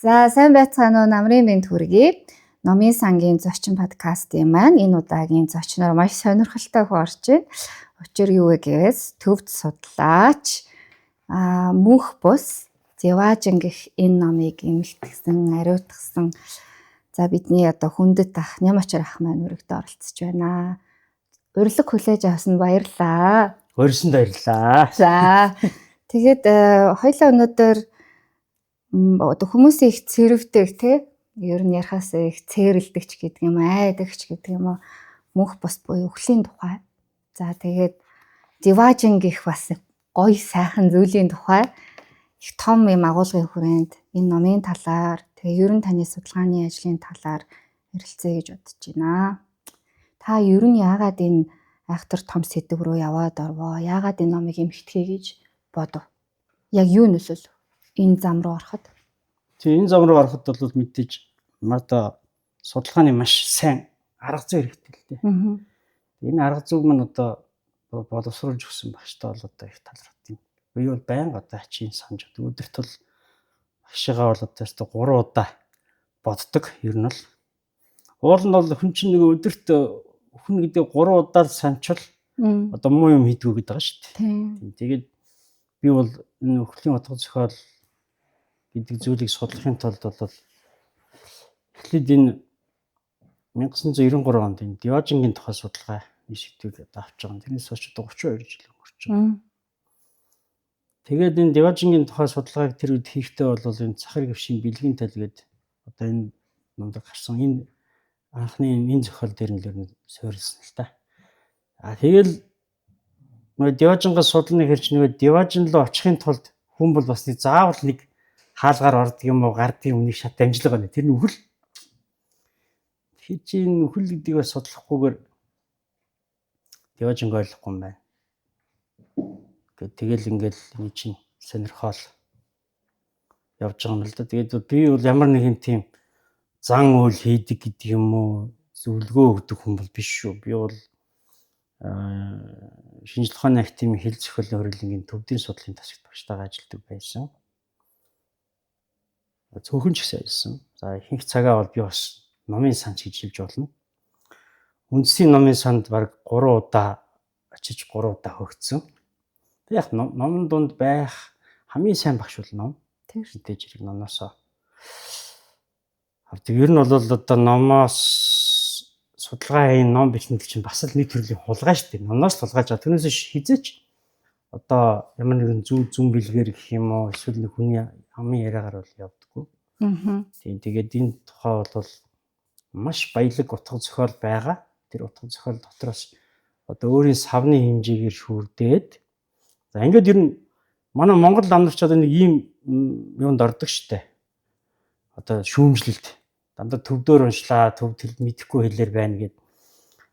За сайн байцгаана уу намрын мэнд хүргэе. Номын сангийн зочин подкастын маань энэ удаагийн зочноор маш сонирхолтой хүн орж байна. Учир юу вэ гэвээс төвд судлаач мөнх бус Зеважин гэх энэ номыг эмэлтгсэн, ариутгасан. За бидний одоо хүндэт ах Нямачар ах маань өргөдө оролцож байна. Урилга хүлээж авсан баярлалаа. Өрсөн баярлалаа. За тэгээд хоёлаа өнөөдөр одоо хүмүүсийн их цэрвдэг тий ер нь ярахаас их цээрэлдэгч гэдэг юм айдагч гэдэг юм уу мөнх бус буюу өхлийн тухай. За тэгээд Зеважин гэх бас гоё сайхан зүйлийн тухай их том юм агуулгын хүрээнд энэ номын талаар тэгээ ер нь таны судалгааны ажлын талаар ярилцъя гэж бодож байна. Та ер нь яагаад энэ айхтар том сэдв рүү яваад орвоо? Яагаад энэ номыг эмхтгэе гэж бодов? Яг юу нөлөөлв энэ зам руу ороход? Тэгээ энэ зам руу ороход бол мэдээж мада судалгааны маш сайн арга зүй хэрэгтэй л дээ. Энэ арга зүйг мань одоо боловсруулж өгсөн багштай бол одоо их талархдаг юм. Би бол байнга одоо ачийн санаж өдөрт бол багшигаа бол одоо 3 удаа боддог. Ер нь бол уул нь бол хүн чинь нэг өдөрт хүн гэдэг 3 удаа санчвал одоо муу юм хийдгүү гэдэг байгаа шүү дээ. Тэгээд би бол энэ өхлийн утга зохиол гэдэг зүйлийг судлахын тулд бол эхлээд энэ 1993 онд энэ Диожингийн тухай судалгаа шийдвэр авч байгаа. Тэрнээс хойш одоо 32 жил өнгөрч байгаа. Тэгээд энэ Диожингийн тухай судалгааг тэр үед хийхдээ бол энэ цахар гөвшийн бэлгийн тал гээд одоо энэ номдод гарсан энэ анхны энэ зохиол дээр нь суурилсан л та. Тэгэл нөгөө Диожингоос судланы хэрч нөгөө Диожин руу очихын тулд хүн бол бас нэг заавал нэг хаалгаар ордог юм уу гардын үнийг шат амжилга байна. Тэр нь үхэл. Тэгэхээр чи энэ үхэл гэдгийг бас судлахгүйгээр Диожинг ойлгохгүй юм байна. Тэгэл ингээл энэ чинь сонирхол явж байгаа юм л да. Тэгээд би бол ямар нэгэн тийм зан үйл хийдэг гэдэг юм уу зөвлөгөө өгдөг хүн бол биш шүү. Би бол шинжлэх ухааны академийн хэл зохиолын хөрөлгийн төвдийн судлалын тасагт багштайгаа ажилладаг байсан. Цөөхөн ч гэсэн ажилласан. За ихэнх цагаа бол би бас номын санч гэж хэлж болно. Үндсийн номын санд баг 3 удаа очиж 3 удаа хөгцсөн. Тэг яг номын дунд байх хамгийн сайн багш бол ном. Тэр мэдээж хэрэг номноосоо. Тэг ер нь бол одоо номоос судалгаа хийн ном бичнэ гэж чинь бас л нэг төрлийн хулгай шүү дээ. Номноос хулгайж байгаа. Түүнээс хизээч одоо ямар нэгэн зүүн бэлгээр гэх юм уу эсвэл нэг хүний хамгийн яриагаар бол явдаггүй. Тийм тэгээд энэ тухай бол маш баялаг утга зохиол байгаа. Тэр утга зохиол дотроос одоо өөрийн савны хэмжээгээр шүүрдээд за ингээд ер нь манай Монгол намнарч одоо нэг ийм юунд ордог штэ. Одоо шүүмжлэлт дандаа төвдөр уншлаа, төв төл мэдэхгүй хэлээр байна гэд.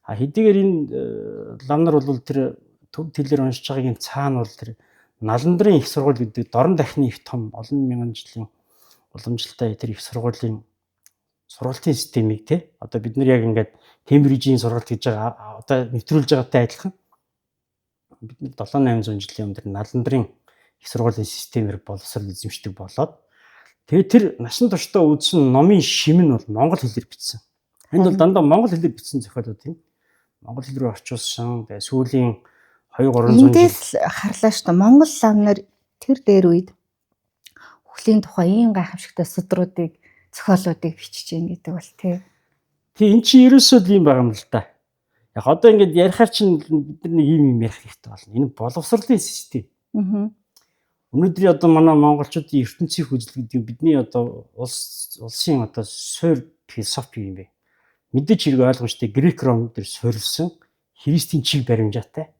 Хэдийгээр энэ ламнар бол тэр төв төлөөр уншиж байгаагийн цаана бол тэр Наландрын их сургууль гэдэг дорн дахны их том олон мянган жилийн уламжлалтай тэр их сургуулийн сургалтын системийг те одоо бид нар яг ингээд Кембрижийн сургалт гэж байгаа одоо нэвтрүүлж байгаатай адилхан бид нар 7-800 жилийн өмнө Наландрын их сургуулийн системээр боловсрол эзэмшдэг болоод тэгээд тэр насан туршдаа үзсэн номын шим нь бол монгол хэлээр бичсэн. Энд бол дандаа монгол хэлээр бичсэн зохиолууд юм. Монгол хэл рүү орчуулсан. Тэгээд сүүлийн 2-300 жил эндээс харлаа шүү дээ. Монгол лавнаар тэр дээр үед өхлийн тухай ийм гайхамшигтай судруудыг зохиолуудыг бичиж гин гэдэг бол тий. Эн чинь ерөөсөө ийм байгаа юм л да. Яг одоо ингээд ярихаар чинь бид нар нэг ийм ярих хэрэгтэй болно. Энэ боловсролын систем. Өнөөдөр одоо манай монголчуудын ертөнцийн хүзэл гэдэг бидний одоо улсын одоо суур философи юм бэ. Мэдээж хэрэг ойлгомжтой грек ром дээр суурилсан христийн чиг баримжаатай.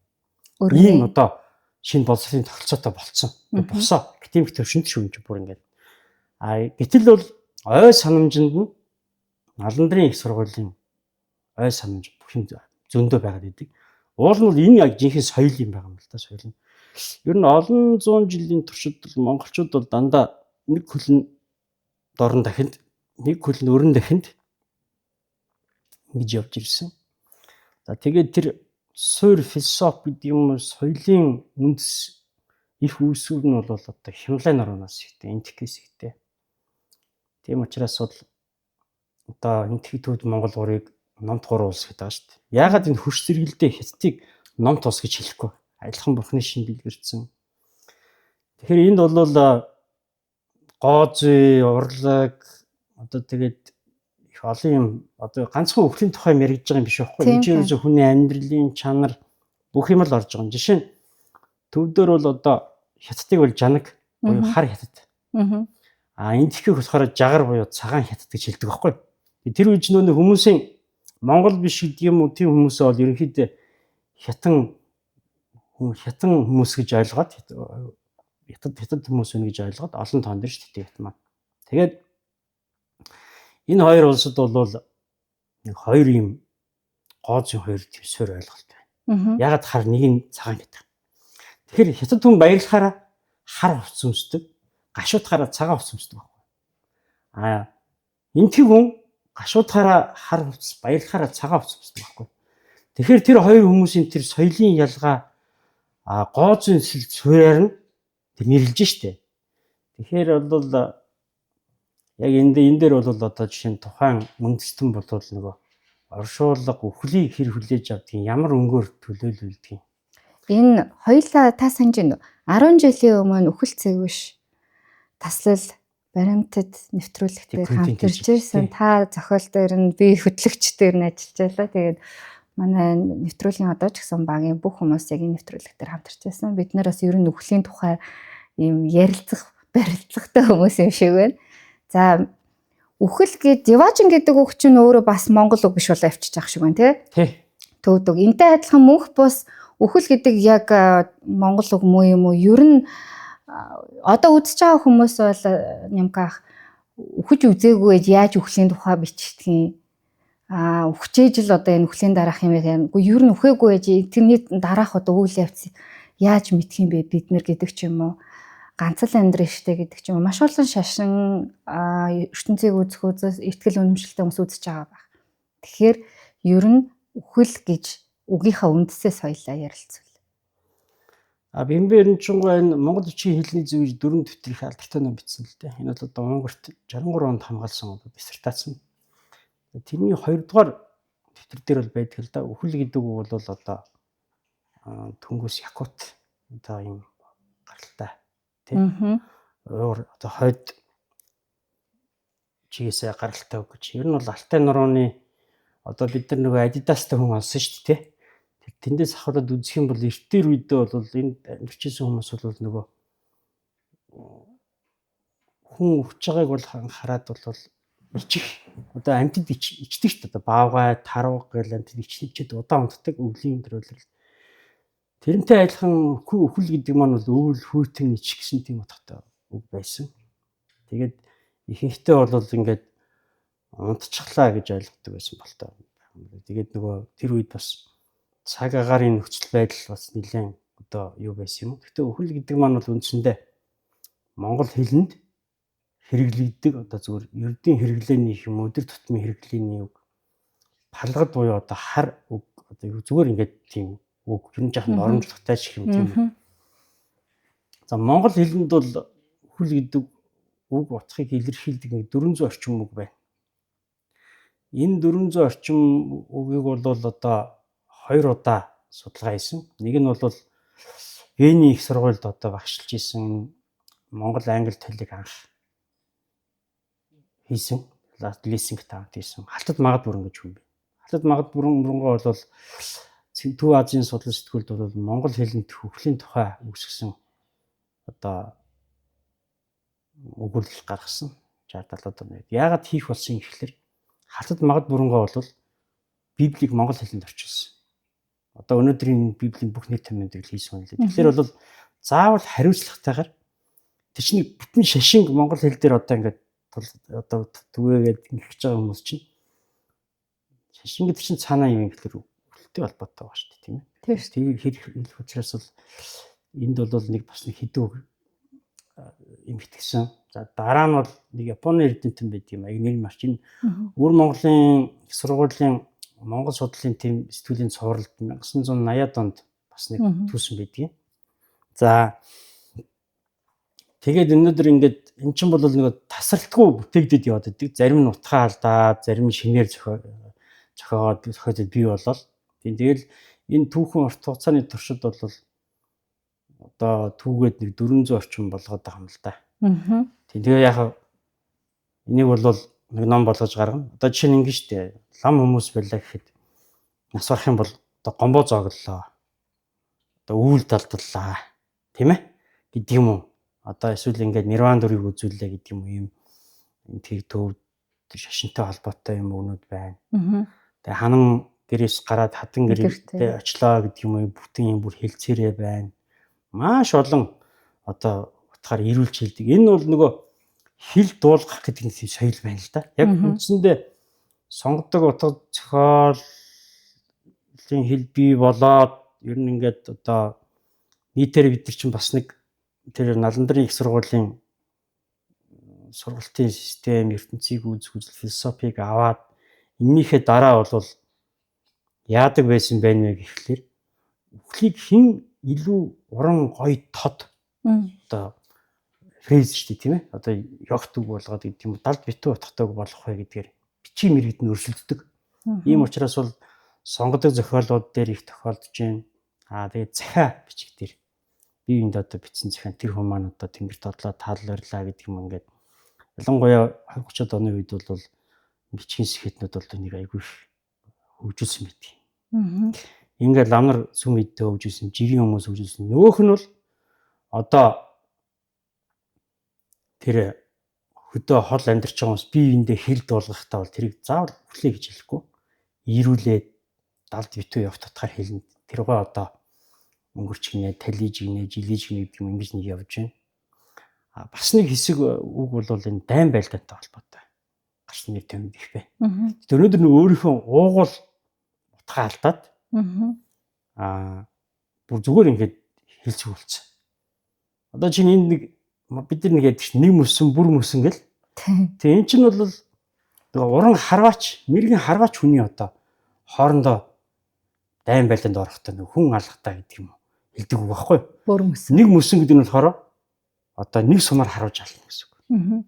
Ийм одоо шинэ боловсролын тогтолцоотой болцсон. Босоо академик төвшөнд шүү юм бүр ингээд. Гэтэл бол ой санамжинд нь Наландрын их сургуулийн ой санамж бүх юм зөндөө байгаад идэг. Уул нь бол энэ яг жинхэнэ соёл юм байгаа юм л да соёл нь. Ер нь олон зуун жилийн туршид монголчууд бол дандаа нэг хөлн дорн дахинд нэг хөлн өрн дахинд ингэж явж ирсэн. За тэгээд тэр суур философи гэдэг юм соёлын үндэс их үүсвэр нь бол одоо Хималайн орноос ихтэй энтикээс ихтэй. Тийм учраас бол одоо энтхэгтүүд Монгол урыг номт гурван улс гэдэг байгаа шүү дээ. Яагаад энэ хөрш зэрэгэлдээ Хятадыг номт улс гэж хэлэхгүй? Адилхан бурхны шин бэлгэрсэн. Тэгэхээр энд бол гоо зүй, урлаг одоо тэгээд их олон юм одоо ганцхан өвлийн тухай мэрэгж байгаа юм биш байхгүй. Энэ чинь ерөөсөө хүний амьдралын чанар бүх юм л орж байгаа юм. Жишээ нь төвдөр бол одоо Хятадыг бол жанаг буюу хар Хятад. Энтхийг болохоор жагар буюу цагаан Хятад гэж хэлдэг байхгүй. Тэр үеч нөө хүмүүсийн Монгол биш гэдэг юм уу тийм хүмүүсээ бол ерөнхийдөө хятад хүмүүс гэж ойлгоод хятад хүмүүс үнэ гэж ойлгоод олон тоон дээр шүү дээ Хятад маань. Тэгээд энэ хоёр улсад бол нэг хоёр юм гооцын хоёр төсөөр ойлголт байна. Ягаад хар нэг нь цагаан гэдэг. Тэгэхээр хятад хүн баярлахаараа хар хувцас өмсдөг, гашуудахаараа цагаан хувцас өмсдөг байхгүй. Энтхий хүн гашуудахаараа хар хувцас, баярлахаараа цагаан хувцас өмсдөг байхгүй. Тэгэхээр тэр хоёр хүмүүсийн тэр соёлын ялгаа гооцын суурьаар нь тэр нэрлэж штэ. Тэгэхээр бол яг энэ дээр бол одоо жишээ нь тухайн үндэстэн бол нөгөө оршуулга өхлийг хэр хүлээж авдгийг ямар өнгөөр төлөөлүүлдэг юм. Энэ хоёулаа та санаж байна уу? 10 жилийн өмнө үхэл цэгвэш таслал баримтад нэвтрүүлэгтээр хамтарч ирсэн. Та зохиол дээр нь би хөтлөгч дээр нь ажиллаж байлаа. Тэгээд манай нэвтрүүлгийн одоо ч гэсэн багийн бүх хүмүүс яг энэ нэвтрүүлэгтээр хамтарч байсан. Бид нар бас ер нь үхлийн тухай юм ярилцах, барилцахтай хүмүүс юм шиг байна. За үхэл гээд Деважин гэдэг үг чинь өөрөө бас монгол үг биш болоо авчиж байгаа шиг байна тий. Төвдөг. Энтэй адилхан мөнх бус үхэл гэдэг яг монгол үг муу юм уу? Ер нь одоо үзэж байгаа хүмүүс бол нямгаах үхэж үзээгүй яаж үхлийн тухай бичдэг юм. Үхчээж л одоо энэ үхлийн дараах юм яг. Ер нь үхээгүй байж тэрний дараах одоо үйл явц яаж мэдх юм бэ бид нар гэдэг ч юм уу. Ганц л амьдрын штэ гэдэг ч юм уу. Маш олон шашин ертөнцийг үзэх үзээс итгэл үнэмшилтэй хүмүүс үзэж байгаа байх. Тэгэхээр ер нь үхэл гэж үгийнхаа үндэсээ соёлоо ярилцвал. Бэмбэр энчингой энэ Монгол бичгийн хэлний зөв 4 дэвтэр их алдартай ном бичсэн л дээ. Энэ бол одоо Монголд 63 онд хамгаалсан диссертац нь. Тэрний 2 дугаар дэвтэр дээр бол байдаг л да. Үхэл гэдэг үг бол одоо Түнгус Якут одоо юм гаралтай тийм. Одоо хойд чигээсээ гаралтай үг гэж. Ер нь бол Алтай нурууны одоо бид нар нөгөө Адидастай хүн олсон шүү дээ. Тэндээс ахвараад үзэх юм бол эртээр үедээ бол энд амьдчсэн хүмүүс бол нөгөө хүн өвч байгааг бол хараад бол ичих одоо амьтад ичдэг шүү дээ. Одоо баавгай, тарваг гэл амьтад ичнэчээд удаан унтдаг өвлийн төрөлөр. Тэрнтэй адилхан үхэл гэдэг маань бол өвөл хүйтэн ичих гэсэн тийм утгатай үг байсан. Тэгээд ихэнхдээ бол ингээд унтчихлаа гэж ойлгодог байсан болтой. Тэгээд нөгөө тэр үед бас цаг агаарын нөхцөл байдал бас нэлээд одоо юу байсан юм. Гэхдээ үхэл гэдэг маань бол үндсэндээ монгол хэлэнд хэрэглэгддэг одоо зөвхөн ердийн хэрэглээний юм өдөр тутмын хэрэглээний үг. Палгад буюу одоо хар үг одоо зүгээр ингээд тийм үг ер нь жаахан оромжлогтой ч юм тийм. За монгол хэлэнд бол үхэл гэдэг үг утгыг илэрхийлдэг нэг 400 орчим үг байна. Энэ 400 орчим үгийг бол одоо 2 удаа судалгаа хийсэн. Нэг нь бол Вений их сургуульд одоо багшилж исэн Монгол англи толийг анх хийсэн. Лисинг таамт хийсэн. Халтад магад бүрэн гэж хүн бэ. Халтад магад бүрэнгоо бол Төв Азийн судлал сэтгүүлд бол монгол хэлэнд үхлийн тухай үүсгэсэн одоо өгүүлэл гаргасан 60-70 оны. Яагаад хийх болсон юм гэхэлэр халтад магад бүрэнгоо бол Библийг монгол хэлэнд орчуулсан. Одоо өнөөдрийн Библийн бүх нийт томьёоныг хийсэн юм лээ. Тэгэхээр бол заавал хариуцлагатайгаар тэр чинь бүтэн шашин монгол хэл дээр одоо ингээд одоо түгээгээд ингэж байгаа хүмүүс чинь шашин гэдэг чинь цаанаа юм гэхэлэр үлтэй холбоотой байгаа шүү дээ, тийм ээ. Тийм хэлэх учраас бол энд бол нэг бас нэг хэдэн үг юм итгэсэн. За дараа нь бол нэг Японы эрдэмтэн байд юм. Яг нэр марч энэ Өвөр Монголын сургуулийн Монгол судлалын тэм сэтгүүлийн цувралд 1980-ад онд бас нэг түүсэн байдгийг. За Тэгээд өнөөдөр ингээд эн чинь бол нэг тасралтгүй бүтээгдэд яваад байдаг. Зарим нь утгаа алдаад, зарим нь шинээр зохиогоод бий болол. Тэгэл энэ түүхэн урт хугацааны туршид бол одоо түүгээд нэг 400 орчим болгоод байгаа юм л да. Тэгээ яг энийг бол нэг ном болгож гаргана. Одоо жишээ нь ингэ штэ. Лам хүмүүс байлаа гэхэд нас барах юм бол одоо гомбоо зооглолоо. Одоо үүл далдлаа. Тийм ээ? Гэдэг юм уу? Одоо эсвэл ингээд нирван дүрийг үзүүллээ гэдэг юм уу? Ийм тэг төвд шашинтай холбоотой юм өгнүүд байна. Тэгээ ханан гэрээс гараад хатан гэрээ очлоо гэдэг юм уу? Бүтэн юм бүр хэлцээрээ байна. Маш олон одоо утгаар ирүүлж хэлдэг. Энэ бол нөгөө хэл дуулгах гэдэг нэг соёл байна л да. Яг үндсэндээ сонгодог утга зохиолын хэл бий болоод ер нь ингээд одоо нийтээр бид нар чинь бас нэг тэр Наландрын их сургуулийн сургалтын систем, ертөнцийг үзэх үзэл философиг аваад эннийхээ дараа бол яадаг байсан байна вэ гэхлээр үхлийг хэн илүү уран гоё тод одоо фрейз шүү дээ тийм ээ. Одоо ёгт үг болгоод гэдэг юм далд битүү утгатай болох вэ гэдгээр бичиг мэргэд нь өрсөлддөг. Ийм учраас бол сонгодог зохиолууд дээр их тохиолдож байна. Тэгээд захиа бичиг дээр бие биендээ одоо бичсэн захиа тэр хүмүүс маань одоо тэнгэр тодлоо таалларлаа гэдэг юм ингээд ялангуяа 20-30-аад оны үед бол бичгийн сэхэтнүүд бол энийг айгүй хөгжүүлсэн байдаг. Ингээд лам нар сүм идтэй хөгжүүлсэн, жирийн хүмүүс хөгжүүлсэн. Нөгөөх нь бол одоо тэр хөдөө хол амьдарч байгаа хүмүүс бие биендээ хэл дуулгахтаа бол тэрийг заавал хүлээ гэж хэлэхгүй. Ирүүлээд далд битүү явах татгаар хэлнэ. Тэргөө одоо өнгөрч гинэ, талиж гинэ, жилиж гинэ гэдэг юм ингэж нэг явж байна. Бас нэг хэсэг үг бол энэ дайн байлдаантай холбоотой. Гарч нэр томд их бай. Тэр өнөөдөр нэг өөрийнхөө уугуул утгаа алдаад бүр зүгээр ингээд хэлж өгүүлсэн. Одоо чинь энд нэг бид нар нэг ядчих нэг мөсөн бүр мөсөн гэл. Тэгээ эн чинь бол уран харваач, мэргийн харваач хүний одоо хоорондоо дайн байлдаанд орохдоо нэг хүн алгатаа гэдэг юм хэлдэг үг байхгүй. Бүр мөсөн. Нэг мөсөн гэдэг нь болохоор одоо нэг сумаар харуулж ална гэсэн үг.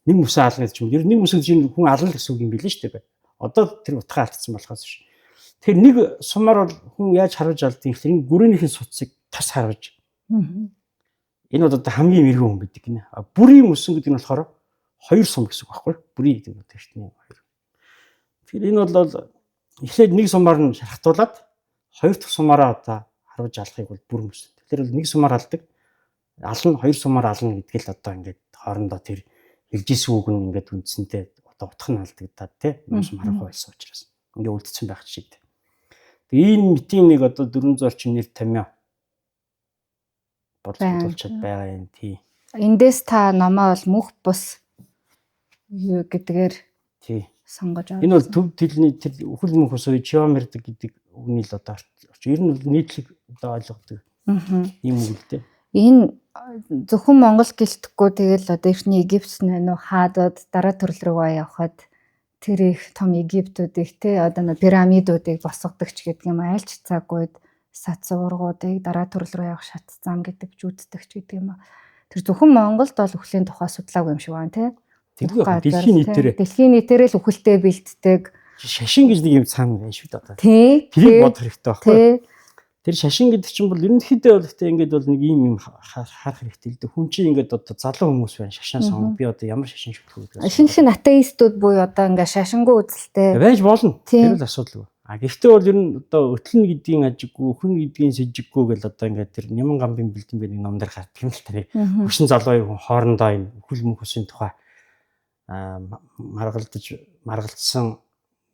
Нэг мөсөн ална гэж юм. Нэг мөсөн чинь хүн ална гэсэн үг юм билээ шүү дээ. Одоо тэр утгаа алдсан болохоос биш. Тэр нэг сумаар бол хүн яаж харуулж алдгийг гэхээр энэ бүрээнийхээ суцыг тас харуулж. Энэ бол одоо хамгийн мэрэгэн хүн гэдэг гинэ. Бүрийн мөсөн гэдэг нь болохоор хоёр сум гэсэн үг байхгүй. Бүрийн гэдэг нь одоо шүү дээ. Тэгэхээр энэ бол эхлээд нэг сумаар нь шархтуулаад хоёр дахь сумаараа одоо харуулж алахыг бол бүр мөсөн. Тэгэхээр бол нэг сумаар алдаг. Ална хоёр сумаар ална гэдэг л одоо ингээд хоорондоо тэр хэлжсэн үг нь ингээд үндсэндээ одоо утга нь алдагдаад тий юм харахгүй байсан учраас ингээд үлдсэн байх шиг. Тэгээ энэ митийн нэг одоо 400 орчим нэр томьёо бодлуулчаад байгаа юм тий. Эндээс та номоо бол мөнх бус юу гэдгээр тий сонгож авсан. Энэ бол төв төлний тэр үхэл мөнх бус геометр гэдэг үгний л одоо ер нь бол нийтлэг одоо ойлгодог юм үг л дээ. Энэ зөвхөн Монгол гэлтэхгүй тэгэл одоо ихний Египт нөө хаадад дараа төрөл рүү явхад тэр их том Египтүүдийг те одоо нөө пирамидуудыг босгодог ч гэдэг юм айлч цаг үед сац уургуудыг дараа төрөл рүү явах шат зам гэдэг ч үздэг ч гэдэг юм. Тэр зөвхөн Монголд бол үхлийн тухай судлаагүй юм шиг байна те. Дэлхийн нийтээр л үхэлтэй бэлддэг шашин гэж нэг юм цаана байна шүү дээ одоо. Тэрийг бодох хэрэгтэй байхгүй. Тэр шашин гэдэг чинь бол ерөнхийдөө бол гэхдээ ингээд бол нэг юм харах хэрэгтэй л дээ. Хүн чинь ингээд одоо залуу хүмүүс байна шашин сонго. Би одоо ямар шашин шүтлэх вэ? Шинэ атеистууд буюу одоо ингээд шашингүй үзэлтэй байж болно. Тэр л асуудал. Гэхдээ бол ер нь одоо өтлөн гэдгийн ажиггүй, хүн гэдгийн сэжиггүй гэл одоо ингээд тэр Няман гамбын бэлдэн бэ нэг ном дээр гардаг юм л та. Хөшин залуу хүн хоорондоо энэ үхэл мөнхөсийн тухай маргалдсан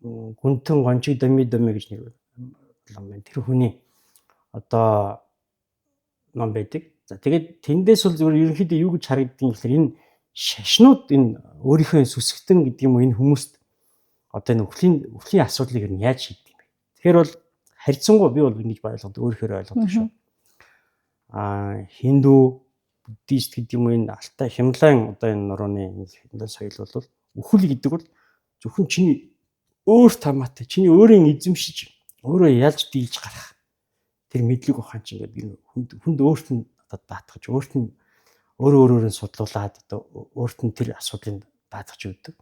гүнтэн гончиг доми гэж нэг ном байна. Тэр хүний одоо ном байдаг. За тэгээд тэндээс бол зөвхөн ерөнхийдөө юу гэж харагддгийг гэхээр энэ шашнууд энэ өөрийнхөө сүсгтэн гэдэг юм уу энэ хүмүүст одоо энэ үхлийн асуудлыг нь яаж шийдэх юм бэ? Тэгэхээр бол харьцангуй би бол ингэж ойлгоод өөрөөр ойлгоод шүү. Хинду, буддист гэдэг юм уу энэ Алтай Хямлайн одоо энэ нурууны энэ соёл бол үхэл гэдэг бол зөвхөн чиний өөрт хамаатай, чиний өөрийн эзэмшиж өөрөө ялж дийлж гарах тэр мэдлэг ухаан чинь гэдэг энэ хүнд өөрт нь одоо даатгаж өөрт нь өөрөөр нь судлуулад одоо өөрт нь тэр асуудлыг даатгаж өгдөг.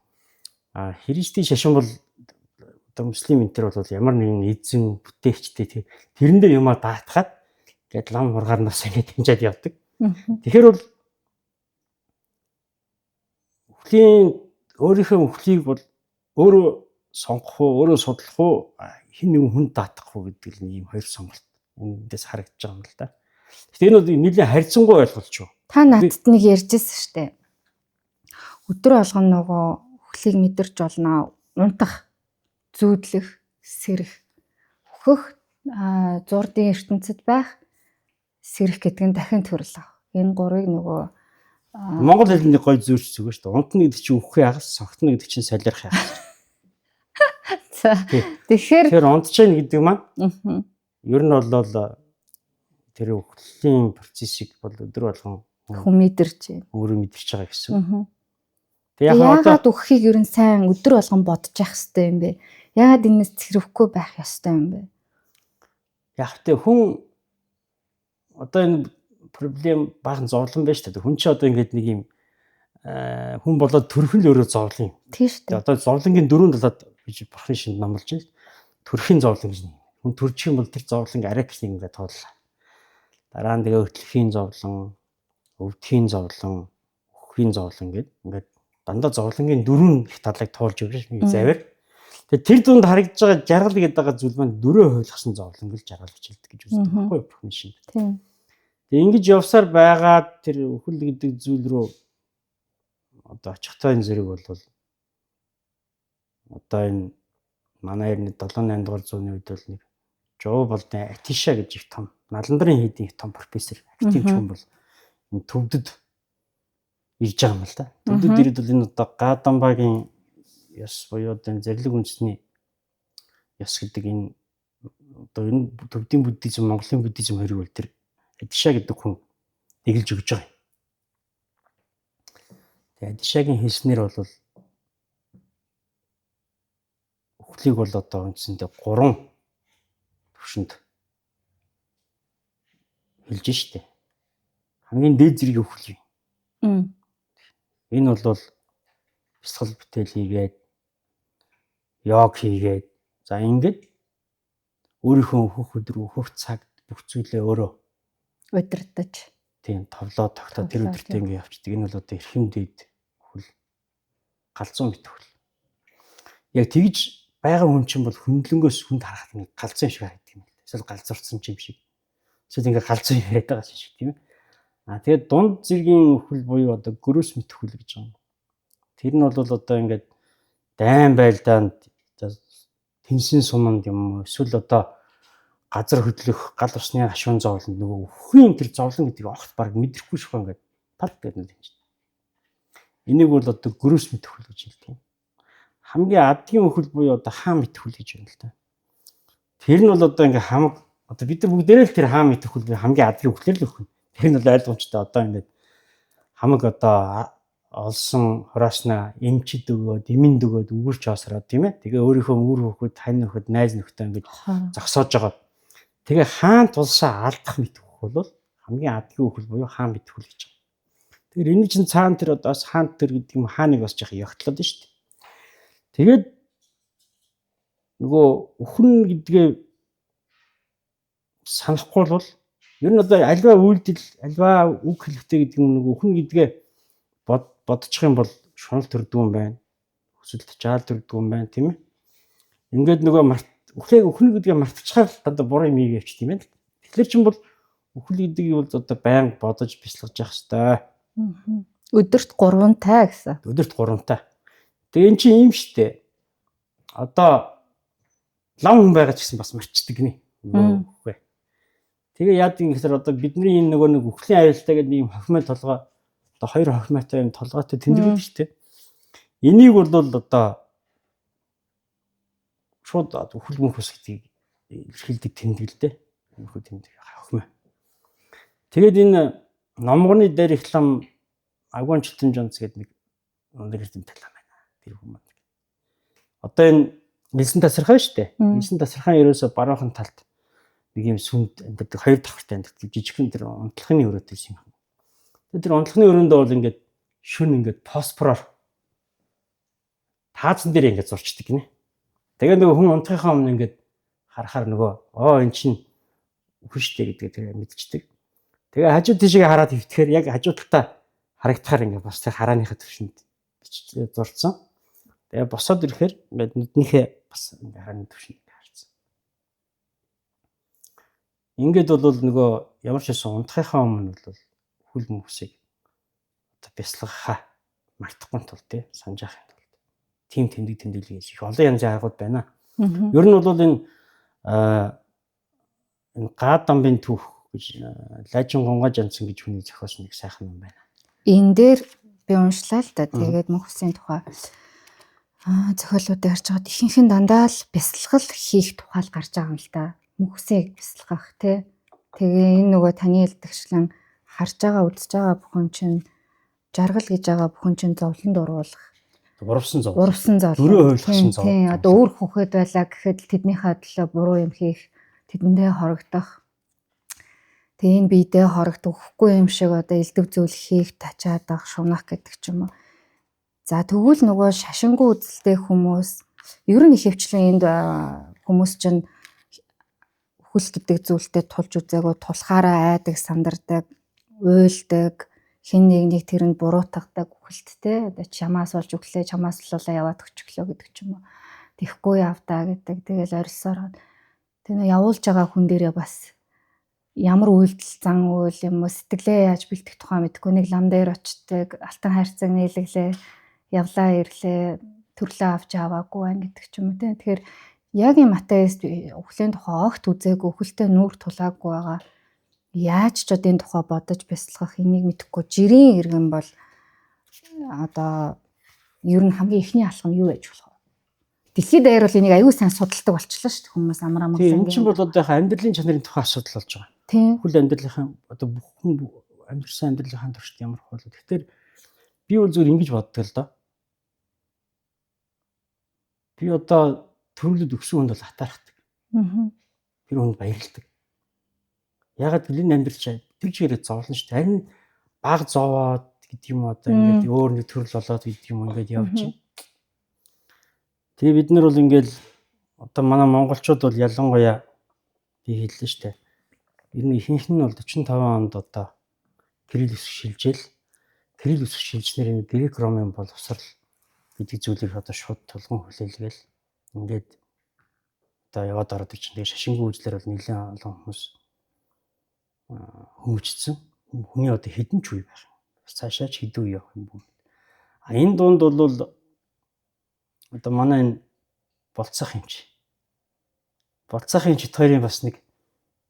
Христийн шашин бол одоо муслим энэ төр бол ямар нэгэн эзэн бүтээгчтэй тэрэндээ юмаа даатгаад тэгээд лам хургаарнаас ингэж хэмжээд явдаг. Тэгэхээр бол өөрийнхөө өхлийг бол өөрөө сонгох уу, өөрөө судлах уу, хэн нэгэн хүн даатгах уу гэдэг нь ийм хоёр сонголт эндээс харагдаж байгаа юм л да. Гэтэ энэ бол нэлээд харьцангуй ойлголч юу. Та надад нэг ярьжсэн штэ. Өдөр болгоно нөгөө өхлийг мэдэрч болно, унтах, зүүдлэх, сэрэх, өөхөх, зурдын ертөнцид байх, сэрэх гэдэг нь дахин төрөл ах. Энэ гурыг нөгөө Монгол хэлний гой зүйрч зүгээр шүү дээ. Унтна гэдэг чинь өөхөх ягас, сонгоно гэдэг чинь солирох ягас. Тэгэхээр унтж яана гэдэг маань ер нь бол тэр өхлийн процессыг бол өдөр болгон хүн мэдэрч байна. өөрөө мэдэрч байгаа гэсэн. Тэгээ яагаад өөхийг ер нь сайн өдөр болгон бодож явах хэрэгтэй юм бэ? Яагаад энэс цэрэвхгүй байх ёстой юм бэ? Яг тэ хүн одоо энэ проблем баахан зовлон байна шүү дээ. Хүн чи одоо ингээд нэг юм хүн болоод төрөх нь өөрөө зовлон юм. Тийм шүү дээ. Одоо зовлонгийн дөрөв талаад гэж бурхны шинд номлож байна. Төрхийн зовлон гэж. Хүн төрчих юм бол тэр зовлонг арай гэх юм ингээд тоодлаа. Дараа нь тэгээ хөтлөхийн зовлон, өвдхийн зовлон, өөххийн зовлон гэдэг ингээд дандаа зовлонгийн дөрөв их талыг тоолж өгч завэр. Тэгээ тэр дунд харагдж байгаа жаргал гэдэг байгаа зүйл маань дөрөө хойлгосон зовлон гэж жаргал хичээлдэг гэж үздэг байхгүй юу бурхны шинд. Тийм. Тэгээ ингэж явсаар байгаад тэр өхөл гэдэг зүйл рүү одоо очихтай энэ зэрэг бол одоо энэ манай эрдэнэ 7-8 дугаар зууны үед бол нэг Жоо болдын Атиша гэж их том Наландрын хийдийн их том профессор актив хүн бол энэ төвдөд ирж байгаа юм л да. Төвдөд ирээд бол энэ одоо Гадамбагийн ёс буюу одоо зэрлэг үндэсний ёс гэдэг энэ одоо энэ төвдийн буддизм, Монголын буддизм хоёрыг бол тэр Атиша гэдэг хүн нэгэлж өгж байгаа юм. Тэгээ Атишагийн хэлснээр бол өхлийг бол одоо үндсэндээ 3 төвшөнд хэлж штэ. Хамгийн дээд зэргийн өхөл юм. Энэ бол бясалгал бүтээл хийгээд йог хийгээд за ингээд өөрийнхөө өөхөх өдөр өөхөх цаг бүх зүйлээ өөрөө удирдах. Тийм товлоо тогтоо тэр өдөртөө ингээд явчихдаг. Энэ бол одоо эрхэм дээд өхөл галзуу мэт өхөл. Яг тэгж байгаа хүн чинь бол хөндлөнгөөс хүнд харахад нэг галзуу шиг харагддаг юм л. Эсвэл галзуурсан юм шиг. Эсвэл ингээд галзуу яриад байгаа шиг тийм ээ. Тэгээд дунд зэргийн өхөл буюу одоо гөрөөс мэт өхөл гэж байгаа юм. Тэр нь бол одоо ингээд дайн байлдаанд тэнсэн суманд юм эсвэл одоо газар хөдлөх гал усны хашуун зовлонд нөгөө өхлийн тэр зовлон гэдгийг огт баг мэдрэхгүй шүүх ингээд тал гэдэг нь тэнцэн. Энийг бол одоо гөрөөс мэт өхөл гэж хэлдэг. Хамгийн адгийн өхөл буюу одоо хаан мэт өхөл гэж байна л да. Тэр нь бол одоо ингээд хамаг одоо бид нар бүгдээрээ л тэр хаан мэт өхөл хамгийн адгийн өхлөр л өхөн. Тэр нь бол ойлгомжтой одоо ингээд хамаг одоо олсон хурааснаа эмчид өгөөд, эмэнд өгөөд үгүрч хоосроод тийм ээ. Тэгээ өөрийнхөө үр хөхөд, хань нөхөд, найз нөхдөд ингээд зогсоож байгаа. Тэгээ хаан тулсаа алдах мэт өхөл бол хамгийн адгийн өхөл буюу хаан мэт өхөл гэж байна. Тэгэхээр энэ чинь цаана тэр одоо бас хаан тэр гэдэг юм хааныг бас жаахан ягтлаад нь шүү дээ. Тэгээд нөгөө өхөн гэдгээ санахгүй бол ер нь одоо альва үйлдэл, альва үг хэлэхтэй гэдэг нь нөгөө өхөн гэдгээ бодчих юм бол шунал төрдөг юм байна. Өсөлт жаал төрдөг юм байна тийм ээ. Ингээд нөгөө өхөн гэдгээ мартчихаар одоо буруу юм ийгээвч тийм ээ. Тэгэхээр чинь бол өхөл гэдгийг бол одоо байнга бодож бясалгаж явах хэрэгтэй. Өдөрт 3 таа гэсэн. Өдөрт 3 таа. Тэгээ эн чинь юм штэ. Одоо лам хүн байгаа ч гэсэн бас марчдаг гинэ. Үгүй. Тэгээ яад юм гэхээр одоо бидний энэ нөгөө нэг өхлийн аюултай гэдэг ийм хохимой толгой одоо 2 хохимойтой юм толгойтой тэмдэг шүү дээ. Энийг бол одоо шууд өхөл мөнхөс гэдгийг илэрхийлдэг тэмдэг л дээ. Өхөл тэмдэг хохимой. Тэгээд энэ номгоны дээр ихлам агуун читэн жанц гэдэг нэг нэртэй талаа байна. Тэр хүмүүс. Одоо энэ нэлсэн тасархаа шүү дээ. Нэлсэн тасархаа ерөөсө баруухан талд нэг юм сүмд амьдардаг 2 давхартай амьдардаг жижигхэн тэр унтлахын өрөөтэй юм. Тэгээд тэр унтлахны өрөөндөө бол ингээд шүн ингээд фосфороор таазан дээр ингээд зурчдаг гинэ. Тэгээд нөгөө хүн унтахынхаа өмнө ингээд харахаар нөгөө эн чинь хүчтэй гэдгээ тэгээ мэдчихдэг. Тэгээ хажуу тийшээ хараад хөвтөхээр яг хажуу талаа харагдахаар ингээд бас тэр харааныхаа төвшөнд зурцсан. Тэгээ босоод ирэхээр ингээд нүднийхээ бас харааны төвшөнд харцсан. Ингээд бол нөгөө ямар ч байсан унтахынхаа өмнө бол хүл мөсийг одоо бясалгахаа мартахгүй тул тий санаж авахын тулд тийм тэмдэглэл хийж их олон янзын аргууд байна. Ер нь бол энэ гад дамбын түүх гэж Лажин Гонгой Жанцсан гэж хүний зохиосон нэг сайхан юм байна. Энэ дээр би уншлаа л да. Тэгээд мөнх хүсийн тухай зохиолуудыг харж байгаад ихэнх нь дандаа л бясалгал хийх тухай л гарч байгаа юм л да. Мөнх хүсийг бясалгах тий. Тэгээ энэ нөгөө таны хэлдэгчлэн харж байгаа үзэж байгаа бүхэн чинь жаргал гэж байгаа бүхэн чинь зовлонд оруулах. Урвсан зов. Дөрөв ойлгосон зов. Тийм одоо өөр хүүхэд байлаа гэхэд тэднийхээ төлөө буруу юм хийх, тэдэндээ хорогдох. Тэгээ энэ биедээ хорогдохгүй юм шиг одоо элдв зүйл хийх, тачаад авах, шунах гэдэг ч юм уу. За тэгвэл нөгөө шашингүй үзэлтэй хүмүүс ер нь их хвчлэн энд хүмүүс чинь хүл гэдэг зүйлтэй тулж үзээгүй тулхаараа айдаг, сандардаг, уйлдаг, хин нэг тэрэнд буруутгадаг үхэлттэй. Одоо чамаас болж өглөө, чамаас луулаа яваад өчглөө гэдэг ч юм уу. Тэхгүй явдаа гэдэг. Тэгэл орилсоор тэр явуулж байгаа хүн дээрээ бас ямар үйлдэл зан үйл юм уу сэтгэлээ яаж бэлтгэх тухай мэдэхгүй нэг лам дээр очдаг, алтан хайрцаг нийлэглээ, явлаа ирлээ, төрлөө авч аваагүй байна гэдэг ч юм уу. Тэгэхээр яг юм атеист үхлийн тухай огт үзээгүй, үхэлтэй нүүр тулаагүй байгаа. Яаж ч одоо энэ тухай бодож бясалгах энийг мэдэхгүй жирийн иргэн бол одоо ер нь хамгийн ихний алхам юу байж болох вэ? Дэлхийд даяар бол энийг аюул сайн судалдаг болчихлоо шүү дээ хүмүүс амраа мөн. Тийм чинь бол одоо амьдралын чанарын тухай асуудал болж байгаа. Тийм. Хүл амьдралынхаа одоо бүх хүн амьдрсан амьдралынхаа туршид ямар хол. Тэгэхээр би бол зөв ингэж боддог л доо. Би одоо төрөлд өгсөн хүнд бол хатаархдаг. Тэр хүнд баярлдаг. Ягаад гэвэл энэ амьдрал чинь тэр чигээрээ зовлон шүү дээ. Харин баг зовоод гэдэг юм одоо ингээд өөр нэг төрөл болоод гэдэг юм ингээд явж байна. Тэгээ бид нар бол ингээд одоо манай монголчууд бол ялангуяа би хэллээ шүү дээ. Ер нь ихэнх нь бол 45 онд одоо Кирилл үсэг шилжээл. Кирилл үсэг шилжснээр энэ грек ромын боловсрал гэдэг зүйлийг одоо шууд тулгын хүлээлгээл ингээд одоо яваад ороод чинь тэгээ шашингүй үзлэр бол нэлээд олон хүмүүс хүмүүжсэн. Хүний одоо хэдэн ч үе байх юм. Цаашаа ч хэдэн үе явах юм бэ. Энэ дунд бол одоо манай энэ болцох юм чи. Болцох юм чит хоёрын бас нэг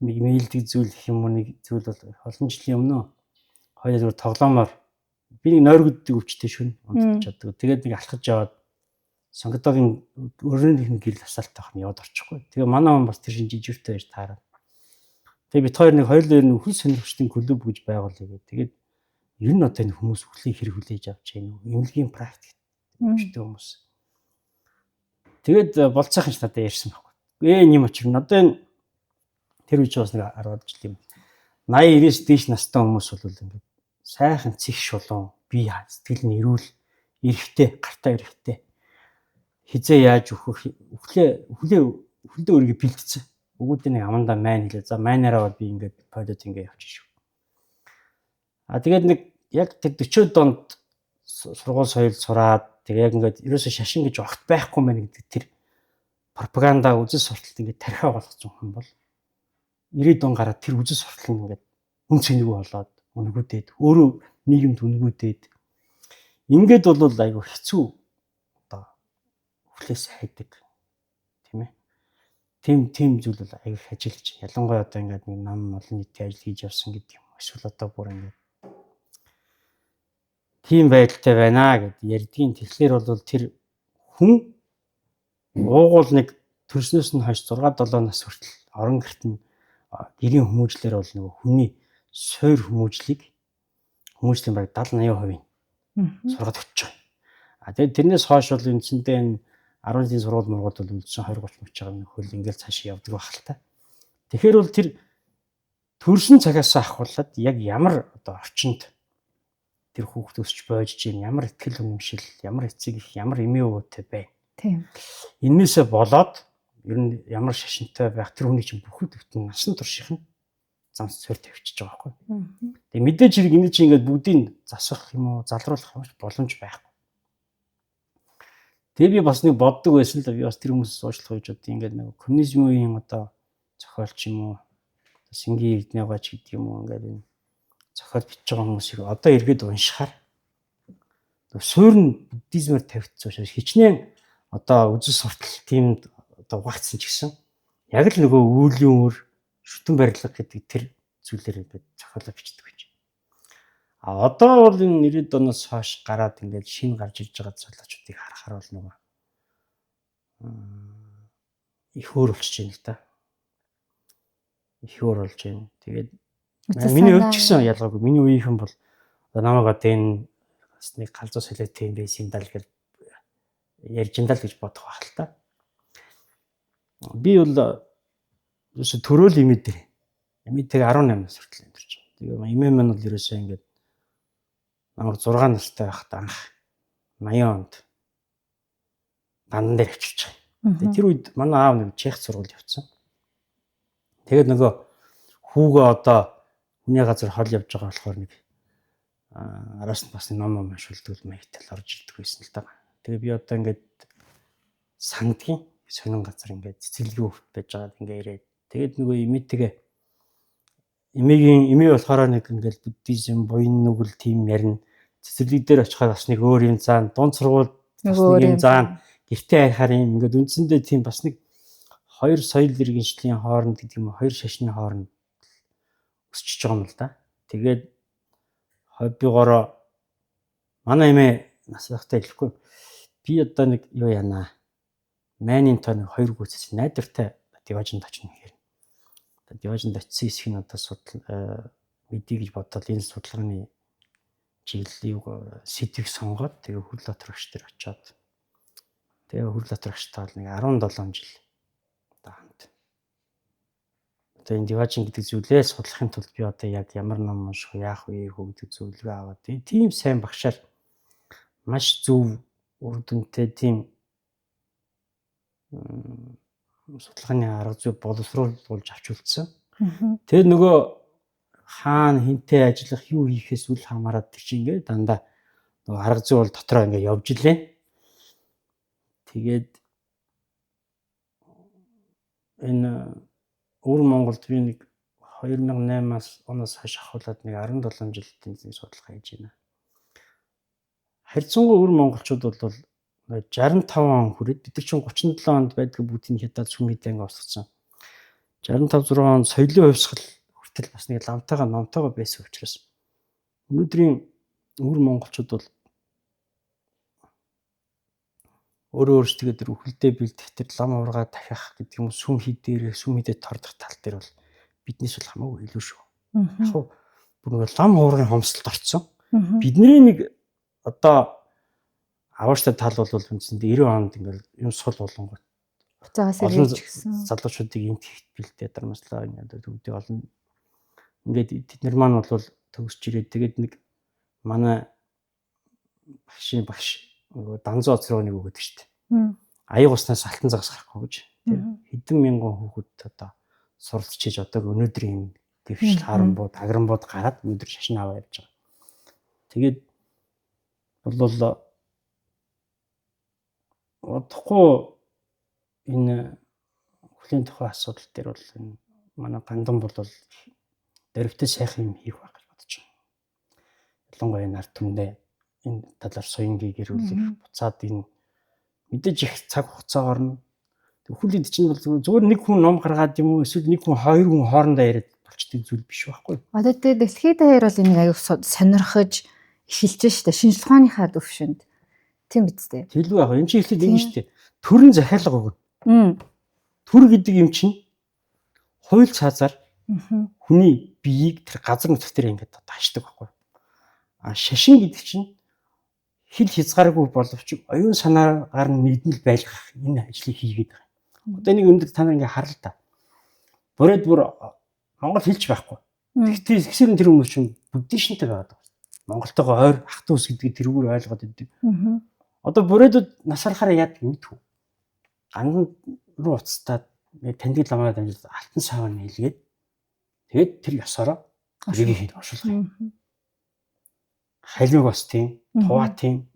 мэйлдэг зүйл гэх юм уу нэг зүйл бол олон жилийн өмнө хоёр зүгээр тоглоомоор би нэг нойргоддаг өвчтэй шүн унтаж чаддаг. Тэгээд нэг алхаж яваад сонгодогийн өрөөнийх нь гэрэл асаалттай байх нь яваад орчихгүй. Тэгээ манай хүн бас тэр шин жижигтэй байж таараад. Тэгээ бид хоёр нэг хоёулаа нь үхэл сонирхчдын клуб гэж байгуулъя гэдэг. Тэгээд ер нь одоо энэ хүмүүс үхлийг хэрэг хүлээж авч байна уу? Эмнэлгийн практик өвчтэй хүмүүс. Тэгээд болцоох юм ч надад ярьсан байхгүй. Энэ юм очив. Одоо энэ тэр үеч бас нэг 10 жил юм. 80-90-с дээш настай хүмүүс бол ингээд сайхан цих шулуун, бие сэтгэл нь эрүүл, эрэхтэй, гартаа эрэхтэй. Хизээ яаж үхлээ өөрийгөө бэлтцсэн. Өгөөд нэг амандаа майн хэлээ. За майнараа бол би ингээд подод ингээд явчих шүү. Тэгээд нэг яг тэр 40 донд сургууль соёл сураад тэгээ яг ингээд ерөөсөө шашин гэж огт байхгүй мэн гэдэг тэр пропаганда үзэл сурталт ингээд тархиа болгосон хүн бол 90 он гараад тэр үзэл суртал нь ингээд хүн цэнэгүй болоод өнгөдөөд өөрөө нийгэмд өнгөдөөд ингээд бол айгүй хэцүү одоо хүлээс хайдаг тийм ээ. Тим зүйл бол аяг ажиллаж ялангуяа одоо ингээд нэг нам олон нийтийн ажил хийж явсан гэдэг юм. Эсвэл одоо бүр ингээд тийм байдалтай байна гэд ярьдгийн тэгэхээр бол тэр хүн уугуул нэг төрснөөс нь хойш 6-7 нас хүртэл орон гэрт нь гэрийн хүмүүжлэр бол нөгөө хүний суур хүмүүжлийн баг 70-80% сургад өгч байгаа. Тэгээд тэрнээс хойш бол үндсэндээ энэ 10 жилийн сургууль мургууд бол үлдсэн 20-30 мөч байгаа нэг хөл ингээл цаашаа явдаг байх л та. Тэгэхээр бол тэр төрсөн цагаас ахуулаад яг ямар одоо орчинд тэр хүүхд өсч боож чинь ямар ихтгэл үнэмшил, ямар эцэг их, ямар эмээ өвөтэй бай. Тийм. Эннээсээ болоод ер нь ямар шашинтай байх тэр хүний чинь бүхэл бүтэн насан туршийнх нь замс цор тавьчихж байгаа байхгүй. Тэгээ мэдээж хэрэг энэ чинь ингээд бүгдийг засах юм уу, залруулах юм боломж байхгүй. Тэгээ би бас нэг боддог байсан л да, би бас тэр хүмүүсээс уучлах гэж бодсон. Ингээд нэг коммунизмын одоо зохиолч юм уу, Сингийн Эрдэнэгач гэдэг юм уу, ингээд энэ зохиол бичиж байгаа хүмүүсийг одоо эргээд уншихаар суурн буддизмээр тавигдсан учраас хичнээн одоо үзэл суртал тийм одоо угаацсан ч гэсэн яг л нөгөө үүлийн өр шүтэн барилга гэдэг тэр зүйлээр ингээд зохиолоо бичдэг гэж. А одоо бол энэ 90-ад оноос хойш гараад ингээд шинэ гарч ирж байгаа залуучуудыг харахаар бол нөгөө их өөр болчихж байна л да. Их өөр болж байна. Тэгээд миний хувьд ч гэсэн ялгаагүй. Миний үеийнхэн бол намайг одоо энэ бас нэг галзуу солиотой юм байсан даа л гэж ярьж энэ л гэж бодох байх л та. Би бол төрөөл имэд дээр. Имэдтэйг 18-наас хүртэл амьдарч байна. Тэгээ имээ маань бол ерөөсөө ингээд намайг 6 настай байхад анх 80 онд бандан дээр авчирч байгаа. Тэгээ тэр үед манай аав нэг Чех сургууль явцсан. Тэгээд нөгөө хүүгээ одоо хүний газар хол явж байгаа болохоор нэг араас нь бас ном уншуулдаг маягтай л орж ирдэг байсан л да. Тэгээ би одоо ингээд сандгийн сонин газар ингээд цэцэрлэгийн хөвт байж байгаад ингээ ирээд тэгээд нөгөө имээтэйгээ имээ болохоор нэг ингээд буддизм буян нүгэл тийм ярина. Цэцэрлэг дээр очихоор бас нэг өөр юм заан, дунд сургууль бас нэг юм заан, гэртээ харахаар юм ингээд үндсэндээ тийм бас нэг хоёр соёл иргэншлийн хооронд гэдэг юм уу, хоёр шашны хооронд өсчихөж байгаа юм л да. Тэгээд хоббигоороо манай эмээ нас ихтэй хэлэхгүй. Би одоо нэг юу яана. Майнын тоо нэг 2 гүцэс найдвартай диважинд очно гэхээр. Диважинд очисон хэсэг нь одоо мэдээ гэж бодоод энэ судалгааны чиглэлийг сэдвийг сонгоод тэгээ хөл дотор агш дээр очиод тэгээ хөл дотор агштай бол нэг 17 жил одоо хамт. Одоо энэ диважин гэдэг зүйлээ судлахын тулд би одоо яг ямар ном унших, яах вэ гэдэг зөвлөгөө аваад тийм сайн багшаар маш зөв үр дүнтэй тийм судалгааны арга зүй боловсруулж авч үлдсэн. Тэгээд нөгөө хаана хинтээ ажиллах юу хийхээс үл хамааран тэр чинь ингээд дандаа нөгөө арга зүй бол дотроо ингээд явж илээ. Тэгээд энэ өвөр Монголд би нэг 2008 оноос хойш ахуулаад нэг 17 жил тэнцэн судалгаа хийж байна. Харьцангуй өвөр монголчууд бол 65 он хүрээд бид чинь 37 онд байдаг бүгдийг хятад сүм хідээ ингээ устгасан. 65 6 он соёлын хувьсгал хүртэл бас нэг ламтайгаа номтойгоо байсан учраас өнөөдрийн өвөр монголчууд бол өөрөө өөрсдөө тэр үхэлдээ бэлдэх тэр лам ургаа дахиах гэдэг юм сүм хідээ тордох тал дээр бол биднээс бол хамаагүй илүү шүү. Яг бүр нэг лам хуурын хомсолд орцсон. Бидний нэг одоо авааштай тал бол үндсэндээ 90 онд ингээл юм сул болонгот буцаагаас ирж гисэн залуучуудыг энт хийх бэлдээ дармслаа ингээд өвдөө олон ингээд тэд нар маань бол төгсч ирээд тэгээд нэг манай багш данзуу оцроо нэг өгöd штэ. Аяг уснаас алтан загас гарахгүй гэж. Хэдэн мянган хүүхэд одоо суралцж хийж одоо өнөөдрийн дэвшил харанбууд, агранбууд гараад өнөөдөр шашин аваа явж байгаа. Тэгээд бол удахгүй энэ хүлийн тухай асуудал дээр бол энэ манай гандан бол дөрвтэй сайхан юм хийх байх гэж бодож байна. Ялангуяа энэ ард түмнээ энэ талаар соёнгийн гэрүүлэх буцаад энэ мэдээж их цаг хугацаа орно. Хүлээд чинь бол зүгээр нэг хүн ном гаргаад юм уу эсвэл нэг хүн хоёр хүн хоорондоо яриад болчтой зүйл биш байхгүй. Одоо тэгээ дэлхийд даяар бол энийг аяг сонирхож эхэлж штэ шинжлэх ухааныхаа төвшөнд. Тийм биз дээ. Тэлгүй яг энэ чинь ихлэд ингэ штэ. Төрийн захиалга өгнө. Төр гэдэг юм чинь хууль цаазаар хүний биеийг тэр газар нутг дээр ингээд таашдаг байхгүй. А шашин гэдэг чинь хил хязгааргүй боловч оюун санаагаар нэгдмэл байлгах энэ ажлыг хийгээд байгаа. Одоо нэг өндөр та нар ингээ харал та. Бүрээд бүр Монгол хэлж байхгүй. Тэгтээ ихсэрэн тэр хүмүүс чинь буддишнтэй байгаад байгаа. Монголтойгоо ойр ах トゥ ус гэдгийг тэрүүгээр ойлгоод идэв. Аа. Одоо бүрээдүүд насаарахаараа яадаг мэдв. Гандан руу уцтаад таньдаг ламаа дамжуулаад алтан саван нийлгээд тэгээд тэр ёсороо тэрийг хийн оршуулгын. Халимаг бас тийм, туваа тийм.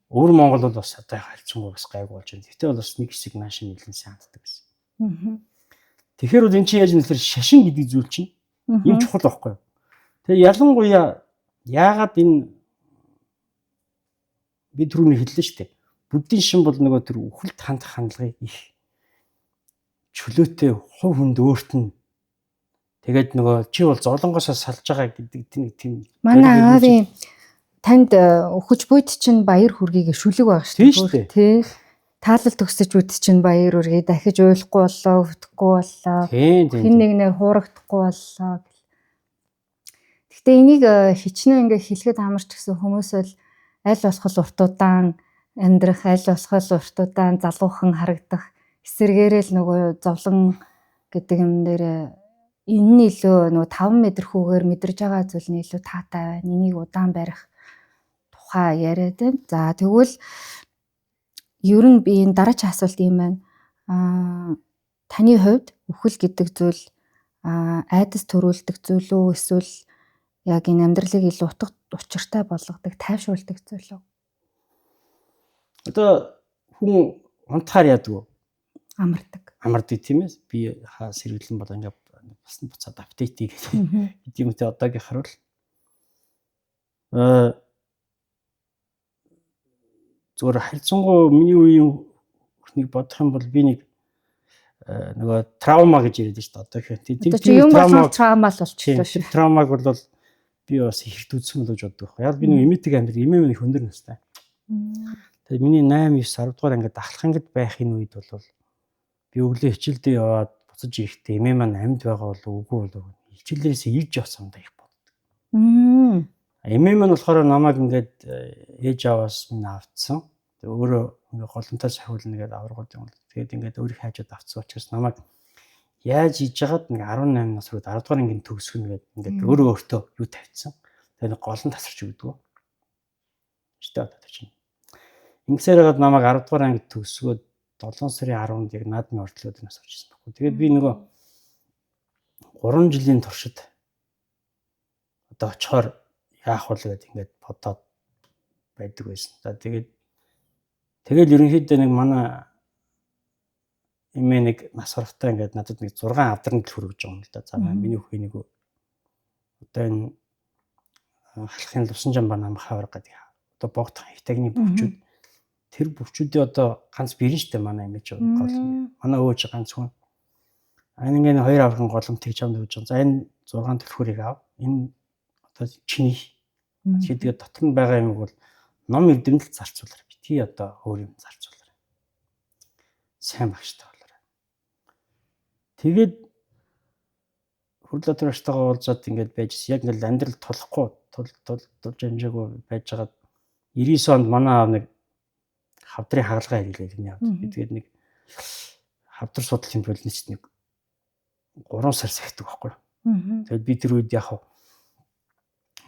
Өөр Монгол бол бас одоо харьцангуй бас гайгүй болж байна. Гэтэл бол бас нэг хэсэг нааш нийлэн санддаг гэсэн. Тэгэхээр бол эн чинь яаж нэлэр шашин гэдэг зүйл чинь юм чухал байхгүй юу? Тэгээ ялангуяа яагаад энэ би түрүүний хэллээ шүү дээ. Буддийн шин бол нөгөө тэр үхэлд хандах хандлагыг их чөлөөтэй хувь хүнд өөрт нь тэгээд нөгөө чи бол зовлонгоосоо салж байгаа гэдэг тийм манай аавын танд өхөж буйд чинь баяр хүргийг шүлэг байгаа шүү дээ. Тий. Таалал төгсөж үт чинь баяр үргээ дахиж уйлахгүй боллоо, өвдөхгүй боллоо. Хин нэгнээр хуурагдахгүй боллоо. Гэхдээ энийг хичнээн ингээ хэлэхэд амарч гэсэн хүмүүс бол аль болох уртудаан амьдрах, аль болох уртудаан залуухан харагдах, эсэргээрээ л нөгөө зовлон гэдэг юм дээр энэ нь илүү нөгөө 5 метр хүүгээр мэдэрж байгаа зүйл нь илүү таатай байна. Энийг удаан барих тухай яриад байна. За тэгвэл ер нь би энэ дараагийн асуулт юм байна. Таны хувьд үхэл гэдэг зүйл айдас төрүүлдэг зүйл үү эсвэл яг энэ амьдралыг илүү утга учиртай болгодог, тайвшруулдаг зүйл үү? Одоо хүн унтахаар яадаг вэ? Амардаг тийм ээ. Би сэргэлэн бол ингээ бас буцаад апдейт хийгээд юм те одоогийнхаар бол зүгээр харьцангуй миний үеийн хүнийг бодох юм бол би нэг нөгөө травма гэж яриад шүү дээ одоогийнх. Тийм травма л болчихлоо шүү. Травмаг бол би бас ихт үзсэн л гэж боддог байхгүй. Яг би нэг эмэтэг амьдрал эмээ минь хөндөр настай. Тэгээ миний 8 9 10 дугаар ангид ахлахангид байх энэ үед бол би өглөө хичээлдээ яваад буцаж ирэхдээ эмээ маань амьд байгаа болов үгүй болов хичээлээрээс ирж явсан даа их боддог. Эмээ маань болохоор намайг ингээд ээж аваас минь авцсан. Тэгээ өөрөө ингээ голонтой сахиулна гэдэг аврагууд юм. Тэгээд ингээд өөрийг хайжаад авцсан учраас намайг яаж хийж яагаад нэг 18 нас руу 10 дугаар ангийн төгсгөн гэдэг ингээд өөрөө өөртөө юу тавьчихсан. Тэгээд нэг голон тасарч өгдөг. Штэ одоо чинь. Ингэсээр хагаад намайг 10 дугаар анги төгсгөөд 7 сарын 10-нд яг наадмын ордлоод нас авчихсан байхгүй. Тэгээд би нөгөө 3 жилийн туршид одоо очихоор яах вэ гэдэг ингээд бодоод байдаг байсан. За тэгээд ерөнхийдөө нэг манай эмээ нэг нас барахтаа ингээд надад нэг 6 авдран төл хүргэж байгаа юм л да. За миний өхөө нэг одоо энэ халахын лувсан жамбар намх хавар гэдэг одоо богдох хитагны бүвчүүд тэр бүвчүүдээ одоо ганц бэрэн штэ манай эмээж гол манай өөж ганц хүн ингээд 2 аврагын голомтыг чамд өгж байгаа. За энэ 6 төлхөрийг ав. Энэ одоо чиний тэгээд дотор нь байгаа юм бол ном эрдэмтэл зарцуулаарай. Битгий одоо өөр юм зарцуулаарай. Сайн багштай болоорой. Тэгээд хөрлөтөр аштайгаа уулзаад ингээд байжсэн. Яг ингээд амьдрал тулахгүй тулж амжаагүй байжгаад 99 онд манай аав нэг хавдрын хагалгаа хийлээ миний авд. Тэгээд нэг хавдар судлалын болницт нэг 3 сар сахидаг байхгүй. Тэгээд би тэр үед яг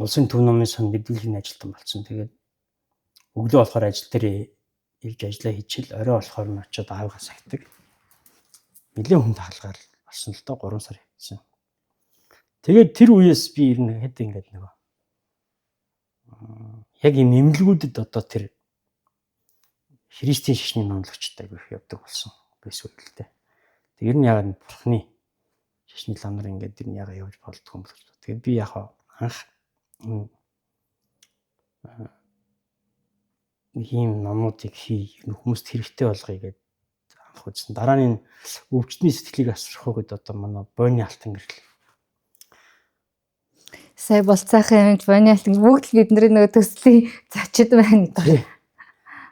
улсын төв номын сан мэдүүлгийн ажилтан болсон. Тэгээд өглөө болохоор ажил дээр ирж ажиллаа хийчихэл орой болохоор нь очиод аавгаа сахидаг. Нэлээд хүнд хаалгаар болсон л доо 3 сар хийсэн. Тэгээд тэр үеэс би ер нь хэд ингээд нөгөө яг энэ нэмлэгүүдэд одоо тэр христийн шашны номлогчтой гэх явдаг болсон байсан үг л дээ. Тэр нь яг бурхны шашны лам нар ингээд тэр нь яг явж болдгоо юм л. Тэгээд би яг анх ийм номуудыг хүмүүст хэрэгтэй болгоё гэдээ анх үзсэн. Дараа нь өвчтний сэтгэлийг асрах гэдэг одоо манай бойны алтан гэрэл. Сая болцаахан юмж бойны алтан бүгд л бидний нөгөө төслийн зочид байна гэдэг.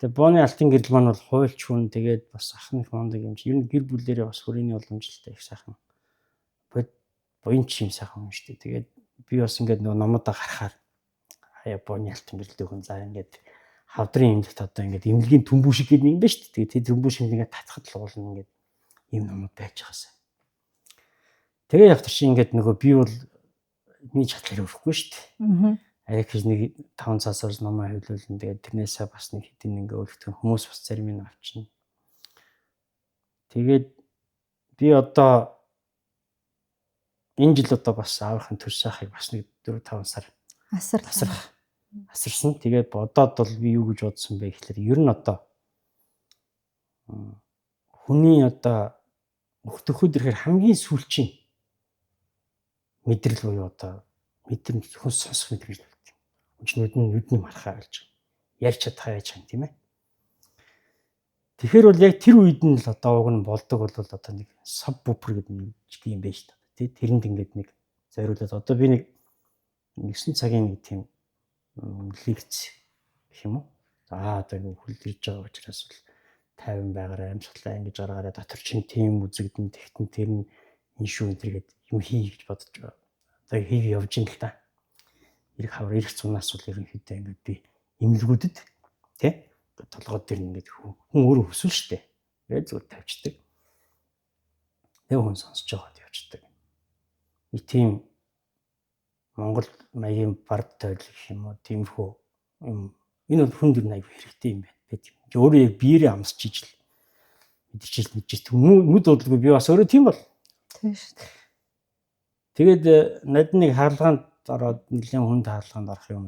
Тэгээ бойны алтан гэрэл маань бол хуульч хүн тэгээд бас ахны фондаг юм чи ер нь гэр бүлээрээ бас хүрээний уламжлалтай их сайхан буянч юм сайхан юм шүү дээ. Тэгээд би бас ингээд нөгөө номуудаа гарахаар хаяа бойны алтан гэрэлтэй хүн за ингээд хавдрын имлэгт одоо ингээд имлэгийн төмбүү шиг гэдэг юм байна шүү дээ. Тэгээд төмбүү шиг ингээд татхад л уулна ингээд ийм номууд байж байгаасаа. Тэгээ яг тийш ингээд нөгөө би бол миний чатлаар өрөхгүй шүү дээ. яг гэж нэг 5 цаасаар номоо хөвлүүлэн тэгээд тэрнээсээ бас нэг хэдин ингээ өөртөө хүмүүс бас зарим нь авчна. Тэгээд би одоо энэ жил одоо бас аавынхын төрс сайхыг бас нэг 4-5 сар асарсан. Тэгээд бодоод бол би юу гэж бодсон бэ гэхэлэр ер нь одоо хүний одоо өгтөхөд ирэхээр хамгийн сүүлчийн мэдрэл буюу одоо мэдрэмж хүн сонсох мэдрэмж болдог. Нүдний мархаа гэж ярьж чадхаа яаж юм тийм ээ. Тэгэхээр бол яг тэр үед нь л одоо уг нь болдог бол одоо нэг сабвуфер гэдэг нэг юм байж та. Тэ тэрэнд ингээд нэг зориулаад одоо би нэг 9 цагийн нэг тийм лекц гэх юм уу. За одоо нэг хөл ирж байгаа учраас бол 50 байгаараа амьсгалаа ингэж гаргаараа дотор чинь тийм үзэгдэн тэгтэн тэр нь энэ шүү энэ гээд юм хий гэж бодож одоо хийв явж ин л та. Ирэх хавар ирэх цунаас бол ерөнхийдөө ингээд би имлгүүдэд тий толгой дээр ингээд хүн өөрөө өсвөл штэ. Тэгээд зүгээр тавьчихдаг. Тэгээ хүн сонсож байгаад явчихдаг. Нэг тийм Монгол маягийн бардтай гэх юм уу тиймэрхүү юм. Энэ бол хүн дөр аяг хэрэгтэй юм байна. Тэгээд өөрөө яг биеэрээ амсч ижил мэдчихэж мүд бодлого би бас өөрөө тийм бол. Тийм шүү дээ. Тэгээд над нэг хаалгаанд ороод нэлээд хүнд хаалгаанд орох юм.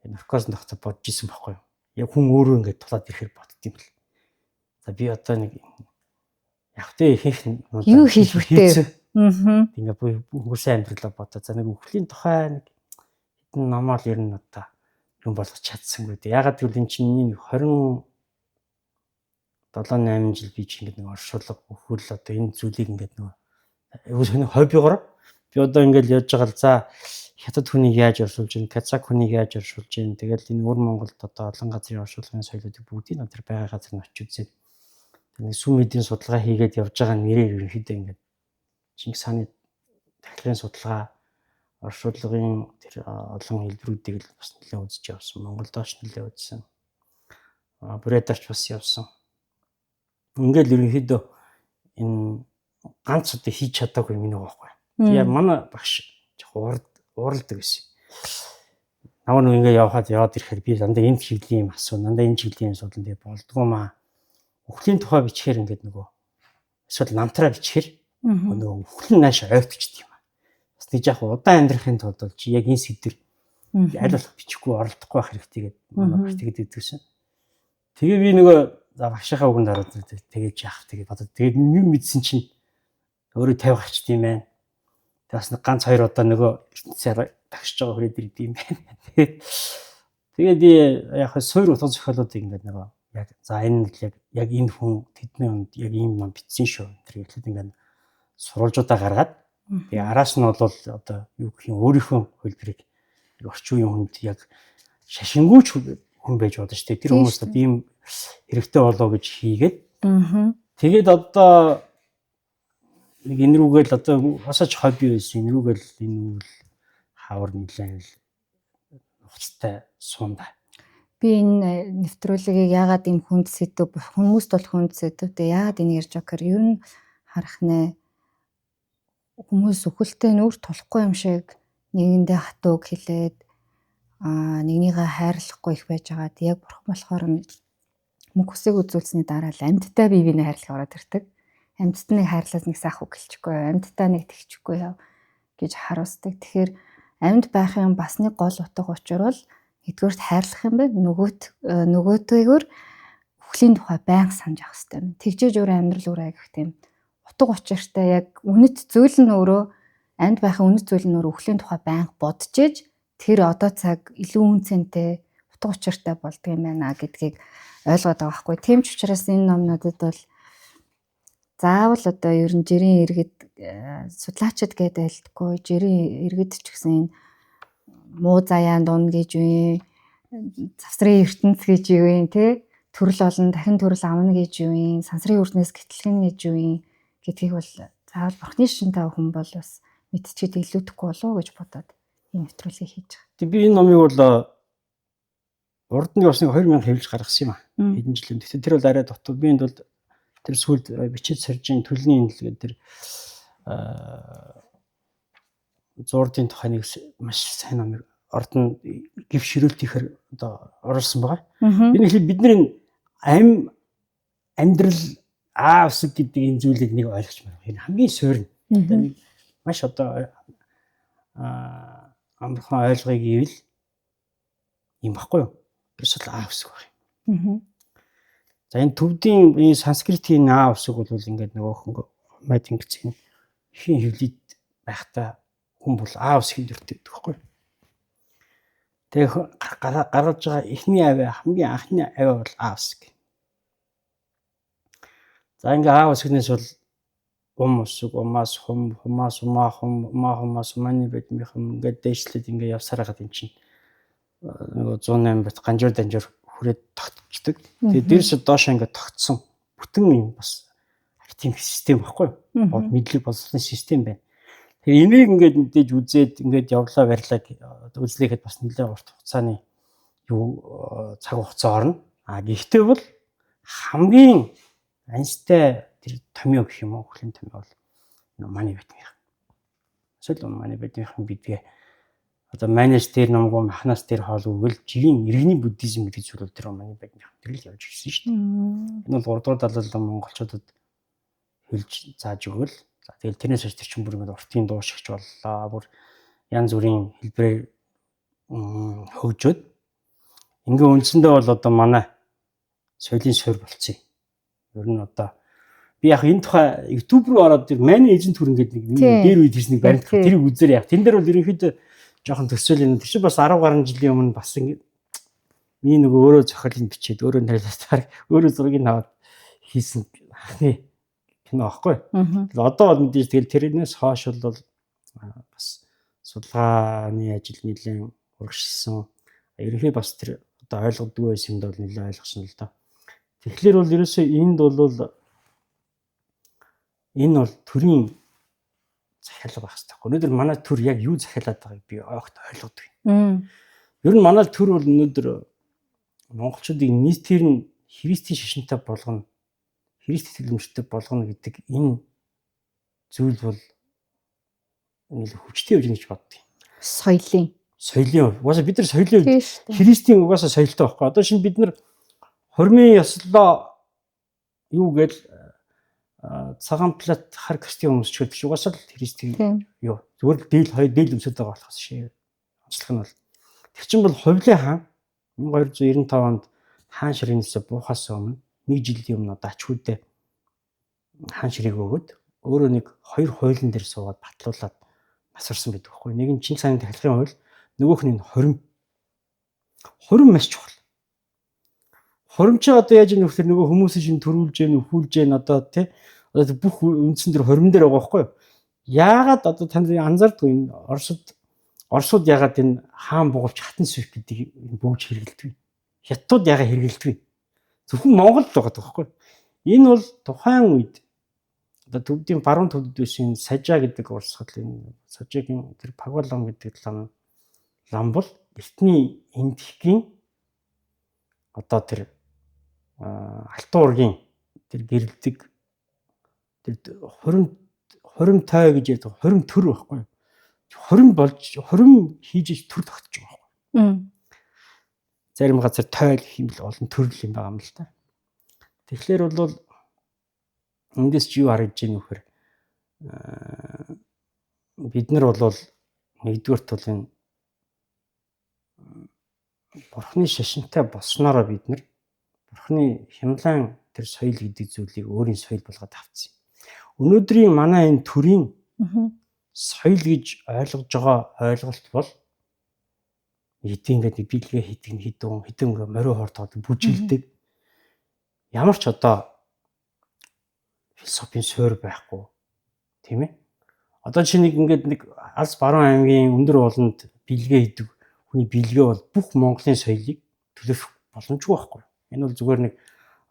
Наркоз нөхцө бодож исэн байхгүй юу? Яг хүн өөрөө ингээд тулаад ирэхээр бодд юм л. За би одоо нэг явтаа ихэнх юу хийж бүтээ. Ингээ хүмүүсийн амьдралаа бодоо. За нэг өвхлийн тухай нэг хэдэн номоол ер нь одоо юм болгож чадсангүй дээ. Ягаад гэвэл эн чинь нэг 27-8 жил би чинь нэг оршуулга өхвөл одоо энэ зүйлийг ингээд нөгөө хоббигоор би одоо ингээд яаж байгаа л за хятад хүнийг яаж оршуулж гин, казак хүнийг яаж оршуулж гин. Тэгэл энэ өр Монголд одоо олон газрын оршуулгын соёлуудыг бүгдийг тэр байгаа газар нь очиж үзээд тэр нэг сүм эдийн судалгаа хийгээд явж байгаа нэрээр ерөнхийдөө ингээд Чингис хааны тахилгын судалгаа оршуулгын тэр олон хэлбэрүүдийг л бас нэлээд үзэж явсан. Монголдооч нэлээд үзсэн. Бүрээдэрч бас явсан. Ингээд ерөнхийдөө энэ ганц удаа хийж чадаагүй юм нэг байхгүй. Тэгээ манай багш ууралдаг гэсэн. Наваа нэг ингээ яваад ирэхээр би дандаа энэ чиглэлийн юм асуу. Дандаа энэ чиглэлийн асуудал тэгээ болдгоо маа. Өхлийн тухай бичгээр ингээд нөгөө эсвэл намтраа бичгээр нөгөө өхлөн нааш ойртчихд юм. Бас нэг яг удаан амьдрахын тулд бол чи яг энэ сэдвэр аль болох бичихгүй оролдохгүй байх хэрэгтэй гэдэг манай багш тэгээд өгдөгсөн. Тэгээ би нөгөө за багшийнхаа үгэнд ороод тэгээд яах тэгээд бодоод тэгээд юм мэдсэн чинь өөрөө 50 гарчд юм байна. Бас нэг ганц 2 удаа нөгөө ертөнцөөр тагшиж байгаа хүрээд ирд юм байна. Тэгээд яг суур утга зохиолуудыг ингээд нөгөө яг за энэ яг энэ хүн тэдний онд яг ийм ном бичсэн шүү. Тэр ихлэд ингээд сурвалжуудаа гаргаад тэгээ араас нь бол одоо юу гэх юм өөрийнхөө хөлбөрийг орчин үеийн хүнд яг шашингүйч хүн байж болно шүү дээ. Тэр хүмүүс одоо ийм хэрэгтэй болоо гэж хийгээд тэгээд одоо нэг энэ рүүгээл одоо хасаач хобби байсан. Энэ рүүгээл энэ үйл хавар нэлээд хуцтай суунда. Би энэ нэвтрүүлгийг яагаад ийм хүнд сэдв хүмүүст бол хүнд сэдвтэй яагаад энэ ярьж байгаа гэхээр ер нь харах нэ хүмүүс өхөлтэй нүүр тулахгүй юм шиг нэгэндээ хатууг хэлээд нэгнийгээ хайрлахгүй их байж байгаад яг бурхан болохоор мөнх хүсийг үзүүлсний дараа л амьдтай бие биенээ хайрлах ороод ирдэг. Амьдтай нэг хайрлаас нэг сайх үг гэлчихгүй, амьдтай нэг тэгчихгүй яв гэж харуулдаг. Тэгэхээр амьд байхын бас нэг гол утга учир бол эдгээрт хайрлах юм байна. Нөгөөтэйгөр өхлийн тухай байнга санаж авах хэрэгтэй юм. Тэгжээж өөр амьдрал өөр айгах тийм утга учиртай яг үнэт зүйл нь өөрөө амьд байхын үнэт зүйл нь өөрөө өхлийн тухай байнга бодож ээж тэр одоо цаг илүү үнцэнтэй утга учиртай болдго юм байна гэдгийг ойлгоод байгаа байхгүй. Тийм ч учраас энэ номнуудад бол заавал одоо ер нь жирийн иргэд судлаачид гэдэг айлтгүй жирийн иргэд ч гэсэн энэ муу заяан дунд гэж үе завсрын ертөнц гэж үе тий төрөл олон дахин төрөл авна гэж үе сансрын ертөнөөс гэтлэгэн гэж үе гэдгийг бол заавал бурхны шинтэй хүн бол бас мэдчихэд илүүдэхгүй болов уу гэж бодоод энэ нэвтрүүлгийг хийж байгаа. Тэг би энэ номыг бол урд нь бас нэг 2000 хэвлэж гаргасан юм аа. Хэдэн жилийн. Тэгтээ тэр бол арай дутуу. Би энд бол тэр сүүлд бичиж саржийн төлний энэ тэр зурдын тухай нэг маш сайн номыг орд нь гів ширүүлт ихээр одоо оруулсан байгаа. Мгм. Энэ ихлэ бидний амьдрал аавс гэдэг энэ зүйлийг нэг ойлгож байна. Энэ хамгийн суурь нь. Маш одоо амархан ойлгоё гэвэл юм баггүй юу? Ерөөсөө аавс байх. За энэ төвдийн энэ санскритийн аавс бол ингээд нөгөө мэд ингэж хин хөвлөд байхдаа хүн бол аавс хэмдэртэй байдаг байхгүй. Тэгээ гаргаж байгаа эхний авиа хамгийн анхны авиа бол аавс гэх. За ингээ аавс гэнээс бол умсг умаас хумаас умаас маны бэдмийнхэн ингээд дээшлээд ингээ явсараа гад эн чинь нөгөө 108 бат ганжуур данжуур хүрээд тогтчихдаг. Тэгээ дээрээс доош ингээ тогтсон бүтэн юм бас актив систем баггүй. Мэдлэг боловсролын систем байна. Тэгээ энийг ингээд мэдээж үзээд ингээд явлаа барьлаа үзлээхэд бас нэлээд урт хугацааны цаг хугацаа орно. Гэхдээ бол хамгийн анцтай тэр томьёо гэх юм уу хөлийн томьёо бол маны бэтмийнх. Эсвэл маны бэтмийнхэн бидгээ одоо манайс дээр намгүй махнаас дээр хоол өгөл жигийн иргэний буддизм гэдэг зүйл тэр маны бэтмийнх тэр л явж ирсэн шүү дээ. Энэ бол 3 дугаар далайн монголчуудад хэлж зааж өгөл. За тэгэл тэрнээс хойш тэр чинь бүр ингээд уртын дуу шигч боллоо. Бүр янз бүрийн хэлбэрээр хөгжөөд ингээ үндсэндээ бол одоо манай соёлын суурь болцсон. Ер нь одоо би яг энэ тухай YouTube руу ороод тэр маны эзэн түр ингээд нэг дээр үед хийснийг баримт тэрийг үзээр яг тэн дээр бол ерөнхийдөө жоохон төсөөл юм. Тэр чинь бас 10 гаруй жилийн өмнө бас ингээд миний нөгөө өөрөө зохиолын бичээд өөрөө найруулсаар өөрөө зургийг аваад хийсэн анхны кино аахгүй. Одоо бол мэдээж тэгэл тэрнээс хойш бол бас судалгааны ажил нэлээд урагшилсан. Ерөнхийдөө бас тэр одоо ойлгодгүй байсан юмд бол нэлээд ойлгосон л доо. Тэгэхээр бол ерөөсөө энэ бол төрийн захиалга байх хэрэгтэй. Өнөөдөр манай төр яг юу захиалаад байгааг би огт ойлгодог. Ер нь манай төр бол өнөөдөр монголчуудыг нийтээр нь христийн шашинтай болгоно, христ итгэмжтэй болгоно гэдэг энэ зүйл бол нэлээд хүчтэй явж гэж боддог. Соёлын угаасаа бид нар соёлын христийн угаасаа соёлтой байхгүй. Одоо шинэ бид нар хормын ёслоо юу гээл цагаан плат хар костюм өмсчихэд биш угаасаа л христийн юу зүгээр л дээл өмсөд байгаа болохоос шээ. Онцлог нь бол тэр чинь бол Хувлын хаан 1295 онд хаан ширхэнээсээ буухаас өмнө нэг жилийн өмнө одоо ачхүйдээ хаан ширхэг өгөөд өөрөө нэг 2 хуулийн дээр суугаад батлуулаад насварсан байдаг байхгүй. Нэг нь Чингис хааны тахилгын хууль, нөгөөх нь хурим маш чухал. Хуримч одоо яаж юм нөхөр нөгөө хүмүүсийн шин төрүүлж гэн өхүүлж гэн одоо тий одоо бүх үндсэн дээр хурим дээр байгаа байхгүй юу? Яагаад одоо танд анзаардгүй энэ Оросууд яагаад энэ хаан бугавч хатан сүх гэдэг бөгж хэрэгэлдэг вэ? Хятадууд яагаад хэрэгэлдэг вэ? Зөвхөн Монголд байгаа байхгүй юу? Энэ бол тухайн үед одоо төвдийн баруун төвд байсан Сажа гэдэг улс хурлын Сажагийн тэр Пагвалам гэдэг лам бол эртний эндхийн одоо тэр алтан ургийн тэр гэрэлдэг тэр хурим тай гэж яддаг хурим төр байхгүй юу? Хурим хийж төр тогтож байгаа байхгүй юу? Зарим газар тойл гэх юм бол олон төрөл юм байгаа юм л та. Тэгэхээр бол эндээс ч юу харагдж байна вөхөр бид нар бол нэгдүгээрт бол энэ Бурхны шашинтай болсноороо бид нар Бурхны хямлан тэр соёл гэдэг зүйлийг өөрийн соёл болгоод авцсан. Өнөөдрийн манай энэ төрийн соёл гэж ойлгож байгаа ойлголт бол эдийн ингээд биелгээ хитэн морио хортоод бүжгэлдэг. Ямар ч одоо философийн суурь байхгүй тийм ээ. Одоо чи нэг ингээд нэг алс баруун аймгийн өндөр ууланд биелгээ хийдэг хүний биелгээ бол бүх Монголын соёлыг төлөөлөх боломжгүй байхгүй. Энэ бол зүгээр нэг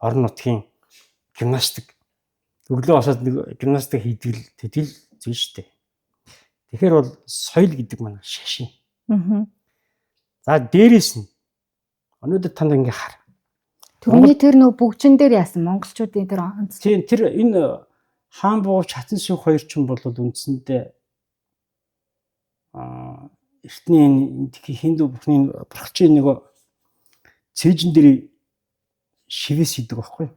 орон нутгийн гимнастик өглөө босоод нэг гимнастик хийдэг л тэтгэл зүйл шүү дээ. Тэгэхээр бол соёл гэдэг маань шашин. За дээрээс нь өнөөдөр танд ингээ хар. Түрүүний тэр нөө бүгжин дээр яасан монголчуудын тэр онц. Тийм тэр энэ хаан буувч хатан сүх хоёр ч юм бол үндсэндээ эртний энэ хинду бүхний бурхан нөгөө цээжин дээр шивээс идэг байхгүй.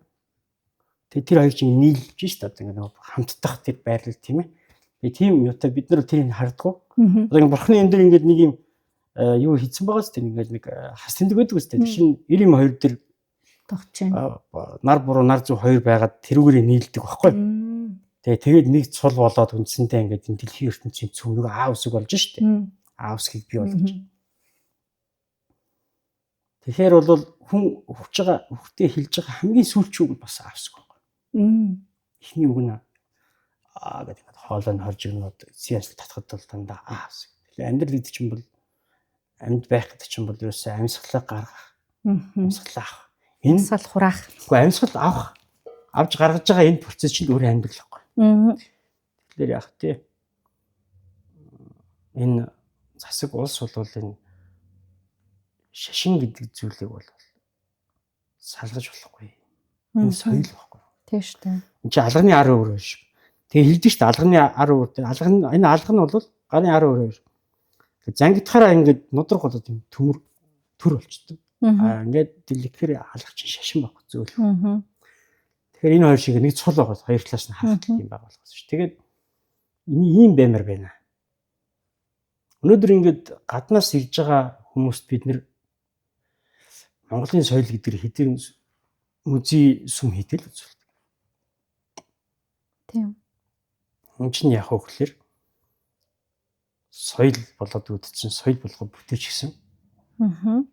Тэгээ тэр хоёр чинь нийлж шít одоо ингэ нөгөө хамтдах тэр байрлал тийм ээ. Би тийм юутай бид нар тэрийг хардггүй. Одоо ингэ бурхны энэ дээр ингэ нэг юм юу хийсэн байгаас тэр ингэ нэг хас тэндэг байдаг үстэй. Шин 92 дээр тогтж байна. Нар буруу нар зөв хоёр байгаад тэрүүгээр нийлдэг байхгүй. Тэгээд нэг цул болоод үндсэндээ ингээд энэ дэлхийн ертөнцийн цөм нэг аав үсэг болж шít. Аав үсгийг бий болгож. Тэгэхээр бол хүн өгч байгаа өгтөө хэлж байгаа хамгийн сүүлчүүг бас аав үсэг байхгүй. Эхний үг нь гэдэг хоолой нь хорж игнод CS татхад бол дандаа аав үсэг. Тэгэхээр амьдрал гэдэг чинь бол амьд байх гэдэг чинь бол ерөөсөө амьсгалаа гаргах. Амьсгалаа авах. Энэ амьсгал хураах. Үгүй амьсгал авах. Авж гаргаж байгаа энэ процесс чинь өөр амьдрал байхгүй. Тэгэхээр яг тий энэ засаг улс бол энэ шашин гэдэг зүйлийг бол салгаж болохгүй. Энэ соёл байхгүй. Тийм шүү дээ. Энд чи алганы ар өөр биш. Тэгээ хэлдэг шүү дээ алганы ар өөр. Энэ алга нь бол гарын ар өөр. Зангидахаараа ингээд нудрах болоод юм төмөр төр болчтой. Ингээд дэлгэхээр алга чинь шашин байхгүй зүйл. Тэгэхээр энэ хоёр шиг нэг цул байгаа. Хоёр талаас нь харах юм байгаа болохоос шүү. Тэгээд энэ ийм баймар байна. Өнөөдөр ингээд гаднаас ирж байгаа хүмүүст бид нэр Монголын соёл гэдэг хэдийн үзий сүм хийтэл үзүүлдэг. Тийм. Энэ чинь яг хөөхлөр соёл болоод үүдсэн соёл болгоо бүтээч гэсэн.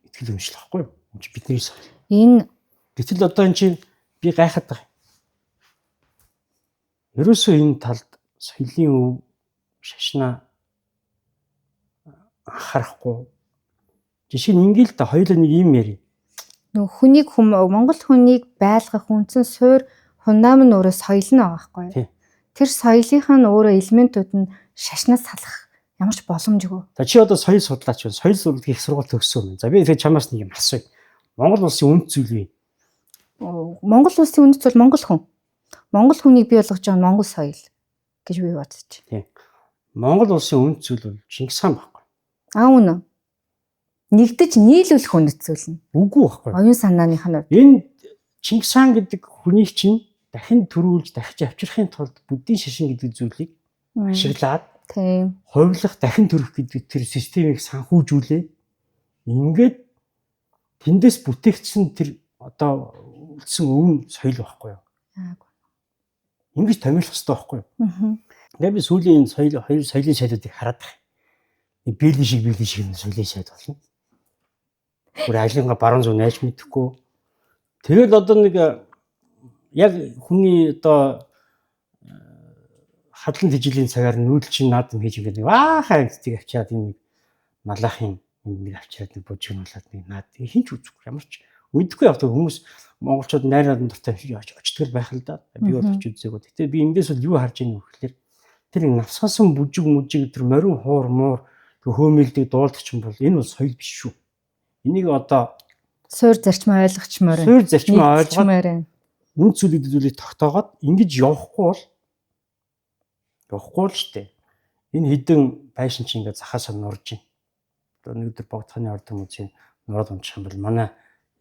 Итгэл үншил واخгүй юу? Энэ чинь бидний соёл. Энэ гэтэл одоо энэ чинь би гайхаад байгаа. Ерөөсөө энэ талд соёлын өв шашнаа анхаарахгүй. Жишээ нь ингээл та хоёулаа нэг юм яри. Хүнийг Монгол хүнийг байлгах үндсэн суурь фундамент нь өөрөө соёл нь байгаа байхгүй юу? Тэр соёлынхаа нь өөрөө элементүүд нь шашнаас салах ямар ч боломжгүй. За чи одоо соёл судлаач байна. Соёл судлалт их сургууль төгссөн юм. За би тэгээд чамаас нэг юм асууя. Монгол улсын үнд зүйл юу? Монгол улсын үнд зүйл монгол хүн. Монгол хүнийг бий болгож байгаа нь монгол соёл гэж би бодож байна. Тийм. Монгол улсын үнд зүйл бол Чингис хаан байхгүй. Үнэ. Нэгдэж нийлүүлэх үнэт зүйл нь. Үгүй байхгүй. Оюун санааных нь. Энэ Чингис хаан гэдэг хүнийг чинь дахин төрүүлж дахиж авчрахын тулд буддийн шашин гэдэг зүйлийг ашиглаад тийм. Хувилах дахин төрөх гэдэг тэр системийг санхүүжүүлээ. Ингээд тэндээс бүтээгдсэн тэр одоо үлдсэн өвн соёл байхгүй юу? Ингэж томилох хэрэгтэй байхгүй юу? Тэгээд би сүүлийн энэ хоёр соёлын шалуудыг хараад байна. Бэлэн шиг юм соёлын шалд болно. Бүр ажлынхаа баруун зүүн найж мэдэхгүй. Тэгэл одоо нэг яг хүний одоо хадлан тижилийн цагаар нүүдэл чинь наадам хийж ингээд аахаа гэдгийг авчираад энэ малахын нэг авчираад нэг бужигнуулаад нэг наад хинч үзэхгүй ямар ч мэдхгүй явдаг хүмүүс монголчууд найраад дуртай очтгол байх л да. Би бол очиж үзээгүй. Гэтэ би эндээс бол юу харж байгааг вэ гэхээр тэр навсгасан бүжиг тэр морин хуур муур хөөмөлдөг дуулдаг ч юм бол энэ бол соёл биш шүү. Энийг одоо суурь зарчим ойлгочмоор байна. Суурь зарчим ойлгоод үнд зүйлийг тогтоогоод ингэж явахгүй л штэ. Энэ хідэн байшин чи ингээд захаасаа нурж байна. Одоо нэг өдөр богдохны ордон музейн нураад унчих юм бол манай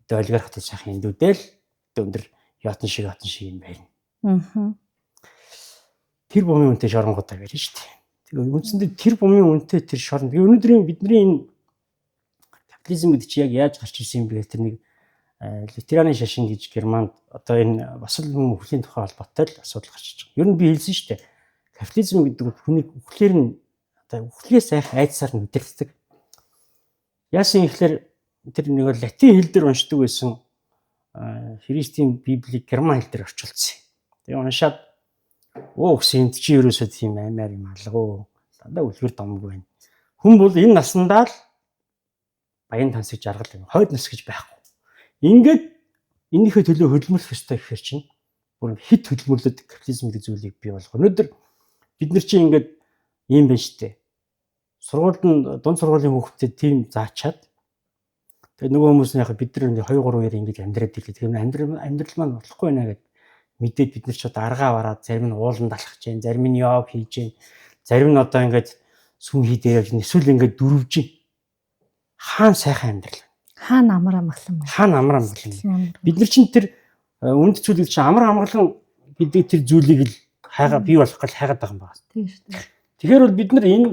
олигарх хот сайхан эндүүдэл өндөр ятан шиг юм байна. Тэр бомын үнэтэй шоронгуудаа барьж штэ. Тэгээ үндсэндээ тэр бомын үнэтэй тэр шорон. Өнөөдрийн бидний энэ капитализм гэдэг чи яг яаж гарч ирсэн юм бэ гэдэг нэг лютераны шашин гэж Германд одоо энэ бас л хүлийн тухай холбоотой л асуудал гарч иж байгаа. Ер нь би хэлсэн шүү дээ. Капитализм гэдэг нь хүний үхлээр нь одоо үхлээс айх айдсаар нь мэдэрдэг. Яасан ихлээр тэр нэг латин хэл дээр уншдаг байсан христийн библийг герман хэл дээр орчуулсан. Тэгээ уншаад гэсэн чи ерөөсөө тийм аймаар юм алгуу. Дандаа үлгэр домгүй байна. Хүн бол энэ наснаа л баян тансыг жаргал юм. Хойд нас гэж байхгүй. Ингээд энийхээ төлөө хөдөлмөрлөх ёстой гэхээр чинь бүр хит хөдөлмөрлөд капитализм гэдэг зүйлийг бий болгох. Өнөөдөр бид нар чинь ингээд ийм байна штэ. Сургуульд нь дунд сургуулийн хүүхдэд тийм заачаад тэгээ нөгөө хүмүүс нь яг бид нар 2 3 ярь ингэж амьдраад ирлээ. Тэгэхээр амьдрал маань болохгүй байна гэдэг мэдээд бид нар ч одоо аргаа бараад зарим нь ууланд алхаж जैन, зарим нь йог хийж जैन, зарим нь одоо ингээд сүм хийдээр явж эсвэл ингээд дөрвж хаана сайхан амьдрал. Хаана амар амгалан байна. Хаана амар амгалан. Бид нар чинь тэр үнд зүйлийг чинь амар амгалан гэдэг тэр зүйлийг л бий болох гэж хайгаад байгаа юм байна. Тийм шүү дээ. Тэгэхээр бол бид нар энэ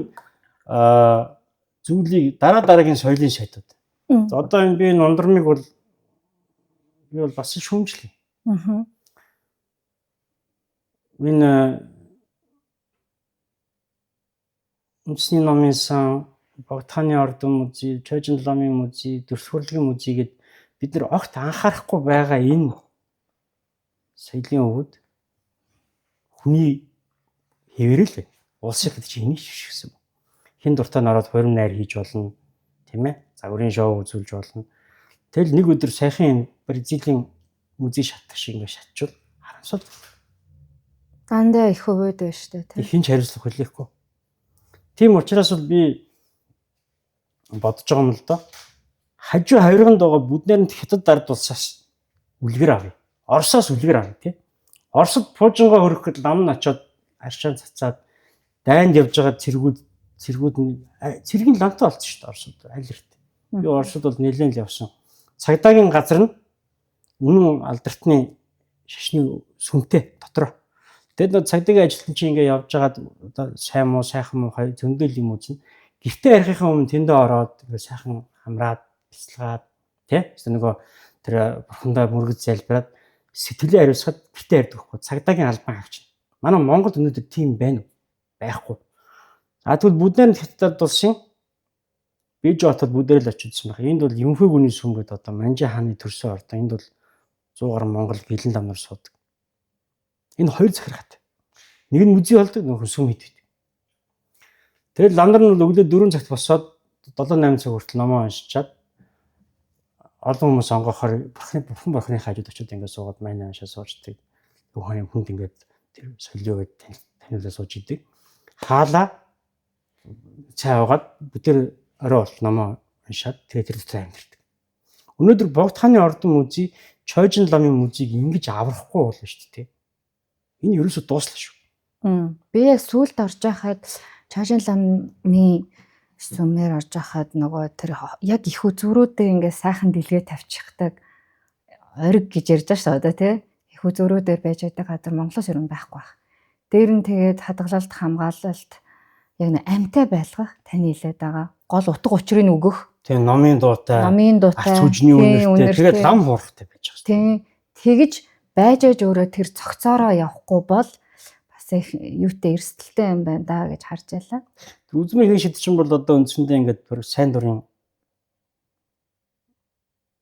зүйлийг дараагийн соёлын шатууд. За одоо энэ би нундрамыг бол бас шүүмжлээ. Аа. Энэ үндэсний номын сан, Богдхааны ордон музей, Чойжин ламын музей, Дүрсгүрлийн музей гэд бид нар огт анхаарахгүй байгаа энэ соёлын өвөд хүний хэвээрэл байна. Улсын хэд чи энийг шиш гэсэн. Хин дуртай народ хорим найр хийж болно, тийм ээ? Загварын шоу үзүүлж болно. Тэгэл нэг өдөр сайхан Бразилийн музей шатах шиг ингэ шатчвал харамсал. Дандаа их өвөд байна шүү дээ, тийм. Хин ч хариуцлах хүлээхгүй. Тийм учраас бол би бодож байгаа юм л да. Хажуу хавирганд байгаа бүднэрнт хятад ард улсаас үлгэр авъя. Оросоос үлгэр авъя, тий. Оросд пуужингаа хөрөхөд лам нь очоод аршаан цацаад дайнд явж байгаа цэргүүд нь цэргийн лантай болсон шүү дээ Оросд аль эрт. Би Оросд бол нэлээд л явсан. Цагдаагийн газар нь үнэн алдартны шашны сүмтэй дотроо. Тэгээд цагдаагийн ажилтан чинь ингээ явж байгаад одоо сайн муу сайхан муу зөндөл юм үзэн. Гэртээ ярихынхаа өмнө тэндээ ороод ингээ сайхан хамраад бяцлагаад тий. Эсвэл нөгөө тэр бурхандаа мөргөж залбираад сэтгэлээ хариуцахад гэртээ ярьдаг хгүй. Цагдаагийн албан хаагч. Манай Монгол өнөөдөр тийм байна уу? Байхгүй. А тэгвэл бүднэрнт хятадд улсын Бэж хотод бүдэрэл очижсэн байна. Энд бол Юмхэ гүний сүм гэдэг одоо Манжи хааны төрсөн ордон. Энд бол 100 гаруй Монгол гэлэн ламнар суудаг. Энэ хоёр захиргаат. Нэг нь музей болдог, нэг нь сүм хийдэг. Тэгээд ламнар нь өглөө 4 цагт босоод 7-8 цаг хүртэл номоо уншичаад олон хүмүүс онгохоор бурхан хажууд очиод ингээд суугаад манай аашаа суучдаг. Бүхэн хүнд ингээд тэр солио гэдэг таниулаа сууж идэг. Хаалаа цай уугаад бүтэр орой бол номоо уншаад тэгээд тэр дотор амьдэрдэг. Өнөөдөр Богдхааны ордон музей, Чойжин ламын музейг ингэж аврахгүй болно шүү дээ. Энэ ерөөсөө дууслаа шүү. Би яг сүүлд орж байхад Чойжин ламын сүмээр орж байхад нөгөө тэр яг их үзүүрүүдээ ингээд сайхан дэлгээ тавьчихдаг ориг гэж ярьж байгаа шүү одоо тий. Их үзүүрүүдээр байж байгаа газар Монголоос өрн байхгүй байх. Дээр нь тэгээд хадгалалт, хамгаалалт яг нэг амьтай байлгах таны хэлээд байгаа. Гол утга учирыг өгөх. Тэгээ номын дуутай. Арц хүчний үнэртэй. Тэгээд лам хуурахтай байж байгаа шүү. Тийм. Тэгэж байж аж өөрөө тэр цогцоороо явахгүй бол бас их юутай эрсдэлтэй юм байна да гэж харж байлаа. Үзмэр хийх шийдсэн бол одоо үндсэндээ ингээд сайн дурын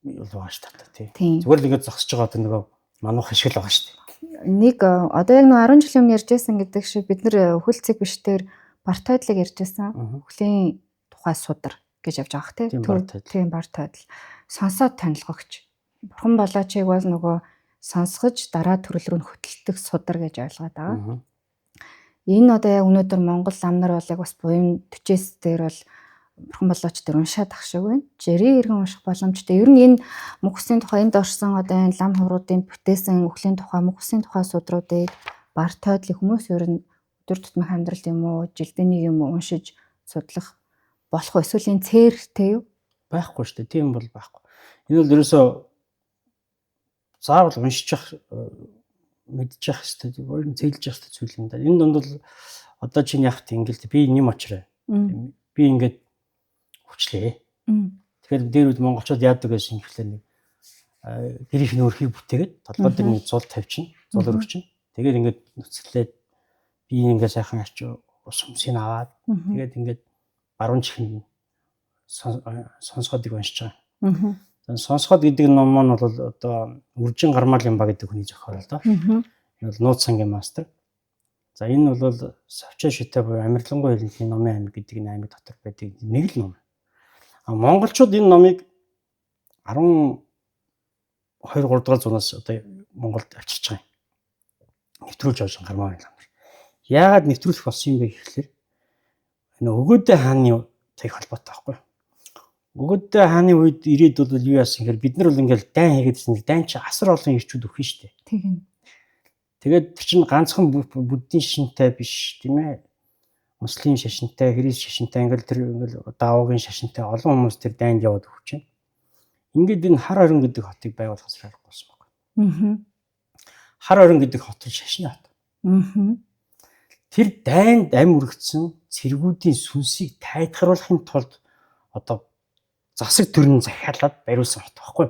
юу байгаа шүү дээ тий. Зүгээр л ингээд зогсож байгаа тэр нөгөө мануух ашиг л байгаа шүү дээ. Нэг одоо яг нэг 10 жилийн өмнө ярьжсэн гэдэг шиг бид нэр өхөл цэг биш дээр Бартойдлыг ярьжсэн. Өхлийн тухай судар гэж явж байгаа тий. Тийм Бартойдл. Сонсоод танилцгогч. Бурхан болоочийг бол нөгөө сонсгож дараа төрөл рүү хөтэлдэг судар гэж ойлгоод байгаа. Энэ одоо яг өнөөдөр Монгол ламнар бол яг бас буян 40-с дээр бол бурхан болооч дээр уншаад ах шиг байна. Жирийн иргэн унших боломжтой. Ер нь энэ мөхсийн тухай энд орсон одоо энэ лам хуруудын бүтээсэн өхлийн тухай, мөхсийн тухай судруудыг Бартойдлын хүмүүс ер нь өдөр тутмын амьдрал юм уу, жилдээ юм уу уншиж судлах болох уу? Эсвэл энэ цээртэй юу? Байхгүй шүү дээ. Тийм бол байхгүй. Энэ бол ерөөсөө заавал уншиж явах мэдчих хэвчээ. Өөр нь цэглэж явах хэвчээ зүйл юм да. Энэ донд бол одоо чинь яг ингээл би нэм очроо. Би ингээд хүчлээ. Тэгэхээр дээр үед монголчууд яадаг гэсэн ихлээр нэг гэрийнх нь өрхийг бүтээгээд толгой дээр нэг зул тавьчихна. Зул өргөчнө. Тэгээд ингээд нүцгэлээд би ингээд сайхан ачаа ус өмсийг аваад тэгээд ингээд баруун чихэн сонсгодыг уншиж байгаа. Сонсгод гэдэг ном маань бол одоо Үржин Гармаалын баг гэдэг хүний зохиол л доо. Энэ бол нууц сангийн мастер. За энэ бол Савчаа шитэй буюу Амарлингуй хэлний номын аймаг гэдэг энэ аймаг дотор байдаг нэг л ном. А монголчууд энэ номыг 12 3 дугаар зуунаас одоо Монголд авчирч байгаа юм. Нэвтрүүлж авсан Гармаалын ном. Яагаад нэвтрүүлэх болсон юм бэ гэхлээр энэ өгөөдөө хааны тэг холбоотой байхгүй. Өгөөдөө хааны үед ирээд бол юу яасан гэхээр бид нар бол ингээл дайн хийгээдсэн. Дайн чи асар олон ирчүүд өгөх нь штэ. Тэгээд тэр чинь ганцхан бүддийн шинтэй биш тийм ээ. муслим шашинтай, христ шашинтай ингээл даавуугийн шашинтай олон хүмүүс тэр дайнд яваад өгч байна. Ингээд энэ хар орон гэдэг хотыг байгуулахаас аргагүй болсон байна. Хар орон гэдэг хот нь шашны хот. Тэр дайнд ам үргэцсэн цэргүүдийн сүнсийг тайтгаруулахын тулд одоо засаг төрн захиалаад бариулсан хот байхгүй.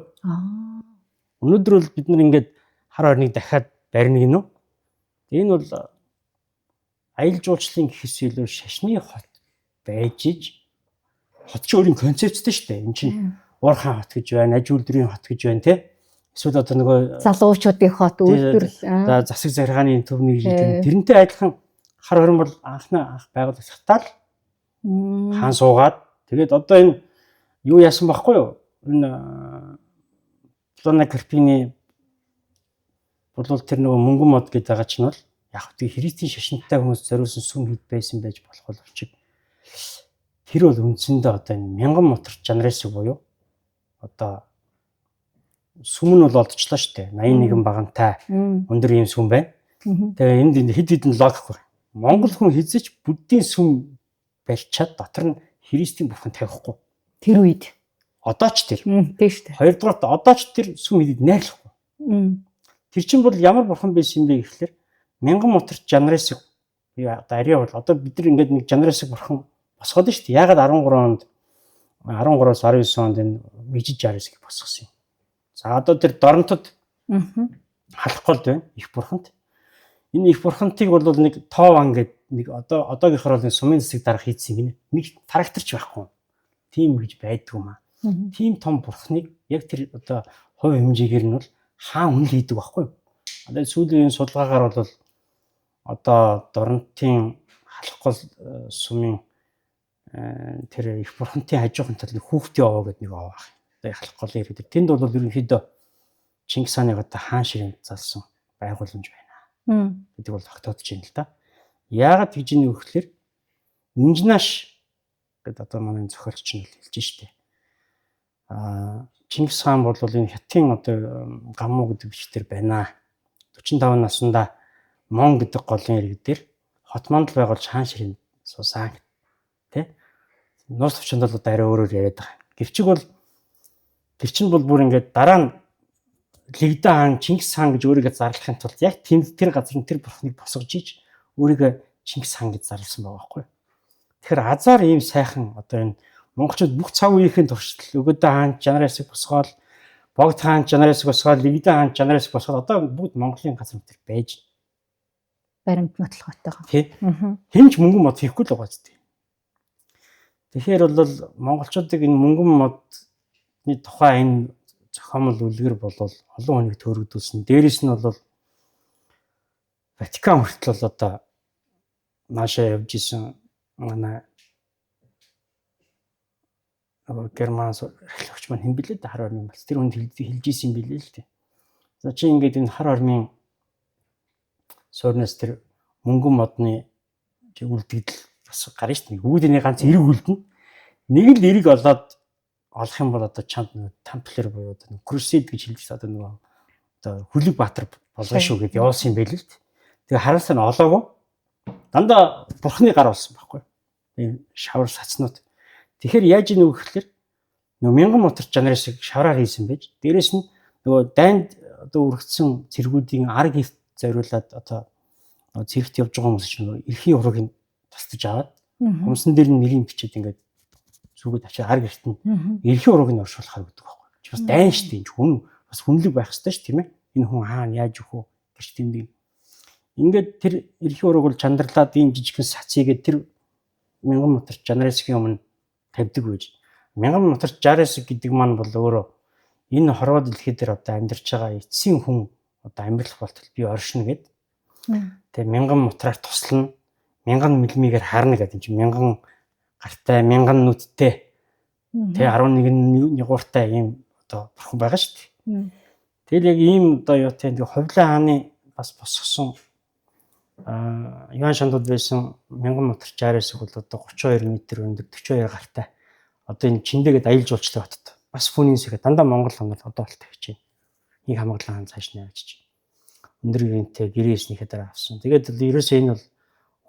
Өнөөдөр бол бид нар ингээд хар орныг дахиад барина гинөө. Энэ бол аялал жуулчлалын гэхээс илүү шашны хот байж иж хот ч өөрийн концепттэй шүү дээ. Энд чинь уурхайн хот гэж байна, аж үйлдвэрийн хот гэж байна те. Эсвэл одоо нөгөө залуучуудын хот үйлдвэрлэл засаг захиргааны төвний хэлдэг. Тэрнтэй адилхан хар орон бол анх байгуулагдахтаа л хаан суугаад тэгээд одоо энэ юу яасан байхгүй юу? Энэ Плана Карпини бол тэр нөгөө мөнгөн мод гэдэг байгаа чинь бол яг тийм христийн шашинтай хүмүүс зориулсан сүм хэд байсан байж болох боловч тэр бол үндсэндээ одоо энэ мянган моторч жанраас буюу одоо сүм нь бол олдчлаа шүү дээ. 81 багантай өндөр ийм сүм байна. Тэгээ энд хэд хэдэн логик байна. Монгол хүн хизэж буддийн сүм барьчаад дотор нь христийн бурхан тавихгүй. Тэр үед одоо ч тэр. Тийм шүү дээ. Хоёрдугаарт одоо ч тэр сүм хэдийг найрлахгүй. Тэр чинь бол ямар бурхан байсан юм бэ гэхэлэр мянган моторч жанраас одоо ариа бол одоо бид нар ингээд нэг жанраас бурхан босгоод шүү дээ. Ягаад 13-аас 19 онд энэ Мэжид жанраас босгосон юм. За одоо тэр доронтод халахгүй байна их бурханд. Энэ их бурхантыг бол нэг Тован гэдэг нэг одоогийнхоор бол сумын засаг дарга хийсэн гинэ. Нэг тракторч байхгүй. Тийм гэж байдгүй маа. Тийм том бурхныг яг тэр одоо хувь хэмжээгээр нь бол хаан хүн хийдэг байхгүй. Одоо сүүлийн судалгаагаар бол одоо Доронтын халахгүй сумын тэр их бурхантын хажуухын талд хүүхдийн овоо гэдэг нэг овоо байна. Одоо халахгүй ирээд тэнд бол ерөнхийдөө Чингис хааны одоо хаан ширээн залсан байгууламж байна гэдэг бол тогтоодож байна л да. Яагаад гэж нэг өгөхлөөр Инжнаш гэдэг одоо манай зохиолч нь хэлж штэ. Чингис хаан бол энэ хятадын одоо гаммуу гэдэг бичгээр байна. 45 наснда Мон гэдэг голын ирэг дээр хот мандал байгуулж хаан ширээн суусан тэ. Нуус төвчөнд бол одоо арай өөрөөр яриад байгаа. Гэвчиг бол тэр чинь бол бүр ингээд дараа нь Лигдэ хаан Чингис хаан гэж өөрийгөө зарлахын тулд яг тэр газар нь тэр бурхныг босгож иж өөрийгөө Чингис хаан гэж зарласан байгаа байхгүй. Тэгэхээр азар ийм сайхан одоо энэ монголчууд бүх цаг үеийн туршдал Өгөөдөө хаан жанраас босгоод Богд хаан жанраас босгоод Лигдэ хаан жанраас босгоод одоо бүгд Монголын газар нутаг байж баримт нотлохотойгоо. Тий. Хэмж мөнгөн мод хийхгүй л байгаа зү. Тэгэхээр бол монголчуудыг энэ мөнгөн модны тухай энэ зохиомл үлгэр бол олон хүнийг төрөгдүүлсэн. Дээрээс нь бол Ватикан хүртэл одоо наашаа явж исэн манай герман археологч маань хэн блээ да хар орны бас тэр хүнд хэлж исэн юм билээ л дээ. За чи ингээд энэ хар орны суурнаас тэр мөнгөн модны үлдэгдэл бас гарна шүү дээ. Бүгдний ганц эрэг үлдэнэ. Нэг л эрэг олоод олох юм бол одоо чамд тамплер буюу одоо крусейд гэж хэлж одоо нөгөө одоо хүлэг баатар болгоо шүү гэдээ явуулсан юм байл л дээ. Тэгээ хараасаа нь олоогүй. Дандаа бурхны гар болсон байхгүй. Энэ шавар сацнууд. Тэгэхээр яаж ийн үг гэхээр нөгөө мянган моторч жанраас шавраар хийсэн байж. Дээрээс нь нөгөө дайнд одоо үргэцсэн цэргүүдийн арг хийх зориулаад одоо цэрэгт явж байгаа хүмүүс чинь эрхийн ураг нь тасдаж аваад хүмсэн дээр нь нэрийн бичээд ингээд зүгээд авчаа арг эрт нь эрхийн ураг нь оршуулахаар гэдэг байхгүй. Чи бас дайн штий хүн бас хүнлэг байх хэрэгтэй ш тийм ээ. Энэ хүн хаана яаж өгөх вэ гэж тэмдэг. Ингээд тэр эрхийн ураг бол чандарлаад ийм жижигхэн сацыгээд тэр мянган моторч жанрасгийн өмнө тавьдаг байж. Мянган моторч жанрас гэдэг маань бол өөрөө энэ хорвоо дэлхий дээр одоо амьдарч байгаа эцсийн хүн одоо амьдрах болтол би оршино гэд. Тэгээ мянган мотраар туслана, мянган мэлмигээр харна гэдэг юм чи мянган гартай, мянган нүдтэй. Тэгээ 11 нягууртай ийм одоо бурхан байгаа шүү дээ. Тэгэл яг ийм одоо юу тийм ховлын хааны бас босгосон Юан шандууд байсан мянган моторч жаараас бол одоо 32 м өндөр 42 гартай. Одоо энэ чиндээгээд аялал жуулчлалын хотод бас фүнийн сэгээ дандаа Монгол хоног одоо болтой гэж байна. Нэг хамгаалан цааш нь явж. Өндөр гинтэй гэрээснийхээ дараа авсан. Тэгээд ерөөсөө энэ бол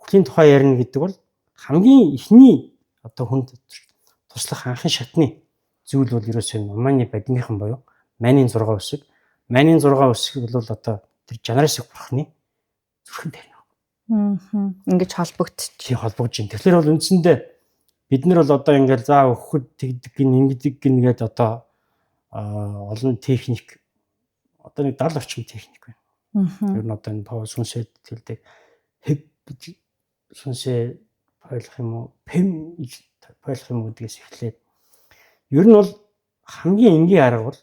өхлийн тухай ярина гэдэг бол хамгийн ихний одоо хүнд туслах анхны шатны зүйл бол ерөөсөө Умааны бадмийнхан буюу Майнын 6 үсэг. Майнын 6 үсэг бол одоо тэр Жанарасыг бурхны зүрхэн дээр Аа. Ингэж холбогдчих. холбогдож байна. Тэгэхээр бол үндсэндээ бид нар бол одоо ингээл заа өгөхөд тэгдэг гин ингэдэг гин гээд одоо олон техник одоо нэг 70 орчим техник байна. Ер нь одоо энэ пауз сүнсэд тэлдэг хэв гэж сүнсээ ойлгох юм уу, пем ойлгох юм уу гэдгээс эхлээд ер нь бол хамгийн энгийн арга бол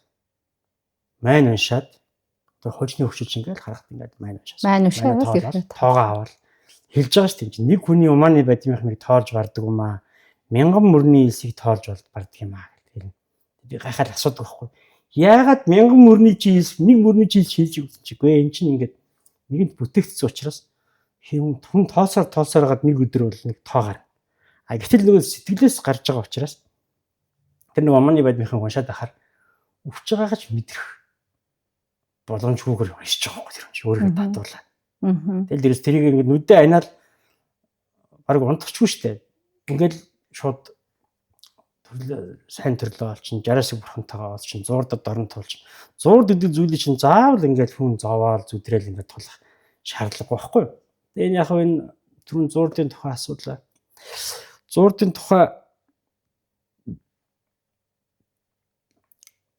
майн уншаад одоо хожны өгчөж ингээл харахад ингээд майн уншаас. Майн уншаад тоогоо аваад хэлж байгаа шүү дээ. Нэг хүний Умааны бадмийнхныг тоолж бардаг юм аа. 1000 мөрний илсийг тоолж бардаг юм аа гэдэг. Би гайхаад асуудаг байхгүй. Яагаад 1000 мөрний жилс нэг мөрний жилс хийж өгчихгүй. Эн чинь ингээд нэгэнд бүтээгдсэн учраас хүн тоолсоор гад нэг өдөр бол нэг тоо гарна. А гэтэл нөгөө сэтгэлээс гарч байгаа учраас тэр нэг Умааны бадмийнхан уншаад ахаар өвч байгаа гэж мэдрэх боломжгүйгээр уншиж байгаа байхгүй тэр өөрийгөө бадуулаад. Тэгэл дээрээс тэрийг ингээд нүдээ аниал баг унтчихгүй штэ. Ингээд шууд сайн төрлөө олчин 60-ыг бурхантайгаа олчин зуурдад орон туулчин. Зуурд гэдэг зүйлийг чинь заавал ингээд хүн зовоол зүтрээл ингээд тулах шаардлагагүй байхгүй юу? Тэгээ энэ яг энэ түрүүн зуурдын тухай асуудлаа. Зуурдын тухай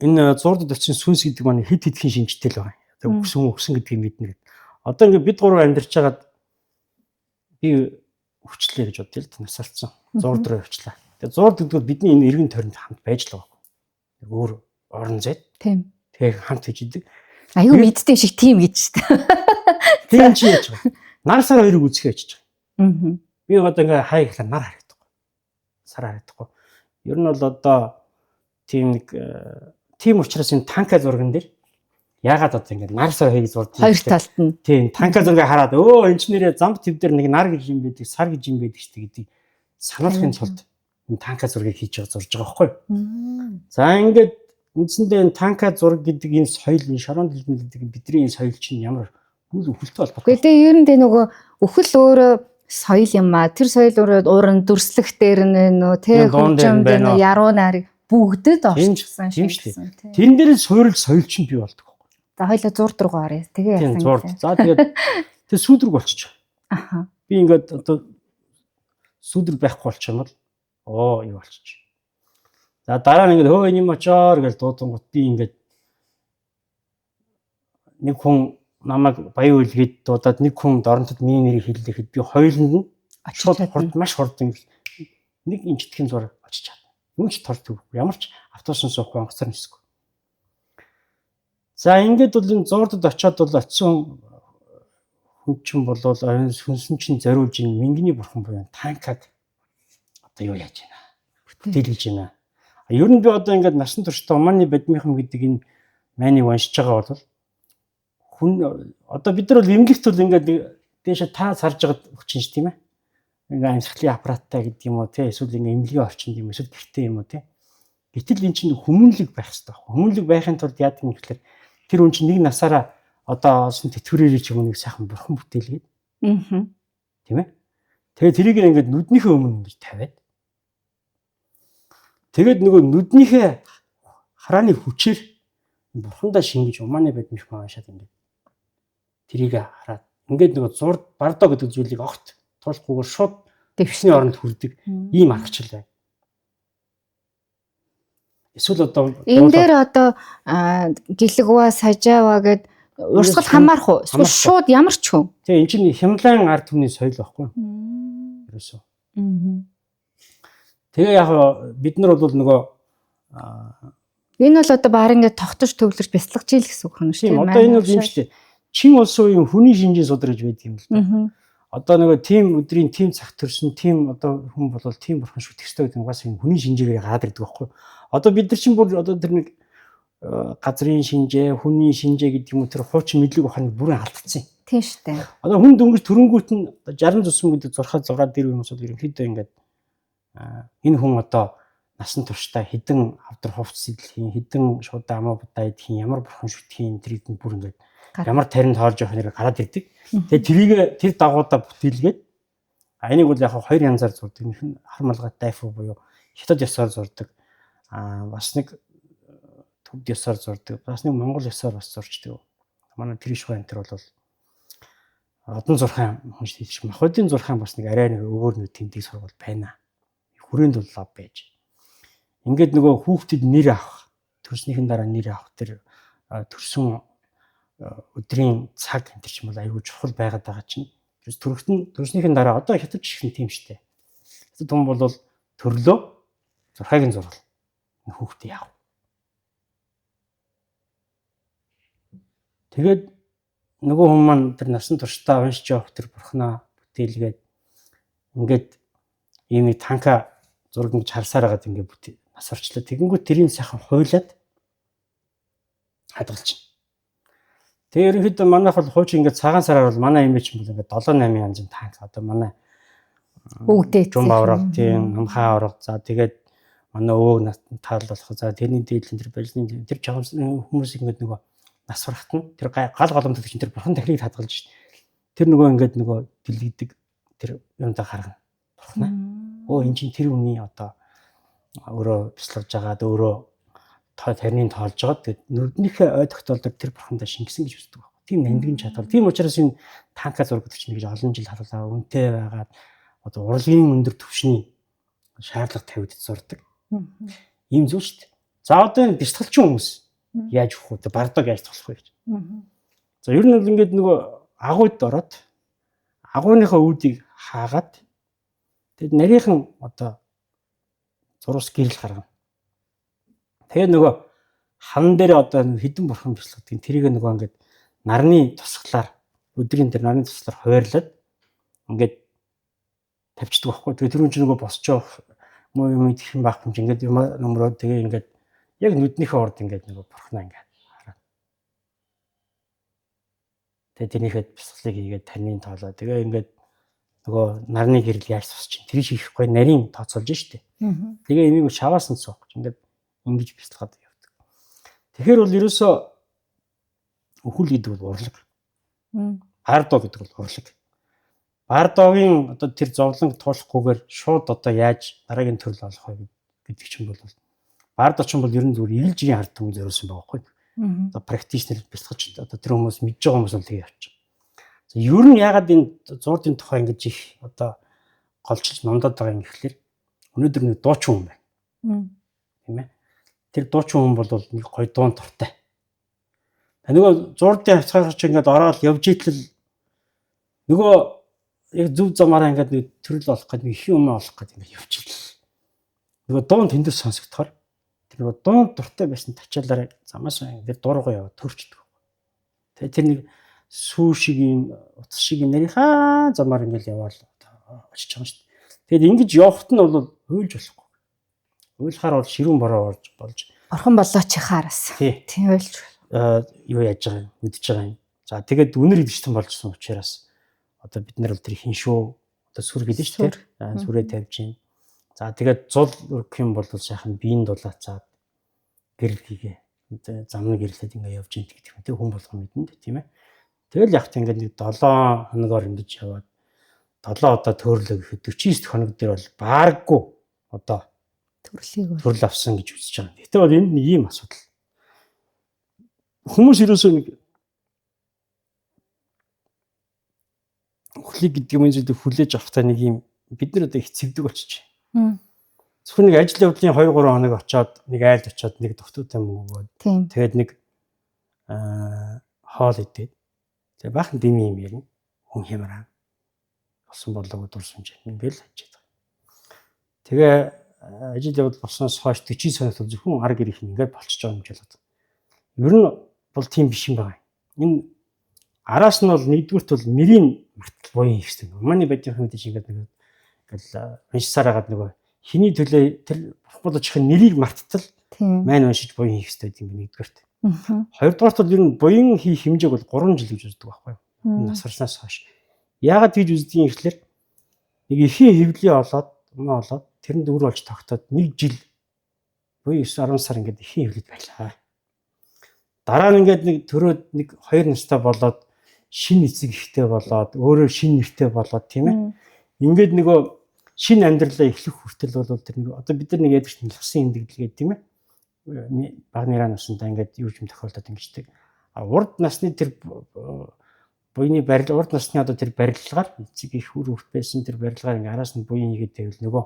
энэ зуурдад очсон сүнс гэдэг маань хэд хэдхэн шинжтэй л байна. Тэгээ өгсөн гэдгийг мэднэ. Одоо ингээд бид гурав амьдарч байгаад би өвчлээ гэж бодъё л да насалцсан. Зуурд руу явчлаа. Тэгээ зуурд гэдэг бол бидний энэ эргэн тойронд хамт байж л байгаа. Өөр орон зайд. Тийм. Тэгээ хамт хийж идэг. Аюу мэдтэй шиг тийм гэж шүү дээ. Тийм чи яаж вэ? Нар сар хоёрыг үзэхээ очиж байгаа. Би одоо ингээ хай гэхлээр нар харагдахгүй. Сар харагдахгүй. Ер нь бол одоо тийм нэг тийм учраас энэ танка зурган дээр ягаад одоо ингээ нар сар хоёрыг зурдаг. Хоёр талд нь. Тийм танка зургийг хараад өө энэ ч нэрээ замт төв дээр нэг нар гэж юм байдаг, сар гэж юм байдаг шүү дээ гэдгийг сануулахын тулд энэ танка зургийг хийж зурж байгаа байхгүй юу? За ингээд үндсэндээ энэ танка зураг гэдэг энэ соёл, энэ шорон дэлгэн гэдэг бидний энэ соёл чинь ямар үл өвхөлтэй холбоотой. Гэхдээ ер нь тэ нөгөө өхөл өөрөө соёл юм аа. Тэр соёл өөрөө уурын дүрслэх дээр нөө тэ хөгжим дээр яруу нарыг бүгдэд орчихсан шиг. Тэрэн дээр суурил соёл чинь бий болдог. За хоёлаа зурд руу орё. Тэгээ яасан. Зурд. За тэгээд тэр сүүдрэг болчих. Аха. Би ингээд одоо сүүдрэг байхгүй болчих юм бол юу болчих. За дараа нь ингээд хөө энэ юм очоор гэж дуудангууд би ингээд нэг хүн намайг баян үлгээд дуудаад нэг хүн доронтод миний нэрийг хэллэхэд би хоёуланд нь шууд маш хурдан нэг инчтгэн зураг очиж чадна. Юу ч тол төвгүй. Ямар ч автобусын суухгүй онгоцоор нисэхгүй. За ингээд бол энэ зуурдад очиод бол очисон хүн чинь болвол хүнсэн чинь зориулж ин мингний бурхан буюу танкаг одоо юу яаж байна? Бүтээлж байна. Ер нь би одоо ингээд насан туршдаа Умааны бадмийнхан гэдэг энэ майныг уншиж байгаа бол хүн одоо бид нар бол эмгэгт бол ингээд дээшээ та сарж байгаа хүчин ш тийм ээ. Ингээ амьсгалын аппараттай гэдэг юм уу те эсвэл ингээ эмнэлгийн орчинд юм эсвэл гэртээ юм уу те. Гэтэл эн чинь хүмүүнлэг байх хэрэгтэй. Хүмүүнлэг байхын тулд яадаг юм гэхээр тэр хүн чинь нэг насаараа одоо олсон тэтгэврээр ч юм уу нэг сайхан бурхан бүтээлгээд. Тийм ээ. Тэгээ тэрийг ингээд нүднийхээ өмнө ингэж тавиад. Тэгээд нөгөө нүднийхээ харааны хүчээр бурхандаа шингэж Умааны бадмийнхан уншаад ингээд тэрийг хараад ингээд нөгөө зурд бардоо гэдэг зүйлийг огт туулахгүйгээр шууд дэвшний оронд хүрдэг ийм аргачлал байна. Эсвэл одоо энэ дээр одоо гэлэгва сажаава гэд урсгал хамаарах уу? Эсвэл шууд ямар ч хүн. Тэгээ эн чинь Хямлайн ард түмний соёл байхгүй юу? Ерөөсөө. Тэгээ яг бид нар бол нөгөө энэ бол одоо баар ингээд тогтож төвлөрч бяцлагж ийл гэсэн үг юм шүү дээ. Одоо энэ бол юм шүү дээ. Чин улсын үеийн хүний шинжийн судраж байдаг юм л да. Одоо нөгөө тим өдрийн тим цаг төрсөн тим одоо хүн болвол тим бурхан шүтэх ёстой гэдэг нь бас энэ хүний шинжээгээр гараад ирдэг байхгүй юу? Одоо бид нар чинь бүр одоо тэр нэг газрын шинжээ, хүний шинжээ гэдэг юм уу тэр хуучин мэдлэг ухааны бүрэн алдчихсан юм. Тийм шүү дээ. Одоо хүн дөнгөж төрөнгүүт нь 60 зусан гэдэг зурхаад дээр юм эсвэл ерөнхийдөө ингээд энэ хүн одоо насан туршдаа хідэн авдар хувцс идэх, хідэн шуудаа амаа будаа идэх, ямар бурхан шүтгэхийн тэрийг нь бүр ингээд ямар тарин тоолж явах нэрээр гараад ирдэг. Тэгээ тэрийг тэр дагуудаа бүтээлгээд Энийг бол яг хоёр янзаар зурдаг. Нэг нь хар малгай дайфу буюу хятад ёсоор зурдаг. Бас нэг төвд ёсоор зурдаг. Бас нэг монгол ёсоор бас зурчдаг. Манай Тэришгүй энэ бол одон зурхаан хүн шиг махбодын зурхаан бас нэг арай нэг өөр нэг тэмдэг сургал байна. Хүрээнд бол лав байж. Ингээд нөгөө хүүхдэд нэр авах, төрснийхэн дараа нэр авах тэр төрсөн өдрийн цаг энэ ч юм бол аюул чухал байгаад байгаа чинь. Төрснийхэн дараа одоо хятад чихэн тийм штэ. Хятад хүн бол төрлөө зурхайг нь зурвал хүүхдээ яав. Тэгээд нөгөө хүн маань тэр насан туршдаа уншиж явах тэр бурхнаа бүтээлгээд ингээд ийм нэг танка зураг ингэж харсаар хагаад ингээд нас орчлоо. Тэгэнгүүт тэрийг сайхан хуйлаад хадгалчихна. Тэгээ ерөнхийдөө манайх бол хуучин ингээд цагаан сараар бол манай имиж юм бол ингээд 7-8 янзын танк одоо манай бүгдээ жум авраг тийм амхаа авраг за тэгээд манай өвөг таал болох за тэрний дээдлэн тэр бажны тэр чавс хүмүүс ингээд нөгөө нас барахт нь тэр гал голомтод чинь тэр бурхан техник хадгалж шít. Тэр нөгөө ингээд нөгөө дэлгийдэг тэр юмдаа гаргана. Бурхнаа. Өө эн чинь тэр үний одоо өөрөө бяцлагж байгаад өөрөө тарныг тоолж байгаа. Тэгээд нүднийхээ ой тогтоолдог тэр бурхандаа шингэсэн гэж үздэг байна. Тийм нандин чадвар. Тийм учраас энэ танка зураг төчнө гэж олон жил харуулаа. Үнэтэй байгаад одоо урлагийн өндөр түвшний шаардлага тавьд зурдаг. Ийм зүйл шүү дээ. За одоо энэ бяцлагч хүмүүс яаж өгөх вэ? Бардаг яаж тоглох вэ гэж. За ер нь бол ингээд нөгөө агуйд ороод агууныхаа үүдийг хаагаад тэгээд нарийнхан одоо зурус гэрэл гаргана. Тэгээ нөгөө хан дээр одоо хідэн бурхан бяцлагдаг. Тэрийг нөгөө ингээд нарны тусгалаар өдрийн тэр нарны тусгалаар хуваарлаад ингээд тавьчихдаг байхгүй. Тэгээ тэр хүн чинь нөгөө босч явах муу юм идэх юм байхгүй юм. Ингээд юм нөмрөө тэгээ ингээд яг нүднийхээ урд ингээд нөгөө бурхнаа ингээд хараа. Тэгээ тэрнийхээ бяцлагыг хийгээд тарныг тоолоо. Тэгээ ингээд нөгөө нарны гэрэл яаж тусч чинь тэр хийхгүй нарийн тооцоолж штэ. Тэгээ энийг шаваас нь суух. Ингээд ингэж бяцлагаад явдаг. Тэгэхээр бол ерөөсөө өхөл гэдэг бол урлаг. Бардоо гэдэг бол урлаг. Бардоогийн одоо тэр зовлонг туулахгүйгээр шууд одоо яаж дараагийн төрөл олох вэ гэдэг чинь бол бардооч бол ер нь зүгээр ирэл жирийн ард түмэн зориулсан байгаа байхгүй. Одоо практичнер бяцлагч одоо тэр хүмүүс мэдж байгаа хүмүүс бол тэгээ явчих. За ер нь ягаад энэ зурдын тухай ингэж их одоо голчилж номдод байгаа юм гэхэлэр өнөөдөр нэг дуучин хүн байна. Тийм ээ. Тэр дуучин хүн бол нэг гоё дуун туртай. Нөгөө зурдын хавцгаач ингээд ороод явж итэл нөгөө яг зөв замаараа ингээд нэг төрөл олох гэдэг нэг их юм олох гэдэг ингээд явж итэл нөгөө дуун тэндээс сонсогдохоор тэр нөгөө дуун дуртай байсан тачаалаар замаас ингээд дургуй яваад төрчдөг. Тэгээ тэр нэг сүү шиг юм утас шиг нарийнхаа замаар ингээд яваал очиж байгаа шүү дээ. Тэгээд ингэж явахт нь бол хуйлж болохгүй. Хуйлахаар бол ширүүн бороо болж орхон болооч хаараас. Тийм ойлж юу яаж байгаа юм мэдж байгаа юм. За тэгээд үнэр идэгчтэн болжсон учраас одоо бид нар бол тэр хин шүү одоо сүр гэдэг шүү дээ. Сүрээ тавьж гин. За тэгээд зул өргөх юм бол сайхан биеийн дулаацаад гэрэл хийгээ. Замны гэрлээд ингээ явж гин гэдэг юм. Тэг хүн болгоо мэднэ тийм ээ. Тэгэл явахт ингээд нэг 7 хоногоор ингэж яваад 7 одоо төөрлөө гэхэд 49 хоног дээр бол бааргүй одоо төрөл авсан гэж үзэж байгаа. Гэтэ бол энд нэг ийм асуудал. Хүмүүс ерөөсөө нэг хүлээ гэдэг юм зүйлийг хүлээж авахтаа нэг ийм бид нар одоо их цэвдэг болчих. Зөвхөн нэг ажил явдлын 2-3 хоног очоод нэг айлд очоод нэг доктортой мөнгө өгөөд тэгээд нэг хоол идээд тэгээ баахан дими юм ярина. Хүн хямраа болсон болоог дурсан ч ингээл хажиж байгаа. Тэгээ ажил явдал болсноос хойш 40 сая зөвхөн ар гэрийнх нь ингээд болчихж байгаа юм шиг байна. Ер нь бол тийм биш юм байна. Энэ араас нь бол нэгдүгürt бол нэрийн мартал буян хийх хэрэгтэй. Манай бодийн хүмүүс ингээд нэг ингээл уншсаар хагаад нөгөө хиний төлөө тэр болохгүй нэрийг марттал маань уншиж буян хийх хэрэгтэй юм нэгдүгürt. Хоёрдугаарт бол ер нь буян хийх хэмжээг бол 3 жил гэж үздэг байхгүй юу? Насварснаас хойш. Яагаад гэж үздгийг ихлээр нэг ихийн хэвлээ олоод тэрэнд өр болж тогтоод 1 жил буюу 9-10 сар ингээд ихийн хэвлэд байлаа. Дараа нь ингээд нэг төрөөд нэг 2 настай болоод шинэ эцэг ихтэй болоод өөрөө шинэ нэртэй болоод тийм ээ. Ингээд нөгөө шинэ амьдралаа эхлэх хүртэл бол тэр нэг одоо бид нар нэг ядаж нэлсэн эндэгдэл гэдэг тийм ээ. Баг нэраа насандаа ингээд юу юм тохиолдоод ингэждэг. Урд насны тэр буйны барил урд насны одоо тэр барилгаар эцэг их үр хөвт байсан тэр барилгаар ингээ араас нь буян хийгээд байвал нөгөө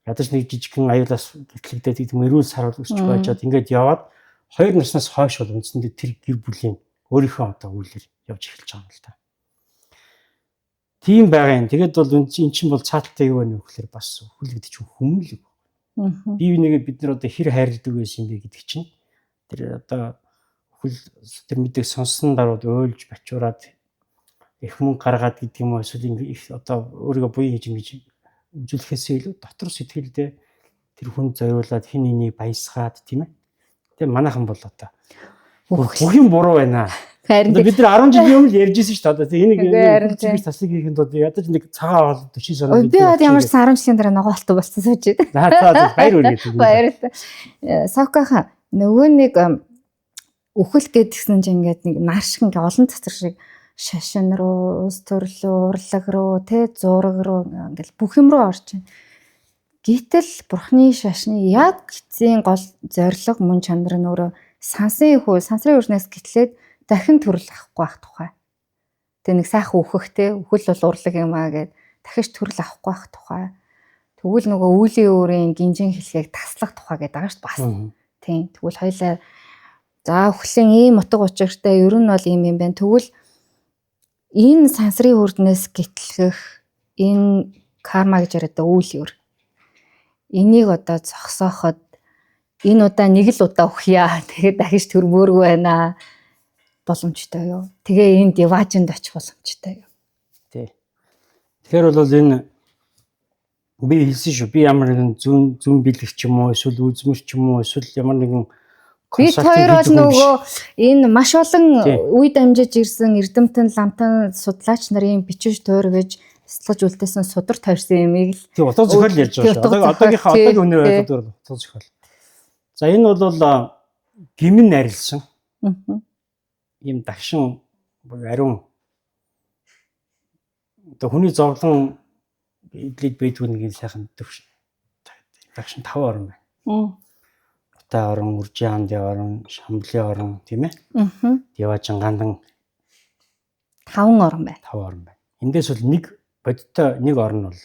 ядаж нэг жижигхэн аюулаас гэтлэгдээд тийм эрүүл саруул өсч байжгаад ингээд яваад 2 наснаас хойш бол үндсэндээ тэр гэр бүлийн өөрийнхөө одоо үйлээр явж эхэлж байгаа юм л та. Тийм байгаа юм. Тэгээд бол эн чинь бол цааталтай юу вэ гэхээр бас өхөл гэдэг чинь хүмүүл. Бие бинийгээ бид нар одоо хэр хайрладаг байсан юм бэ гэдэг чинь тэр одоо өхөл тэр мэдээг сонссон даруйд ойлж бачуураад их мөнгө гаргаад гэдэг юм уу эсвэл их одоо өөрийгөө буян хийж ингэж үзүүлэхээсээ илүү дотор сэтгэлдээ тэр хүн зориулаад хин энийг баясгаад тийм ээ. Тэгээ манайхан бол одоо бүх юм буруу байна. Харин бид нар 10 жилийн өмнө ярьжсэн шүү дээ. Энийг чимээс тасыг хийхэд бол ядаж нэг цагаан хоол 40 сар. Би бод ямар ч 10 жилийн дараа ногоолтой болсон сууж байна. За баяр үргэлж. Баярлалаа. Савкаха нөгөө нэг үхэл гэдгсэн чинь ингээд нэг нар шиг ингээд олон цацар шиг шашин руу, ус төрлөө, урлаг руу, зураг руу ингээд бүх юм руу орж байна. Гэтэл бурхны шашны яг эцсийн гол зорилго мөн чанар нь өөрөө сансрын өрнөөс гэтлээд дахин төрөл авахгүй байх тухай. Тэгээ нэг сайхан үхэх үхэл бол урлаг юм аа гэд дахиж төрөл авахгүй байх тухай. Тэгвэл нөгөө үүлийн өөрийн гинжин хэлхийг таслах тухай гэдэг байгаа шүү дээ бас. Тийм. Тэгвэл хоёлаа за үхлийн ийм утга учиртай ер нь бол ийм юм байна. Тэгвэл энэ сансрын өрнөөс гэтлэх энэ карма гэж яриад үйл өр. Энийг одоо зогсооход энэ удаа нэг л удаа үхье. Тэгээд дахиж төрмөөргүй байна. Боломжтой юу? Тэгээ энэ диважинд очих боломжтой юу? Тий. Тэгэхээр бол энэ би хэлсэн шүү. Би ямар нэгэн зүүн бэлгч юм уу, эсвэл үзмэр ч юм уу, эсвэл ямар нэгэн бид хоёр бол нөгөө энэ маш олон үе дамжиж ирсэн эрдэмтэн, ламтан судлаач нарын бичиж туургаж сэтгэж үлдээсэн судар тойрсон юмыг л тий утга зохиол ярьж байгаа шүү. Одоогийнхаа одоогийн үнээр ойлгоод утга зохиол. За энэ бол гимн нарилсан. Ийм дагшин ариун одоо хүний зовлон эдлийг бийдгүй нэг сайхан төвш дагшин 5 орн байна. Утай орн, үржин хандын орн, шамблын орн тийм ээ. Диважин гандан 5 орн байна. 5 орн байна. Эндээс бол нэг бодиттой нэг орн бол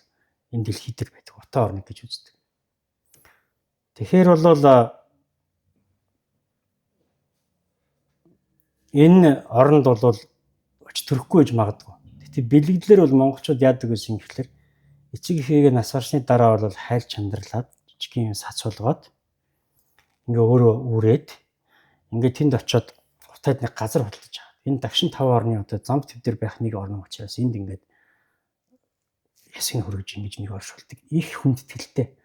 энэ дэлхий дээр байдаг. Утай орн гэж үздэг. Тэгэхээр бол энэ оронд бол оч төрөхгүй гэж магадгүй. Тэгтээ бэлэгдлэр бол монголчууд яадаг гэсэн юм гэхэлэр эцэг эхээгээ нас барсны дараа бол хайлт чандарлаад жижигхэн сац болгоод ингээ өөрөө үрээд ингээ тэнд очиод утайд нэг газар худалдаж байгаа. Энэ дагшин 5 орны одоо замт төв дээр байх нэг орн учраас энд ингээд ясгийн хөргөж ингэж нэг оршуулдаг. Их хүндэтгэлтэй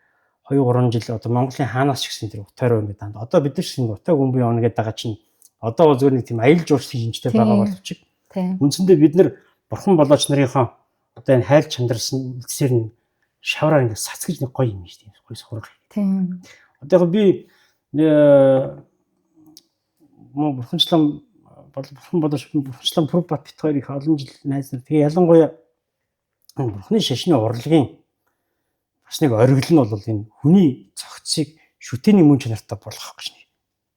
2-3 жил одоо Монголын хаанаас ч гэсэн тэр утаараа ингээд данд. Одоо бид нар шиг утаа гүмбий явна гэдэг байгаа чинь одоо зөвхөн нэг тийм аялал жуулчлалын шинжтэй байгаа боловч үндсэндээ бид нар бурхан болооч нарынхаа одоо энэ хайл чандарсан үлдсээр нь шавраа ингэ сацгиж нэг гоё юм шүү дээ. Гоё сурах. Тийм. Одоо би бурханчлан бурхан болооч бурханчлан Прабхупад бит хоёр их олон жил найз нар. Тэгээ ялангуяа бурханы шашны урлагийн бас нэг оргил нь бол энэ хүний цогцыг шүтээний мөн чанартай болгох гэж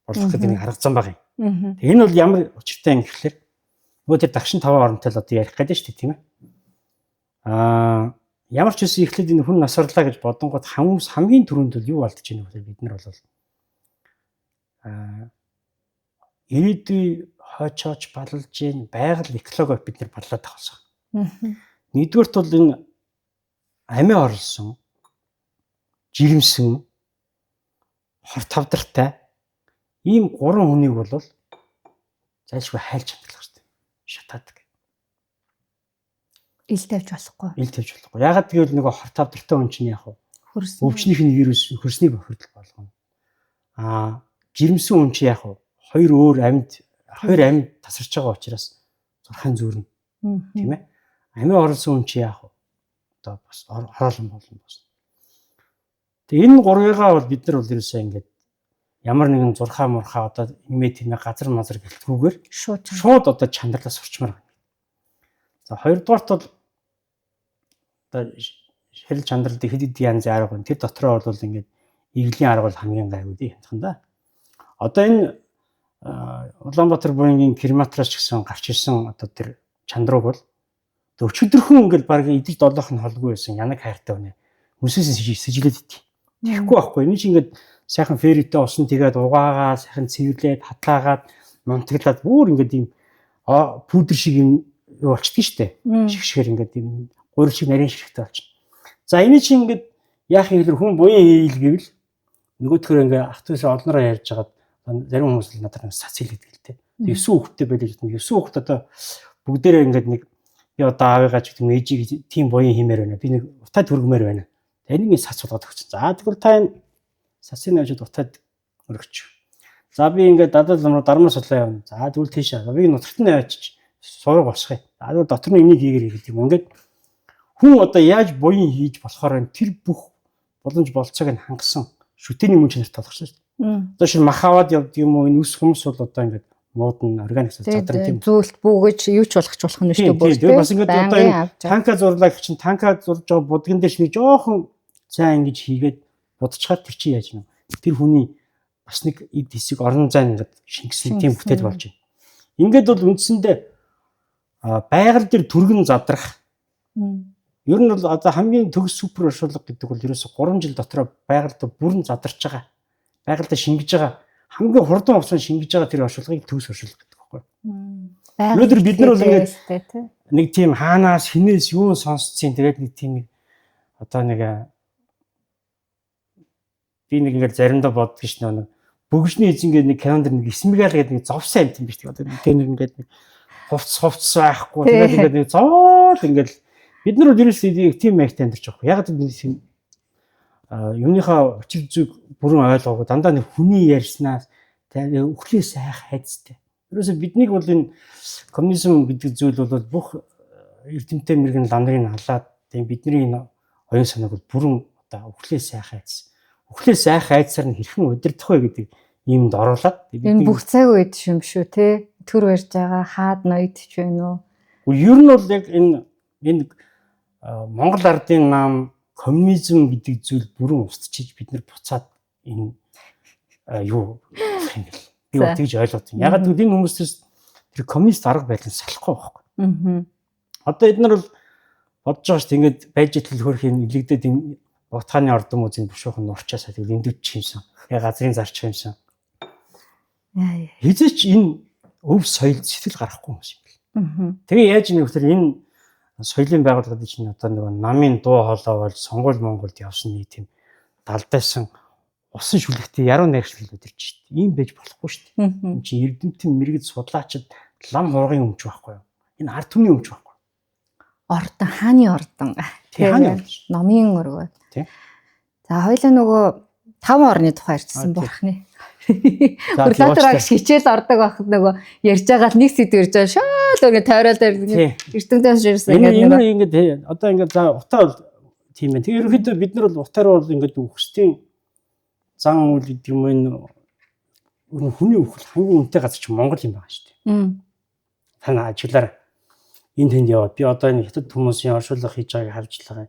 болгох гэдэг нэг арга зам байгаа юм. Энэ бол ямар учиртай юм гэхэлэр нөгөө тэр дагшин 5 оронтой л одоо ярих гэдэг шүү дээ тийм ээ. Ямар ч үсэн ихлэд энэ хүн насварлаа гэж бодонгод хамгийн түрүүнд бол юу алдаж байна вэ? Бид нар бол ирээдүй хойчооч балалж гин байгаль экологи бид нар барлаад тахсан. Нэгдүгürt бол энэ амиа орлсон, жирэмсэн, хор тавдартай ийм 3 хүнийг бол зайлшгүй хайлт чанарлах хэрэгтэй. Шатаадаг. Ил тавьж болохгүй. Ил тавьж болохгүй. Ягаад гэвэл нөгөө хор тавдартай хүн чинь яг хөрс. Өвчнийх нь вирус хөрсний бохирдол болгоно. Жирэмсэн хүн чинь яг хоёр амьд тасарч байгаа учраас зурхайн зүүрнэ. Тийм ээ. Амиа орлсон хүн чинь яг одоо бас хороолон болно бас. Тэгээ энэ гурвыгаа бол бид нар бол ерөөсөө ингээд ямар нэгэн зурхаа мурхаа одоо имээ тиймээ газар мазар гэлтгүүгээр шууд одоо чанарлаас сурчмаар байна. За хоёрдугаарт бол одоо ширэл чандралд хэд хэд янзын арга байна. Тэр дотроо бол ингээд иглийн арга бол хамгийн гайгүй дээ хэмтхэн да. Одоо энэ Улаанбаатар буянгийн Крематраас ч гэсэн гарч ирсэн одоо тэр чандрууг бол өчигдөрхөн ингээд баг идэж долоох нь холгүй байсан. Янаг хайртай байна. Хүнсээс сэжлээд идэх. Тэгэхгүй байхгүй. Энэ чинь ингээд сайхан ферритэй усан тэгээд угаагаа сайхан цэвэрлээд хатлаагаад монтглаад бүр ингээд ийм пудр шиг юм юу болчихдээ штэ. Шигшгээр ингээд ийм гурил шиг нарийн ширхтэй болчих. За энэ чинь ингээд яах юм хэлэр хүн буян хийл гэвэл нөгөөдхөр ингээд ах トゥ усаа олноороо ярьж хагаад зарим хүмүүс л надад сац хэлдэг л дээ. 9 хүүхэдтэй байлж байна. 9 хүүхэд одоо бүгдээрээ ингээд нэг би одоо аавыгаа ч гэдэг ээжийг тийм буян хиймээр байна. Би нэг утаад хөргмээр байна. Энийг сац болгоод өгч. За тэгвэл та энэ сацын авчид утаад өргөч. За би ингээд дадал руу дармаа судлаа явна. За тэгвэл тийшээ. Би нутагт нь авчиж сураг босгоё. За тэгвэл дотор нь энийг хийгэр гэдэг юм. Ингээд хүн одоо яаж буян хийж болохоор тэр бүх боломж болцоог нь хангасан шүтэний мөн чанарт толгосон шүү дээ. Одоо шин мах аваад явдаг юм уу? Энэ ус хүмүүс бол одоо ингээд муудна органик задран тийм зүйлт бүгэж юу ч болох нь шүү дээ. Тийм бас ингээд одоо энэ танка зурлаа гэх чинь танка зурж байгаа будган дээр нэг жоохон цай ингэж хийгээд будчихад тэр чинь яаж юм? Тэр хүний бас нэг эд хэсэг орон зай ингээд шингэсэн тийм бүтээл болж байна. Ингээд бол үндсэндээ байгаль дээр түргэн задрах. Ер нь бол одоо хамгийн төгс супер оршуулга гэдэг бол ерөөсө 3 жил дотор байгальд бүрэн задарч байгаа. Байгальд шингэж байгаа хамгийн хурдан хугацаанд шингэж байгаа тэр оршуулгыг төгс оршуулга гэдэг байхгүй. Өнөөдөр бид нар бол ингээд нэг тийм хаанаас хинээс юу сонсцیں۔ Тэгээд нэг тийм одоо нэг би нэг ингээд заримдаа боддог ш нь бөгжний эзэнгээд нэг календар нэг эсмэгаал гэдэг нэг зовсон амт юм биш. Одоо тэр ингээд нэг хувцс байхгүй. Тэгээд ингээд нэг зоол ингээд бид нар ерөөсөө тийм маягт амьдарч байгаа. Яг гэвэл юмныхаа учир зүг бүрэн ойлгоогүй дандаа нэг хүний ярьснаас өхлөө сайх хайцтай. Ерөөсөө биднийг бол энэ коммунизм гэдэг зүйл бол бүх эрдэмтэй мэрэгэн ланрыг халаад тийм бидний энэ оюун санааг бол бүрэн одоо өхлөө сайх хайц. Өхлөө сайх хайцаар нь хэрхэн удирдах вэ гэдэг юмд оруулаад энэ бүх цаг үед юм шүү те. Төр барьж байгаа хаад ноёдч байна уу? Ер нь бол яг энэ Монгол ардын нам коммунизм гэдэг зүйл бүрэн устчиж бид нар буцаад энэ юу болох юм бэл. Би бол тэгж ойлгоод байна. Ягаад гэвэл энэ хүмүүсээс тэр коммунист арга барил нь салахгүй байхгүй. Одоо эдгээр бол бодож байгаа шүү дээ. Ингээд байж итэл хөрх юм илэгдээд энэ утгааны ордон музейн бушуухан нурчаасаа тэгэл эндүч юмсан. Яг газрын зарч юмсан. Хизээч энэ өв соёл сэтгэл гарахгүй юм шиг бэл. Тэгээ яаж нэг хөтөр энэ соёлын байгууллагууд чинь одоо нэг намын дуу хоолой бол сонгуул Монголд явсан нэг тийм далдайсан усан шүлэгтэй яруу найрагчлал өдөрч шүү дээ. Ийм байж болохгүй шүү дээ. Энэ чинь эрдэмтэн мэрэгд судлаачид лам хургын өмч байхгүй юу? Энэ ард түмний өмч байхгүй. Ордон хааны ордон. Тийм номын өргөө. Тийм. За хоёлаа нөгөө 5 орны тухай ярьсан бохны. Куратор агш хичээл ордог байхад нөгөө ярьж байгаа л нэг сэдв ярьж байгаа шал өргө тойрол дээр эрдэмтэн ширсэн ингээд одоо ингээд за утаа бол тийм байна. Тэгээ ерөнхийдөө бид нар бол утаараа бол ингээд үхсдийн зан үйл гэдэг юм энэ хүний үхэл хамгийн үнэтэй газар чинь Монгол юм байгаа шүү дээ. Тана ажиглаар энд тэнд яваад би одоо энэ хятад хүмүүсийн оршуулга хийж байгааг харж байгаа.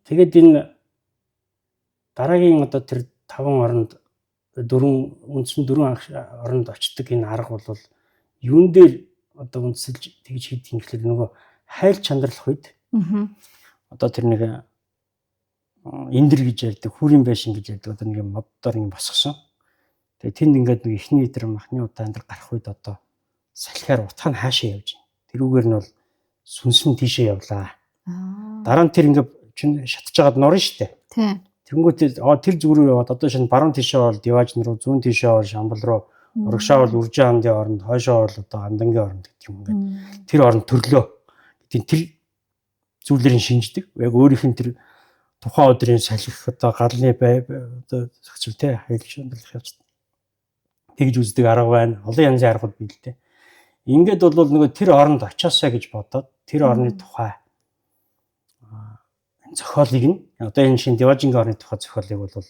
Тэгээд энэ дараагийн одоо тэр 5 оронд 4 оронд очдог энэ арга бол юун дээр одоо үндэслэж тэгж хийдэг юм гэхэл нөгөө хайл чандралх үед одоо тэр нэг эндэр гэж ярьдаг, хүрийн байшин гэж ярьдаг одоо нэг моддоор ингэ босгосон. Тэгээ тэнд ингээд нэг ихний идэр махны удаа энэ гарах үед одоо салхиар утга нь хаашаа явж байна. Тэрүүгээр нь бол сүнсэн тийшээ явлаа. Дараа нь тэр ингээд чинь шатж байгаад нурна штэ. Тийм. Тэнгүүтээ тэр зүг рүү яваад одоо шинэ баруун тишээ бол Диважн руу, зүүн тишээ бол Шамбал руу, урагшаа бол Үржин хандын оронд, хойшоо бол одоо Андангийн оронд гэдэг юм ингээд. Тэр оронд төрлөө. Гэтэл тэр зүйлэрийн шинждэг. Яг өөрийнх нь тэр тухайн өдрийн салхих одоо галны одоо зохицол те хайлт шамбалах явц. Тэгж үздэг арга байна. Олон янзын аргууд бий л дээ. Ингээд бол нөгөө тэр оронд очиосаа гэж бодоод тэр орны тухай зохиолыг нь одоо энэ шинэ Диважингийн орны тухай зохиолыг бол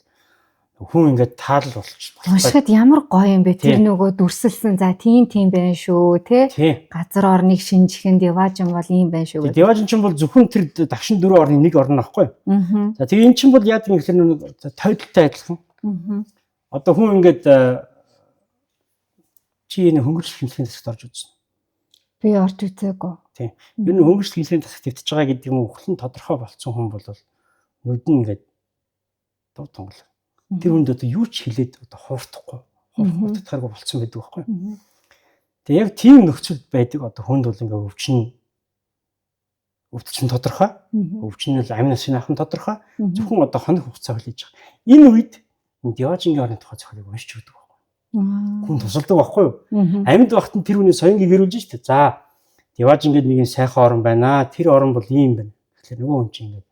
хүн ингээд таал болчих. Уншихад ямар гоё юм бэ тэр нөгөө дүрсэлсэн за тийм байна шүү тий газар орныг шинжихэн Деважин бол ийм байна шүү. Деважин ч бол зөвхөн тэр дагшин 4 орны нэг орн аахгүй. За тэгээ эн чинь бол яадаг юм гэхээр нэг тойдолтой адилхан. Одоо хүн ингээд чи энэ хөнгөлөлт хэмжээний засагт орж үзсэн. Би орж үзээгүй. Тийм. Ер нь хөнгөлөлт хэмжээний засагт хэвтэж байгаа гэдэг юм өхлөн тодорхой болцсон хүн бол нүд нь ингээд дуу тонгол. Тэр хүнд одоо юу ч хэлээд одоо хуурдахгүй, хуурдахааргүй болцсон байдаг байхгүй. Тэгээ яг тийм нөхцөл байдаг одоо хүнд бол ингээ өвчин тодорхой. Өвчин нь амин асын ахын тодорхой. Зөвхөн одоо хоног хугацаа хүлээж байгаа. Энэ үед Деважингийн орны тухай зохиолыг уншиж өгдөг байхгүй. Хүн тусалдаг байхгүй юу? Амьд багт нь тэр хүний соёнгийг гэрүүлж штэ. За Деважин гэдэг нэг сайхан орн байна. Тэр орн бол ийм байна. Тэгэхээр нөгөө хүн чинь ингээ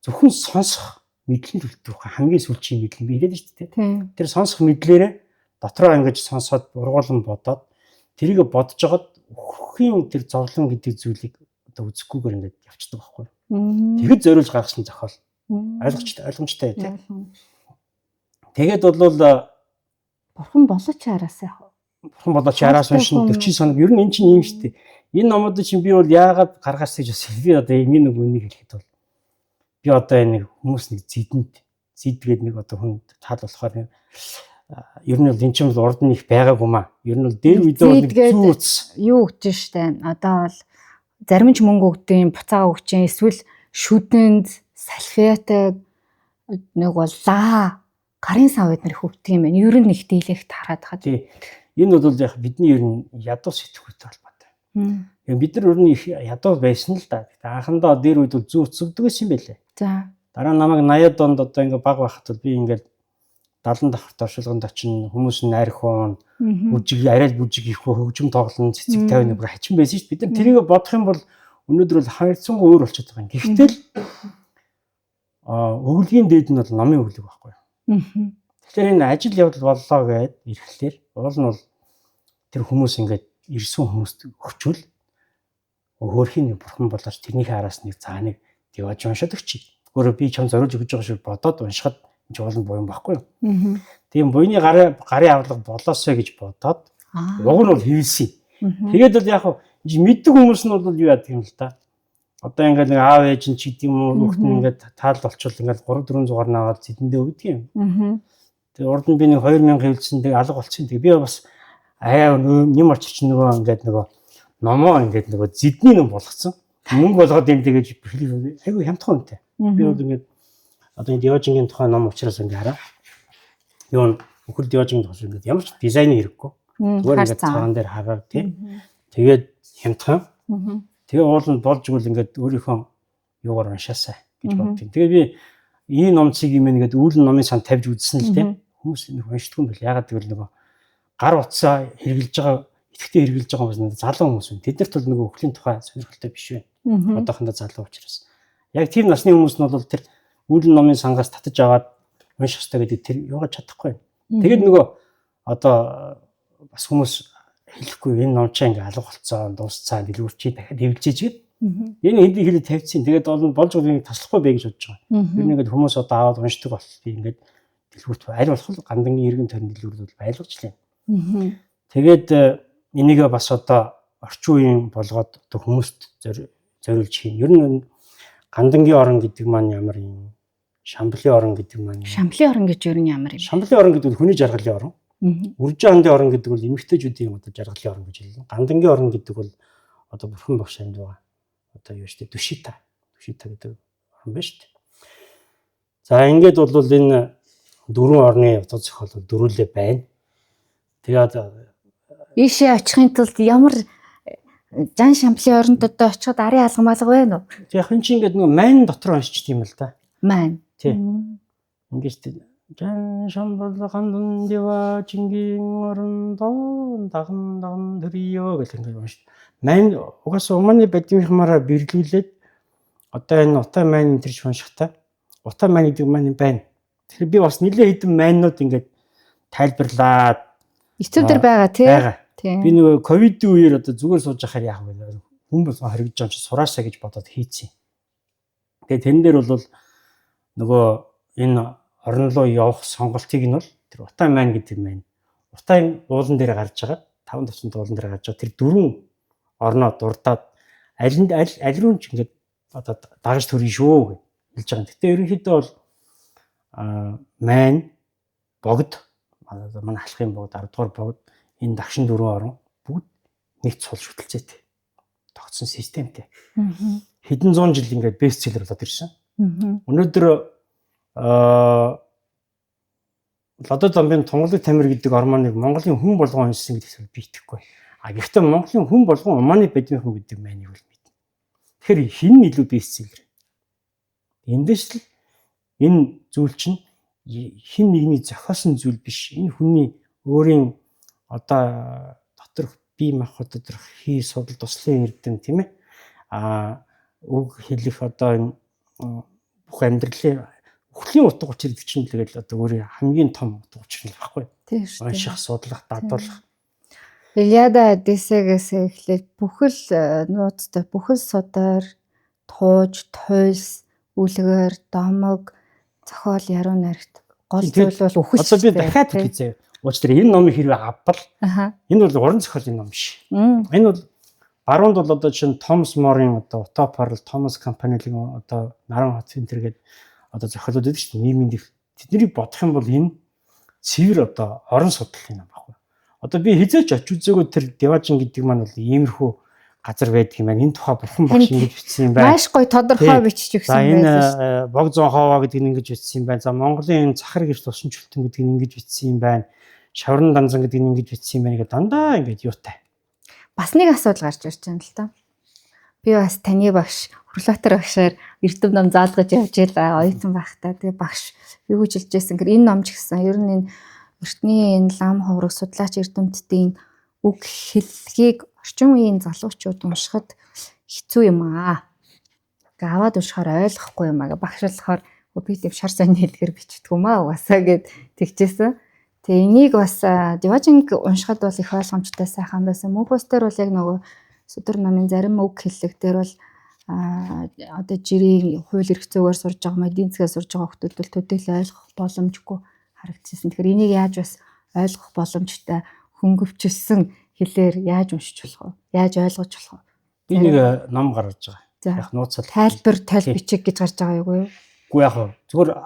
зөвхөн сонсох мэдлэн төлөвлөх хамгийн сүүлчийн мэдлэн би хэлээд шүү дээ. Тэр сонсох мэдлээрээ дотроо ингэж сонсоод ургуулсан бодоод тэрийг бодож жагаад өхөхийн тэр зовлон гэдэг зүйлийг одоо үзэхгүйгээр ингэж явчихдаг байхгүй. Тэгэхэд зориулж гаргасан зохиол ойлгомжтой тийм. Тэгээд бол бурхан болооч араасаа яах вэ? Бурхан болооч араас уншин 40 соног ер нь эн чинь юм шүү дээ. Энэ номуудыг чинь би бол яагаад гаргасан гэж бас би одоо энэ нэг үнийг хэлэхэд бол би одоо нэг хүмүүс нэг зэдгээд нэг одоо хүн таал болохоор ер нь бол эн чинь бол урд нь их байгаагүй маа. Ер нь бол дээр үедээ бол нэг зүүц юу гэж штэ. Одоо бол зарим ч мөнгө өгдөг, буцаага өгч, эсвэл шүдэнд салфетаг нэг бол лаа гарын сав эднэр хөвдөг юм байна. Ер нь их дийлэгт хараад хаа. Тий. Энэ бол яг бидний ер нь ядуу сэтгүүлтэй холбоотой. Бид нар ер нь их ядуу байсан л да. Анхандаа дээр үед бол зүүц зүгдэг байсан юм байлээ. За. Дараа нь намайг 80-ад онд одоо ингээ баг байхад бол би ингээд 70 давхарт оршуулганд очино. Хүмүүс нь архиун, бүжиг, арай бүжиг их хөгжим тоглоно, цэцэг тавина бүр хачин байсан шүү дээ. Бид нар тэрийг бодох юм бол өнөөдөр бол харьцангуй өөр болчиход байгаа юм. Гэхдээ л өвлөгийн дээд нь бол номын өвлөг байхгүй юу? Тэгэхээр энэ ажил явдал боллоо гэд ирэхлээр уул нь бол тэр хүмүүс ингээд ирсэн хүмүүст өгчүүл өөрхийн бурхан болооч тэрнийхээ араас нэг цааныг Деваж уншаад өгчий. Өөрөө би чам зориулж өгч байгаа шиг бодоод уншихад энэ чуулан буян байхгүй юу? Тийм буйны гарын авлага болоосоо гэж бодоод уг нь бол хийсэн. Тэгээд бол яг мэддэг хүмүүс нь бол юу яадаг юм л да. Одоо ингээд нэг аав ээж нь ч гэдэг юм уу хүүхэд нь ингээд таал болчвол ингээд 3-400 гарна аваад зэдэндээ өгдөг юм. Тэгээ урд нь би нэг 2000 хэвлсэн тэг алга болчихсон. Тэг би бас нэм орчич нөгөө ингээд нөгөө номоо ингээд нөгөө зэдний ном болгоцсон. Мөнгө болгоод юм тэгэж айгу хямдхан үнэтэй. Би бол ингээд одоо энэ Деважингийн тухай ном учраас ингээд хараа. Юу өхөл Деважингийн тухай ингээд ямар ч дизайн хэрэггүй. Зүгээр ингээд цагаан дээр хараад тийм. Тэгээд хямдхан. Тэгээ уул нь болж игэл ингээд өөрийнхөө юугаар уншаасаа гэж боддیں۔ Тэгээ би энэ номцыг юм ингээд үүлэн номын сан тавьж үзсэн л тийм. Хүмүүс энэ уншдаггүй юм бэл. Ягаад гэвэл нөгөө гар утсаа хэрэгжилж байгаа, идэвхтэй хэрэгжилж байгаа хүмүүс залуу хүмүүс байна. Тэднэрт бол нөгөө өхлийн тухай сонирхолтой биш вэ? Одоохондоо залуу учраас. Яг тийм насны хүмүүс нь бол тэр үүлэн номын сангаас татаж аваад унших хэрэгтэй гэдэг тэр юугаа чадахгүй. Тэгээд нөгөө одоо бас хүмүүс хэлэхгүй энэ ном чаа ингээ алга болцоо, дуусцаа, дэлгүүрчээ дахиад хэвлжээж гээд энэ хэдий хэлээд тавьчихсан. Тэгээд болж байгаа таслахгүй бай гэж бодож байгаа. Тэр нэгэд хүмүүс одоо аваад уншдаг бол би ингээд дэлгүүрт аль болох гандангийн иргэн тойрны дэлгүүрд бол байлгачлаа. Тэгээд энийг бас одоо орчин үеийн болгоод одоо хүмүүст зориулж хийн. Ер нь гандангийн орн гэдэг маань ямар юм? Шамблын орн гэдэг маань. Шамблын орн гэж ер нь ямар юм? Шамблын орн гэдэг нь хүний жаргалын орн. Үржин хандын орн гэдэг бол эмэгтэйчүүдийн одоо жаргалын орн гэж хэлнэ. Гандангийн орн гэдэг бол одоо бурхан багш амьд байгаа. Одоо юу штэ Дүшита гэдэг орн байна штэ. За ингээд бол энэ дөрвөн орны утга зохиол бол дөрвөлээ байна. Тэгээд ийшээ очихын тулд ямар жан шамблын оронд одоо очиход арын алгам алга байна уу? Яг энэ чинь ингээд нөгөө мань дотор уншчих юм л да. Мань. Тий. Ингээд жан шамбал гандан Деважингийн орондоо даган дөрийё гэх ингээд уншиж. Мань угаасаа уманы бадмихмаараа бирлүүлээд одоо энэ утаа мань энэ ч уншихтаа утаа мань гэдэг мань байна. Тэгэхээр би бас нэлээд хэдэн майнууд ингээд тайлбарлаад эцэг дээр байгаа тий. Би нөгөө ковидын үеэр одоо зүгээр сууж байхаар яах вэ? Хүн болгон хоригдож байгаа чи сураасаа гэж бодоод хийцэн. Тэгээ тэн дээр бол нөгөө энэ орон руу явах сонголтыг нь бол тэр Утай маань гэдэг маань Утай уулан дээр гарч байгаа 5 төвчөнд уулан дээр гарч байгаа тэр дөрвөн орноо дурдаад аль руу ч ингээд одоо дагаж төрнө шүү гэж хэлж байгаа. Гэтэ ерөнхийдөө бол маань богд манай халахын богд 10 дугаар богд энэ дагшин дөрвөн орон бүгд нэгт сул шүтэлцээтэй тогтсон системтэй. Хэдэн зуун жил ингээд бестселлер болоод ирсэн. Өнөөдөр Лодод замбын Тунгалаг тамир гэдэг ормоныг Монголын хүн болгон уншсан гэдэгт би итгэхгүй. Гэхдээ Монголын хүн болгон Умааны бадмын хүн гэдэг майныг бол мэднэ. Тэгэхээр хин илүү бестселлер. Эндээс л энэ зүйл чинь хин нэгний зохиосон зүйл биш. Энэ хүний өөрийн одоо доторх бие махбод доторх хий судал туслын эрдэм тийм ээ. Үг хэлэх одоо энэ бүх амьдралын өхлийн утга учир гэдэг чинь тэгэл одоо өөрийн хамгийн том утга учир нь баггүй. Тийм шүү. Унших, судлах, дадуулах. Илиада Одиссегээс эхлээд бүхэл нууцтай бүхэл судар, тууж, туйлс, үлгэр, домог, зохиол, яруу найрагт гол зүйл бол үхэлч. Одоо би дахиад хэлье. Учир энэ номыг хэрвээ авбал энэ бол уран зохиолын ном биш. Энэ бол баруунд бол одоо чинь Томас Морын одоо Утопарл, Томас Кампанелийн одоо Наран хот центр гэдэг одоо зохиолууд байдаг шүү дээ. Нийгмийн тэднийг бодох юм бол энэ цэвэр одоо орон судлалын ном баггүй. Одоо би хизээч оч үзээгөө тэр Деважин гэдэг маань бол иймэрхүү газар байдаг юм байна. Энэ тухай бурхан багш ингэж бичсэн юм байна. Маш гоё тодорхой бичиж өгсөн байна. Энэ Бог зон ховоо гэдэг нь ингэж бичсэн юм байна. За Монголын захар гэрч тусан чөлтөн гэдэг нь ингэж бичсэн юм байна. Шаврын данзан гэдэг нь ингэж бичсэн юм байна. Ингээ дандаа ингэж юутай. Бас нэг асуудал гарч ирж байна л да. Би бас таны багш Хүрлбаатар багшаар эрдэм ном заалгаж явж байлаа. Оюутан байхдаа тэгээ багш юу гэж хэлж байсан гэхээр энэ ном ч гэсэн ер нь энэ эртний энэ лам ховрог судлаач эрдэмтдийн үг хэллэгийг орчин үеийн залуучууд уншихад хэцүү юм аа. Ингээ аваад уншихаар ойлгохгүй юм аа. Багшлахаар би тэв шар сонь хэлгээр бичдэг юм аа угаасаа гэд тэгжсэн. Тэгээ энийг бас Деважинг уншихад бол их ойлгомжтой сайхан байсан. Мөнхөс дээр бол яг нөгөө Судар намын зарим үг хэллэг дээр бол одоо жирийн хууль эрх зүйгээр сурж байгаа, эдийн засгаар сурж байгаа хүмүүс бол төдийлөө ойлгох боломжгүй харагдчихсан. Тэгэхээр энийг яаж бас ойлгох боломжтой хөнгөвчлсөн хэлээр яаж уншиж болох вэ? Яаж ойлгож болох вэ? Би нэг ном гаргаж байгаа. Яг нууцал тайлбар бичиг гэж гарч байгаа юу? Үгүй яг зүгээр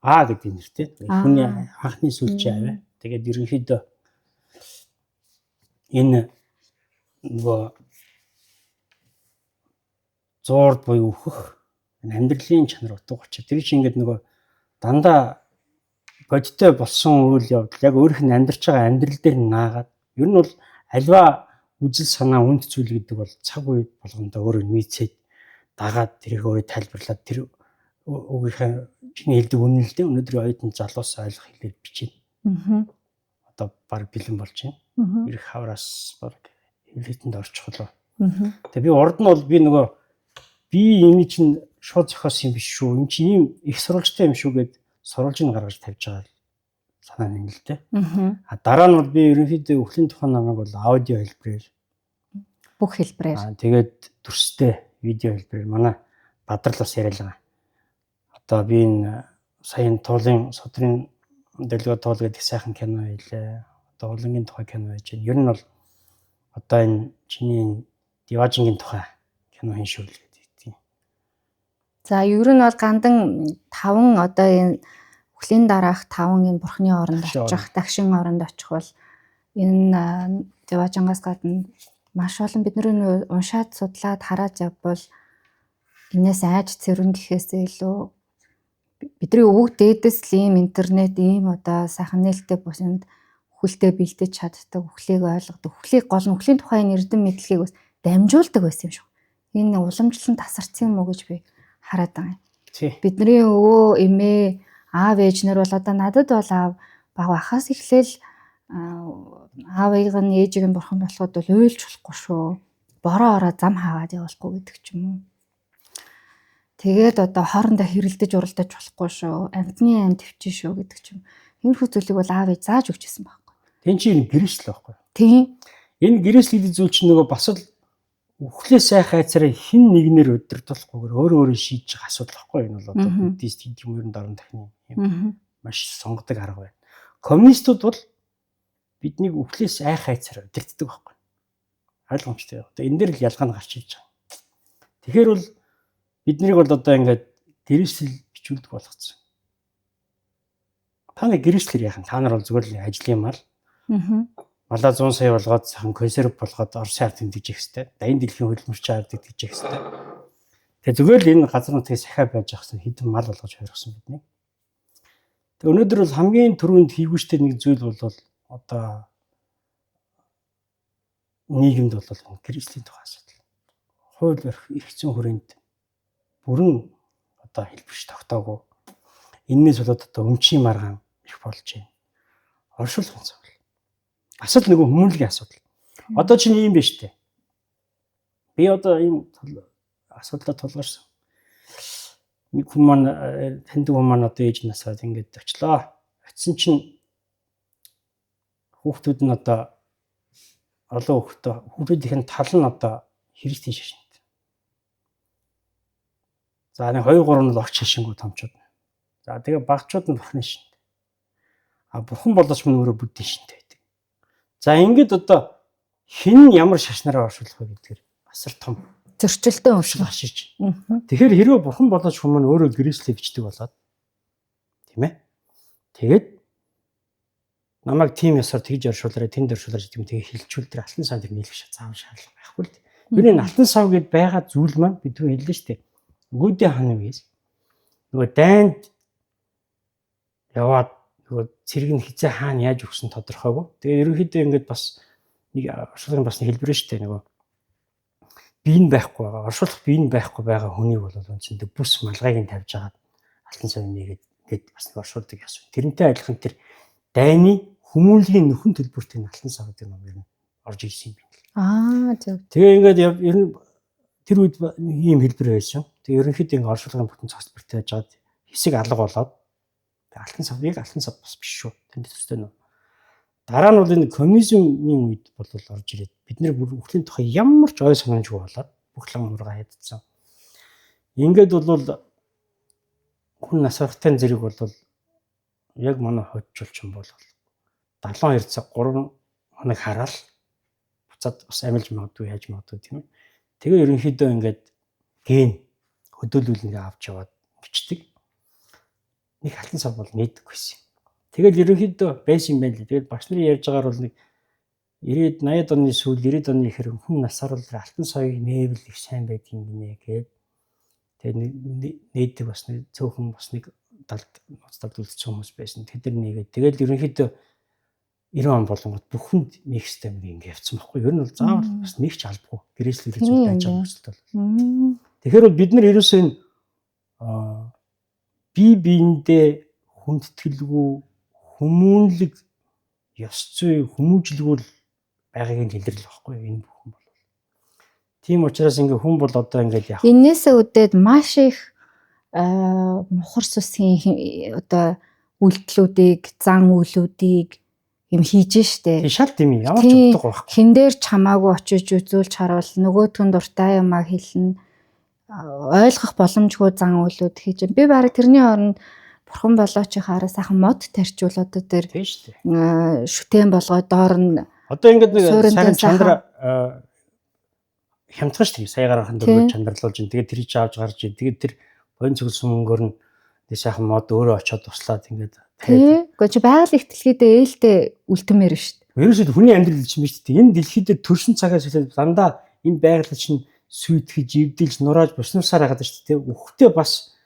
гэдэг нэртэй. Хүний анхны сүлжээ аваа. Тэгээд ерөнхийдөө энэ нөгөө зурд буюу өөхөх амьдралын чанар утга учир. Тэр чинь ингээд нөгөө дандаа бодиттой болсон үйл явдал яг өөрийнх нь амьдарч байгаа амьдрал дээр наагаад ер нь бол альва үзэл санаа үнд зүйл гэдэг бол цаг үе болгондоо өөрөө нийцээд дагаад тэрийг өөрөө тайлбарлаад тэр үгийнхээ чиний хэлдэг үнэлэлтэй өнөөдрийн оюутан залуус ойлгох хэлээр бичнэ. Одоо баг бэлэн болж байна. Ирэх хавраас баг хэлэтэнд орчих болоо. Тэгээ би урд нь бол би нөгөө энэ чинь шууд зохиосон юм биш шүү. Энэ чинь ийм их сурвалжтай юм шүү гэд сурвалжийг гаргаж тавьж байгаа санаа нэг л дээ. Дараа нь бол би ерөнхийдөө өхлийн тухайн намайг бол аудио хэлбэрээр бүх хэлбэрээр тэгээд дүрстэй видео хэлбэрээр манай Бадрал бас яриад байгаа. Одоо би энэ саяны туулын судрын дэлгөө туул гэдэг сайхан кино хийлээ. Одоо улангийн тухай кино хийж байна. Ер нь бол одоо энэ чиний Деважингийн тухай кино хийн шүү л гэдэг. За ер нь бол гандан 5 одоо энэ өхлийн дараах 5 энэ бурхны оронд очих, дагшин оронд очих бол энэ Деважингаас гадна маш олон бидний уншаад судлаад хараад явбал энэс айж цэрэн гэхээсээ илүү бидний өвөг дээдэс л ийм интернет ийм одоо сайхан нээлттэй бусанд өхөлтэй бэлдэж чаддаг, өхлийг ойлгодог, өхлийг гол нь өхлийн тухайн эрдэм мэдлэгийг бас дамжуулдаг байсан юм шиг. Энэ уламжлан тасарсан юм уу гэж би хараад байгаа юм. Бидний өвөө эмээ аав ээжнэр бол одоо надад бол баг бахаас эхлээл аавыг нь ээжийг нь бурхан болоход бол уйлж болохгүй шүү. Бороо ороо зам хаагаад явуулахгүй гэдэг ч юм уу. Тэгээд одоо хоорондоо хэрэлдэж уралдаж болохгүй шүү. Амьтны аим төвчин шүү гэдэг ч юм. Иймэрхүү зүйлийг бол аав ээж зааж өгчээсэн байхгүй. Тэн чинь гэрээсл байхгүй. Тийм. Энэ гэрээсл гэдэг зүйл чинь нөгөө бас л үхлээ сайхан айцаараа хин нэгнэр өдөрдөлөхгүйгээр өөрөө шийдэж байгаа асуудал байхгүй энэ бол одоо буддист гэдэг юм ерөн дорн тахны юм маш сонгодог арга байна. Коммунистууд бол биднийг үхлээ сайхан айцаараа өдөрддөг байхгүй. Ойлгомжтой. Одоо энэ дээр л ялгаа нь гарч ирж байгаа. Тэгэхээр бол биднийг бол одоо ингээд гэрээсэл бичүүлдэг болгоцсон. Та нэг гэрээслэр яхан та нар бол зүгээр л ажлын мал. Малаа 100 сая болгоод сайхан консерв болгоод Орсын ард тэмдэж явах хэрэгтэй. Дайны дэлхийн хөдөлмөрчийн ард тэмдэж явах хэрэгтэй. Тэгээ зүгээр л энэ газар нутгийн сахиа байж ахсан хэдэн мал болгож хоригсон бидний. Тэгээ өнөөдөр бол хамгийн түрүүнд хийгүүштэй нэг зүйл бол одоо нийгэмд бол гэрээслийн тухай асуудал. Хууль барих эрх зүйн хүрээнд бүрэн одоо хэлбэрч тогтоогүй. Энээс болоод одоо өмчийн маргаан их болж байна. Оршуулгын цавал. Асуудал нөгөө хүмүүнлэгийн асуудал. Одоо чинь юм биш үү? Би одоо энэ асуудлаа тулгарсан. Нэг хүмүүс маань таньдаг хүмүүс маань одоо ээж насаад ингэж очлоо. Очисон чинь хүүхдүүд нь одоо олон хүүхдүүдийн тал нь одоо хэрэгтийн шашинт. За нэг 2 3 нь л орч шашингуу томчууд. За тэгээ багчууд нь бурхны шинт. А бурхан болооч мөн өөрөө буддийн шинтэй. За ингээд одоо хэн ямар шашнараа оршуулах вэ гэдгээр асар том зөрчилтэй унших ашиж. Тэгэхээр хэрвээ бурхан болооч хүмүүс өөрөө гэрээслээ бичдэг болоод тийм ээ. Тэгээд намайг тим ёсоор тэгж оршуулаарай, тэнд оршуулаарай гэдэг юм тэгээ хилчүүл дээр алтан сав дээр нийлэх заавал шаардлага байхгүй л. Юу нэг алтан сав гэдээ байгаа зүйл маань бид түрүү хэллээ шүү дээ. Нөгөөдөө хана вээс. Нөгөө дайнд яваад нөгөө цэрэг нь хизээ хаана яаж өгсөн тодорхойгүй. Тэгээ ерөнхийдөө ингээд бас нэг оршуулгын бас нэг хэлбэр шүү дээ. Нөгөө биеийн байхгүй байгаа, оршуулах биеийн байхгүй байгаа хүнийг бол үндсэндээ бүс малгайг нь тавьж агаад алтан сав нэгээд ингээд бас нэг оршуулдаг яасан. Тэрнтэй адилхан тэр дайны хүмүүнлэгийн нөхөн төлбөртэй алтан сав гэдэг юм ер нь орж ирсэн юм байна. Зөв. Тэгээ ингээд ер нь тэр үед ийм хэлбэр байсан. Тэгээ ерөнхийдөө ингээд оршуулгын бүтэн цогц бэртэй жаад хэсэг алга болоод алтан сав бас биш шүү. Тэнд төстэй нөө. Дараа нь бол энэ коммунизмын үед бол орж ирээд бид нэр бүр үхлийн тухай ямар ч ой санамжгүй болоод бүх лам ургаа ядцсан. Ингээд бол хүн насвартай зэрэг бол яг манай хойдчулчин бол 72 цаг 3 хоног хараал буцаад бас амилж магадгүй яаж магадгүй тийм ээ. Тэгээ ерөнхийдөө ингээд ген хөдөөлүүл ингээ авч яваад бичдэг. Нэг алтан сав бол нээдэггүйсэн. Тэгэл ерөнхийдөө байсан юм байна л. Тэгээд багш нарын ярьж байгаагаар бол нэг 90-80 оны сүүл 90 оны ихэр хүн насаар л алтан савыг нээвэл их сайн байдгийн гинэ гээд тэгээд нээдэг бас нэг цөөхөн бас нэг талд үлдсэн хүмүүс байсан. Тэд нар нэгээд тэгэл ерөнхийдөө 90 он болонгод бүхэнд нэг систем ингээ явцсан байхгүй. Ер нь бол заавал бас нэг ч албагүй гэрээслэх зүйл байж байгаа нөхцөл бол. Тэгэхээр бол бид нар ерөөсөө энэ бие биендээ хүндэтгэлгүй хүмүүнлэг ёс зүй хүмүүжлгүүл байгааг нь илэрлэх байхгүй энэ бүхэн бол. Тийм учраас ингээ хүн бол одоо ингээл яах. Энээсээ үдээд маш их мухар сүсгийн одоо үйлдэлүүдийг, зан үйлүүдийг юм хийж штэ. Тийм шал тийм ямар ч утгагүй байхгүй. Хин дээр ч хамаагүй очиж үзүүлж харуул нөгөөтгөн дуртай юмаа хэлнэ. Ойлгох боломжгүй зан үйлүүд хийж. Би бараг тэрний оронд бурхан болоочийнхаараа сайхан мод тарьчул одоо тэр тийм штэ. Шүтэн болгоод доор нь одоо ингээд нэг сайхан чандар хямдхан штэ. Саягаар хандуулж чандарлуулж ин. Тэгээд тэр чи авч гарч ин. Тэгээд тэр бон цэглсэн мөнгөөр нь тэр сайхан мод өөрөө очиод туслаад ингээд тий. Гэхдээ чи байгаль ихтлэхийдээ ээлтэй үлдмээр штэ. Ерөөсөө хүний амьдрал чинь биш штэ. Энэ дэлхийд төрсөн цагаас эхлээд дандаа энэ байгаль чинь сүйтгэж, ивдэлж, нурааж буснуусаар хагаад штэ. Үхтээ бас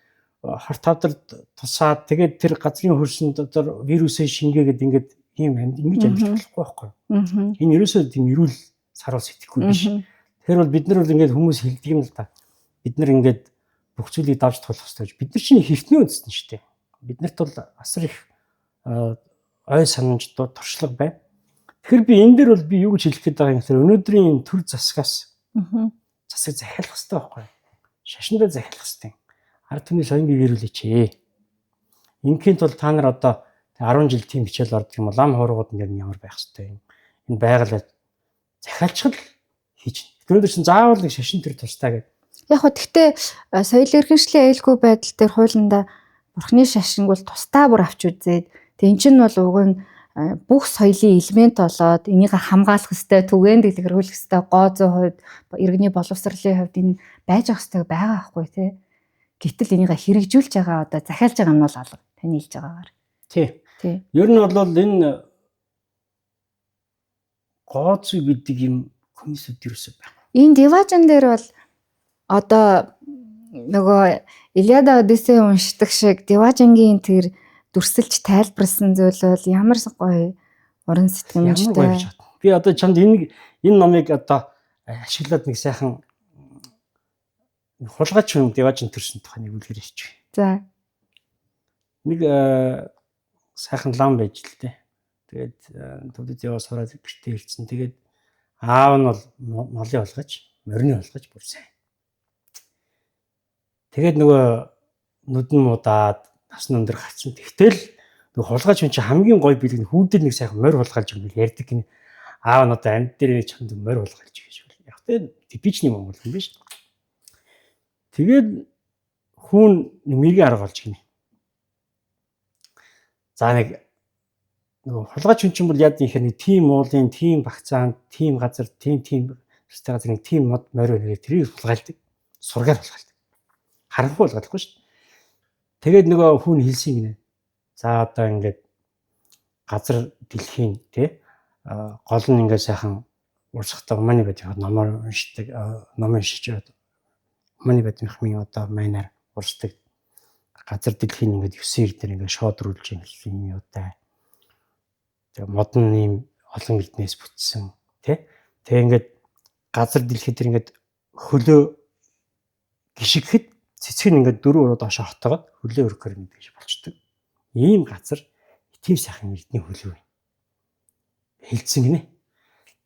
хорт тавдарт тусаад тэгээд тэр газрын хөрсөнд одоо вирусээ шингээгээд ингээд ийм ингэж амьд болохгүй байхгүй. Энэ ерөөсөө тийм эрүүл саруул сэтгэхгүй биш. Тэгэхээр бол бид нар бол ингээд хүмүүс хэлдэг юм л да. Бид нар ингээд бүх зүйлийг давж тулах хэрэгтэй. Бид нар чинь хертний үндэстэн шүү дээ. Биднэрт бол асар их ой санамж туршлага байна. Тэгэхээр би энэ дээр бол би юу гэж хэлэх гээд байгаа юм гэхээр өнөөдрийн төр засгаас засаг захиалах хэрэгтэй байхгүй. Шашиндаа захиалах хэрэгтэй. Ард түмний соёнгийг ирүүлээч. Ингийн тул та нар одоо 10 жил тийм хичээл ордог юм бол ам хуургууд нь ямар байх хэрэгтэй юм. Энэ байгаль захиалчхад хийж. Тэрнэр чинь заавал нэг шашин төр тустай гэдэг. Яг хөө гэхдээ соёл эрхэмшлийн аюулгүй байдал дээр хуулиндаа бурхны шашинг бол тусдаа бүр авч үзээд тэг эн чинь бол уг нь бүх соёлын элемент болоод энийг хамгаалах ёстой, түгээн дэлгэрүүлэх ёстой, гоо зүйн хувьд, иргэний боловсролын хувьд энэ байж ах ёстой байгаа байхгүй тий. Гэтэл энийг хэрэгжүүлж байгаа одоо захиалж байгаа нь бол алга. Таны хэлж байгаагаар. Тий. Ер нь бол энэ гоо зүй гэдэг юм комиссүүд юусэн байна. Энэ Деважин дээр бол одоо нөгөө Илиада Одиссей уншдаг шиг Деважингийн тэр дүрсэлж тайлбарлсан зүйл бол ямар гоё уран сэтгэмжтэй. Би одоо чамд энэ номыг одоо ашиглаад нэг сайхан хулгайч юм Деважин төрсөн тухай нэг үлгэр ирчих. За. Нэг сайхан лам байж л дээ. Тэгээд төвдөд яваа сураад гэртээ ирсэн. Тэгээд аав нь бол молын болгож, морины болгож бүр сайн. Тэгээд нөгөө нүдэн муудаад насны өндөр гацсан. Тэгтэл нөгөө хулгайч хүн чинь хамгийн гоё билэг хүүдэл нэг сайхан морь хулгайлж өгнө ярьдаг гинэ. Аав нь одоо амьд дээр чамд морь хулгайлж гэж бол. Яг тэ типичний монгол юм биш. Тэгээд хүн нэмийг арга олж гинэ. За нэг нөгөө хулгайч хүн чинь бол яд ихэр нэг тим уулын, тим багцаанд, тим газар, тим өстэй газар нэг тим мод морь өнөөр тэрийг хулгайлдаг. Сургаар хулгайлдаг. Харанхуй болгохгүй шүү дээ. Тэгээд нөгөө хүн хэлсэн гинэ. За одоо ингээд газар дэлхийн тий гол нь ингээд сайхан урсгахтаа уманы байдаг номоор уншдаг, ном уншиж уманы байдмын одоо майнаар урсдаг. Газар дэлхийн ингээд 9 эрдэнэ ингээд шодрүүлж юм юутай. Тэгээ модон ийм олон эрднээс бүтсэн тий. Тэгээ ингээд газар дэлхий дээр ингээд хөлөө гიშгэхэд цэцэг нь ингээд дөрөв өрөө доошо хотогод хөлөө өргөхөр нэг гэж болчдөг. Ийм газар тийм сайхан эрдний хөлөө байна. Хэлсэн гинэ.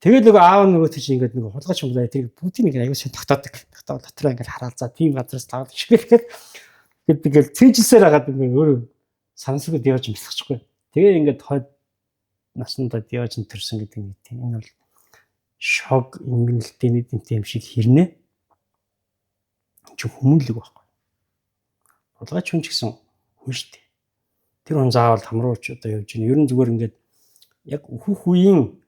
Тэгээд нөгөө аав нөгөө тийч ингээд нөгөө хулгайч юм байна. Тэр бүгдийг нэг аягүй шин тогтоодог. Тогтоол дотроо ингээд хараалзаа тийм газараас таваад ишгэлэхэд гэдэг цээжилсээр хагаад ингээд өөрөө сансруу явж бэлсчихгүй. Тэгээ ингээд хойд наснда явж төрсөн гэдэг нэг тийм энэ бол шок имгэнэлтийн эдэнтэй юм шиг хэрнээ чи хүмүүнлэг байхгүй. Хулгайч хүн ч гэсэн хүн шүү дээ. Тэр хүн заавал хамруулж одоо явж байна. Ер нь зүгээр ингээд яг өөхөх үеийн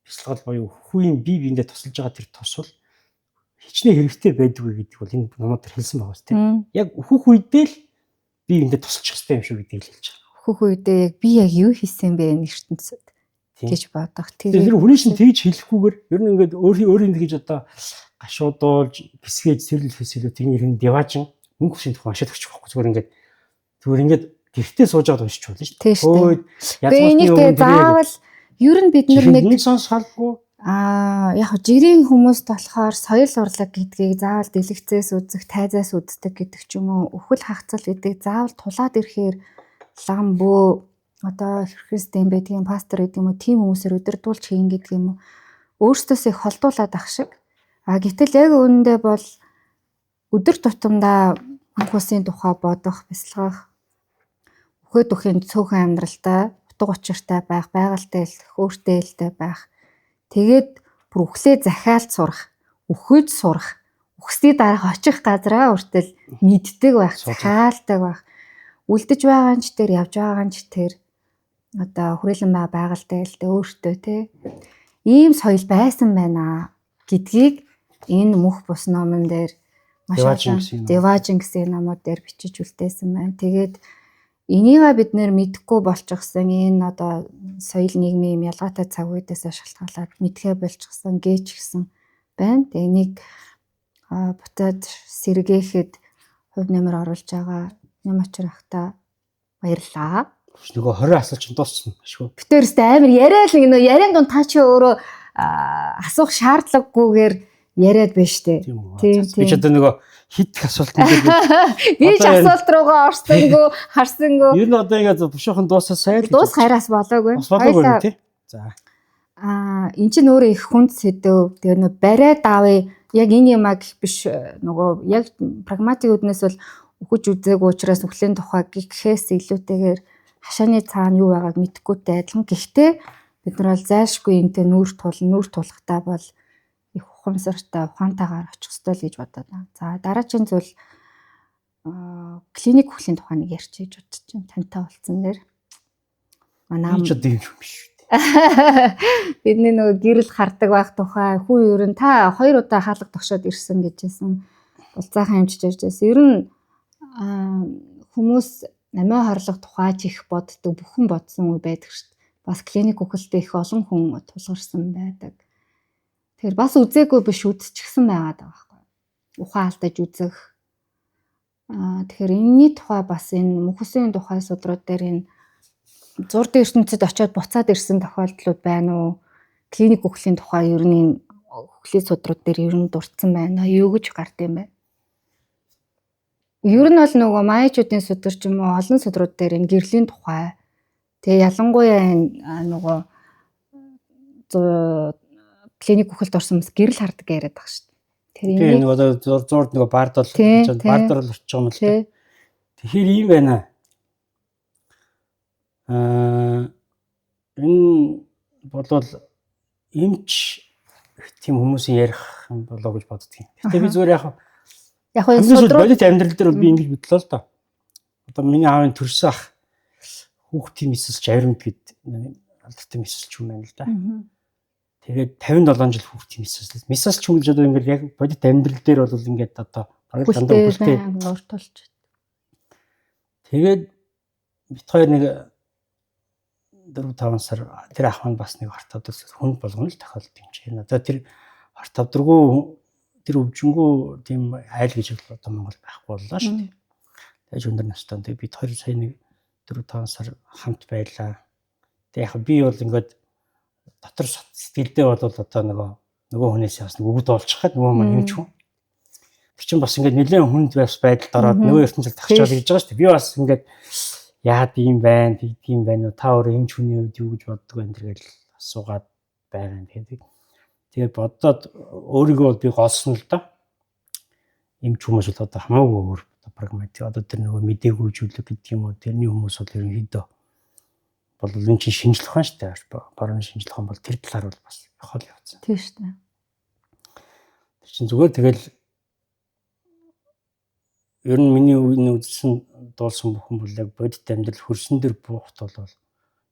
бясалгал боёо өөхөх үеийн бие биендээ тусалж байгаа тэр тусвал хичнээн хэрэгтэй байдгүй гэдэг бол энэ номоор хэлсэн байгаа шүү дээ. Яг өөхөх үедээ л бие биендээ тусалж хэвчтэй юм шүү гэдгийг хэлж байгаа. Өөхөх үедээ яг би яг юу хийсэн бэ ертөнцид гэж бодох. Тэр хүний шин тэгж хэлэхгүйгээр ер нь ингээд өөрийн тэгж одоо гашуудуулж бисгээж сэрлэлхээс илүү тийм юм Деважин мөнгө шин тухайн ашиг өгч байхгүй зүгээр ингээд гэртээ сууж байгаад уншиж болно шүү дээ. Өөд энийг тэгээ заавал ер нь бид нэг сонсоолгүй яг жирийн хүмүүст болохоор соёл урлаг гэдгийг заавал дэлгэцээс үзэх, тайзаас үздэг гэдэг ч юм уу, өхөл хагцал гэдэг заавал тулаад ирэхээр лам бөө одоо христиан байдгийн пастор гэдэг юм уу, тийм хүмүүсээр өдөрдүүлж хийн гэдэг юм уу, өөрсдөөс их холдуулаад ах шиг. Гэтэл яг үүндээ бол өдөр тутамдаа анх усын тухай бодох, бясалгах, өхөөд өхийн цөөхөн амьдралтай, утга учиртай байх, байгальтай хөөртэй ээлтэй байх. Тэгээд бүр өглөө захиалт сурах, өхөж сурах, үхсний дараах очих газраа хүртэл мэддэг байх, захиалдаг байх. Үлдэж байгаа ч тэр явж байгаа ч тэр одоо хүрээлэн байгальтай ээлтэй өөртөө тий ийм соёл байсан байна гэдгийг энэ мөх бус номон дээр маш Деважин гэсэн номууд дээр бичиж үлдээсэн байна. Тэгээд энийг бид нэр мэдэхгүй болчихсон энэ одоо соёл нийгмийн ялгаатай цаг үедээс шалтгаалаад мэдхээ болчихсон гэж гисэн байна. Тэгээ энийг бутад сэргээхэд хувь нэмэр оруулж байгаа Нямачар ахта баярлаа. Нөгөө 20 асуулт чинь дууссан шүү. Битээрстэй амар яриа л нэг яриан дунд та чи өөрөө асуух шаардлагагүйгээр яриад байна штэ. Тийм. Би ч одоо нөгөө хит асуулт нэг би ч асуулт руугаа орсонгүй, харсангүй. Ер нь одоо ингээд бушуухан дуусаа сайн. Дуус хараас болоогүй. Болоогүй тий. За. Эн чинь өөрөө их хүнд сэдв. Тэгээ нөгөө бариад авъя. Яг энэ юм а гэх биш нөгөө яг прагматик үднээс бол өгөж үзээгүй учраас өхлийн тухай гэхээс илүүтэйгээр хашааны цаана юу байгааг мэдэхгүйтэй адилхан. Гэхдээ бид нар бол зайлшгүй энтэй нүүр тулахтаа бол их ухамсартай, ухаантайгаар очих ёстой л гэж бодоод байна. За дараагийн зүйл клиник хөглийн тухай нэг ярьж гэж бодож байна. Тантай уулзсан дээр. Манай би ч одоо юм биш үү. Бидний нөгөө гэрэл хардаг байх тухай хүү ер нь та 2 удаа хаалга тогшоод ирсэн гэжсэн. Булцаахан хэмжиж ярьжсэн. Ер нь хүмүүс намаа хорлох тухай чих боддог бүхэн бодсон үе байдаг шүү дээ. Бас клиник хөгөлтэй их олон хүн тулгарсан байдаг. Тэгэхээр бас үзээгүй биш үдчихсэн байгаад байгаа байхгүй. Ухаан алдаж үзэх. Тэгэхээр энэний тухай бас энэ мөхөсийн тухай судрууд дээр энэ зургийн ертөнцид очиод буцаад ирсэн тохиолдлууд байна уу? Клиник хөглийн тухай ер нь хөглийн судрууд дээр ер нь дурдсан байна. Юу гэж гардыг юм бэ? Ер нь бол нөгөө майчуудын судар ч юм уу олон судрууд дээр энэ гэрлийн тухай тэгээ ялангуяа энэ нөгөө клиник хөгөлд орсон хүмүүс гэрэл хардаг яриад байгаа шүү дээ. Тэр энэ нөгөө зурд нөгөө бардол гэж бардол орчих юм л дээ. Тэгэхээр ийм байна. Энэ болвол эмч тийм хүмүүсийн ярих юм болоо гэж боддгийн. Гэтэ би зүгээр яг энэ судрууд бодит амьдрал дээр бол би ингэж бодлоо л доо. Одоо миний аавын төрсөн ах хүүхдийн мэсэлч авирмд гэд алдартай мэсэлч юм байна л да. Тэгээд 57 жил хүүхдийн мэсэлч. Мэсэлч хүн гэж одоо ингээд яг бодит амьдрал дээр бол ингээд одоо бараг дандаа хүүхдээ нууртуулж. Тэгээд бит хоёр нэг 4-5 сар тэр ах маань бас нэг хартаад хүнд болгоно л тохиолдсон юм чинь. Одоо тэр харт авдаггүй тэр өвжингүү тийм айл гэж бол одоо Монгол байхгүй боллоо шүү дээ. Тэгэж өндөр настай. Тэгээд бид хоёр сая нэг 4-5 сар хамт байлаа. Тэгээд яг би бол ингээд дотор сэтгэлдээ бол одоо нөгөө хүнээс бас өгд олчих гээд нөгөө маань юмч хүн. Тэр чинь бас ингээд нэлээд хүнд байс байдалд ороод нөгөө ертөнцид тахчаад ирж байгаа шүү дээ. Би бас ингээд яад ийм байна, тийм байна уу? Та өөрөө эмч хүний хувьд юу гэж боддог вэ гэж асуугаад байгаа юм. Тэгээд бодоод өөрийгөө бол би голсон л доо. Эмч хүмүүс бол одоо хамаагүй өөр прагматик. Одоо тэр нөгөө мдээгүй зүйлэг гэдэг юм уу? Тэрний хүмүүс бол ерөнхийдөө бол энэ чинь шинжлэх ухаан шүү дээ. Борооны шинжлэх ухаан бол тэр талаар бол бас хол явцсан. Тийм шүү дээ. Тэр чинь зүгээр тэгэл ер нь миний үзсэн дуулсан бүхэн бол яг бодит амьдрал хөрсөн дээр буухт бол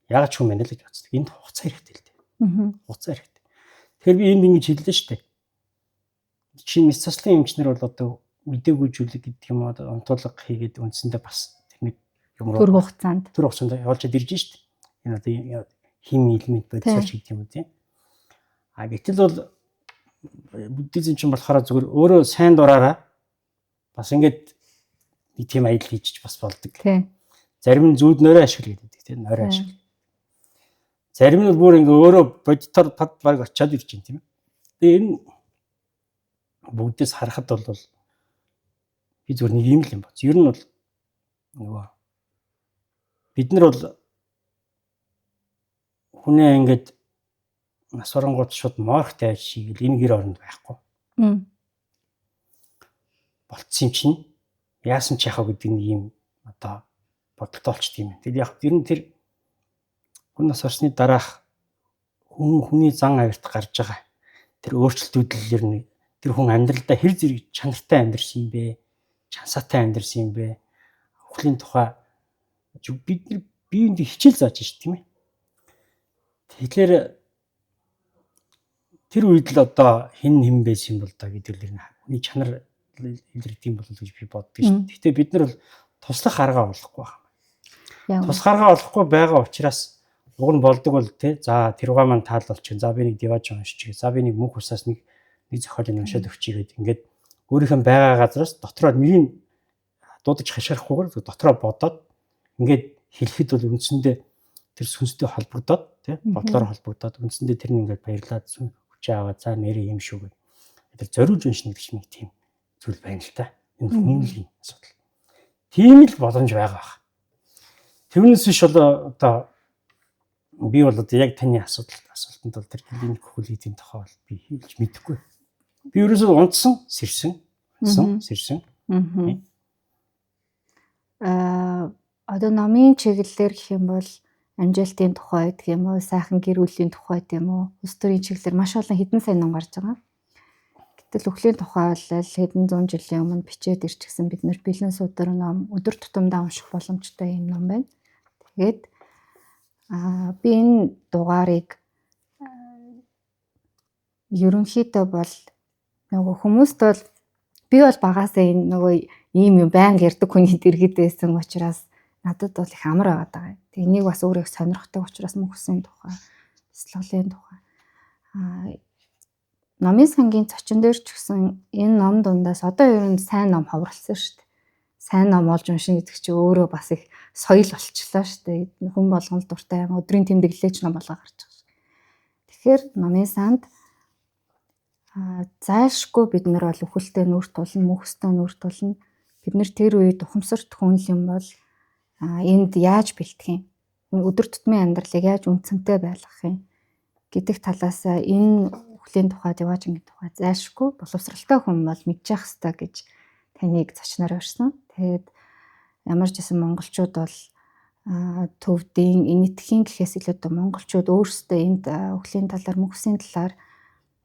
яг ч юм байна л гэж бодсон. Энд хугацаа хэрэгтэй л дээ. Хугацаа хэрэгтэй. Тэгэхээр би энд ингэж хэллээ шүү дээ. Чинь мэс заслын эмчнэр бол одоо мдээгүй зүйлэг гэдэг юм одоо онтолог хийгээд үндсэндээ бас техник юм төр хугацаанд явуулчаад ирж шүү дээ. Энэ одоо хими элемент бодисч гэдэг юм уу тийм. Гэтэл бол буддизм чинь болохоор зүгээр өөрөө сайн дураараа бас ингэж нэг тийм аялал хийж бас болдог. Зарим нь зүүд нөрөө ашиглаж байдаг тийм нөрөө ашиглаж. Зарим нь бүр ингээ өөрөө бодитоор пад баг очиад ирж байна тийм ээ. Тэгээ энэ бүгдээс харахад бол би зүгээр нэг юм л юм боц. Ер нь бол нөгөө бид нар бол хүнээ ингээд нас орангууд шууд морхтэй шийгэл энэ гэр оронд байхгүй. Болцсон юм чинь яасан ч яхаа гэдэг нэг юм одоо бодолтой болчт юм. Тэгээд яг ер нь тэр хүн нас орсны дараах хүний зан авирт гарч байгаа тэр өөрчлөлтүүд ер нь тэр хүн амьдралдаа хэр зэрэг чанартай амьдэрсэн юм бэ? Чансаатай амьдэрсэн юм бэ? Өхлийн тухай бид нар биеинд хичээл зааж ш тийм ээ. Тэгэхээр тэр үед л одоо хэн байсан юм бол да гэдэг л хүний чанар илэрдэг юм болов гэж би боддог шүү дээ. Гэтэ бид нар бол туслах арга олохгүй байна. Туслах арга олохгүй байгаа учраас уг нь болдог бол тий. За тэругаа маань таалалч. За би нэг диваж уншиж. За би нэг мөнх усаас нэг зохиолыг уншаад өгчий гэдэг. Ингээд өөрийнхөө байгаа газраас дотроо нэрийг дуудаж хашгирахгүйгээр дотроо бодоод ингээд хэлэхэд бол үндсэндээ тэр сүнстэй холбогдоод тий. Бодлоор холбогдоод үндсэндээ тэр нь ингээд баярлаад хүчээ аваад за нэрээ юм шүү гэдэг. Тэр зориулж уншна гэдэг чинь тийм зүйл байна л та. Энэ хүмүүлийн асуудал. Тийм л боломж байгаа. Тэрнээс биш одоо би бол одоо яг таны асуултанд бол тэр клиник хөглийн тухай бол би хэлж мэдэхгүй. Би ерөөсөө унтсан, сэрсэн. Одоо номын чиглэлээр гэх юм бол амжилтын тухай гэх юм уу, сайхан гэр бүлийн тухай гэх юм уу, улс төрийн чиглэлээр маш олон хэдэн сайн ном гарч байгаа. Гэтэл өхлийн тухай бол хэдэн зуун жилийн өмнө бичээд ирчихсэн бид нэр бэлэн судар ном өдөр тутамдаа унших боломжтой юм ном байна. Тэгээд би энэ дугаарыг ерөнхийдөө бол нөгөө хүмүүст бол би бол багасаа энэ нөгөө ийм юм байнга ярьдаг хүний дэргэд байсан учраас надад бол их амар байгаад байгаа. Тэг энийг бас өөрөө сонирхдаг учраас мөнхсөн тухай, бяцлаглалын тухай. Номын сангийн зочин дээр ч гэсэн энэ ном дундаас одоо ер нь сайн ном ховрлсон шүү дээ. Сайн ном олж уншин гэдэг чинь өөрөө бас их соёл болчихлоо шүү дээ. Хүн болгонд дуртай өдрийн тэмдэглэлч ном болгоо гарч байгаа шүү. Тэгэхээр номын санд зайлшгүй бид нар бол өхөлтэй нүрт тулна, мөнхстэй нүрт тулна. Бид нар тэр үед ухамсарт хүн юм бол энд яаж бэлтгэх юм? Өдөр тутмын амьдралыг яаж үнцэнтэй байлгах юм гэдэг талаас энэ өхлийн тухай, деважингийн тухай зайлшгүй боловсралтай хүн бол мэдчих хэвээр гэж таныг зочноор урьсан. Тэгээд ямар ч гэсэн монголчууд бол төвдийн энэтхийн гэхээс илүү монголчууд өөрсдөө энд өхлийн талаар, мөнхсийн талаар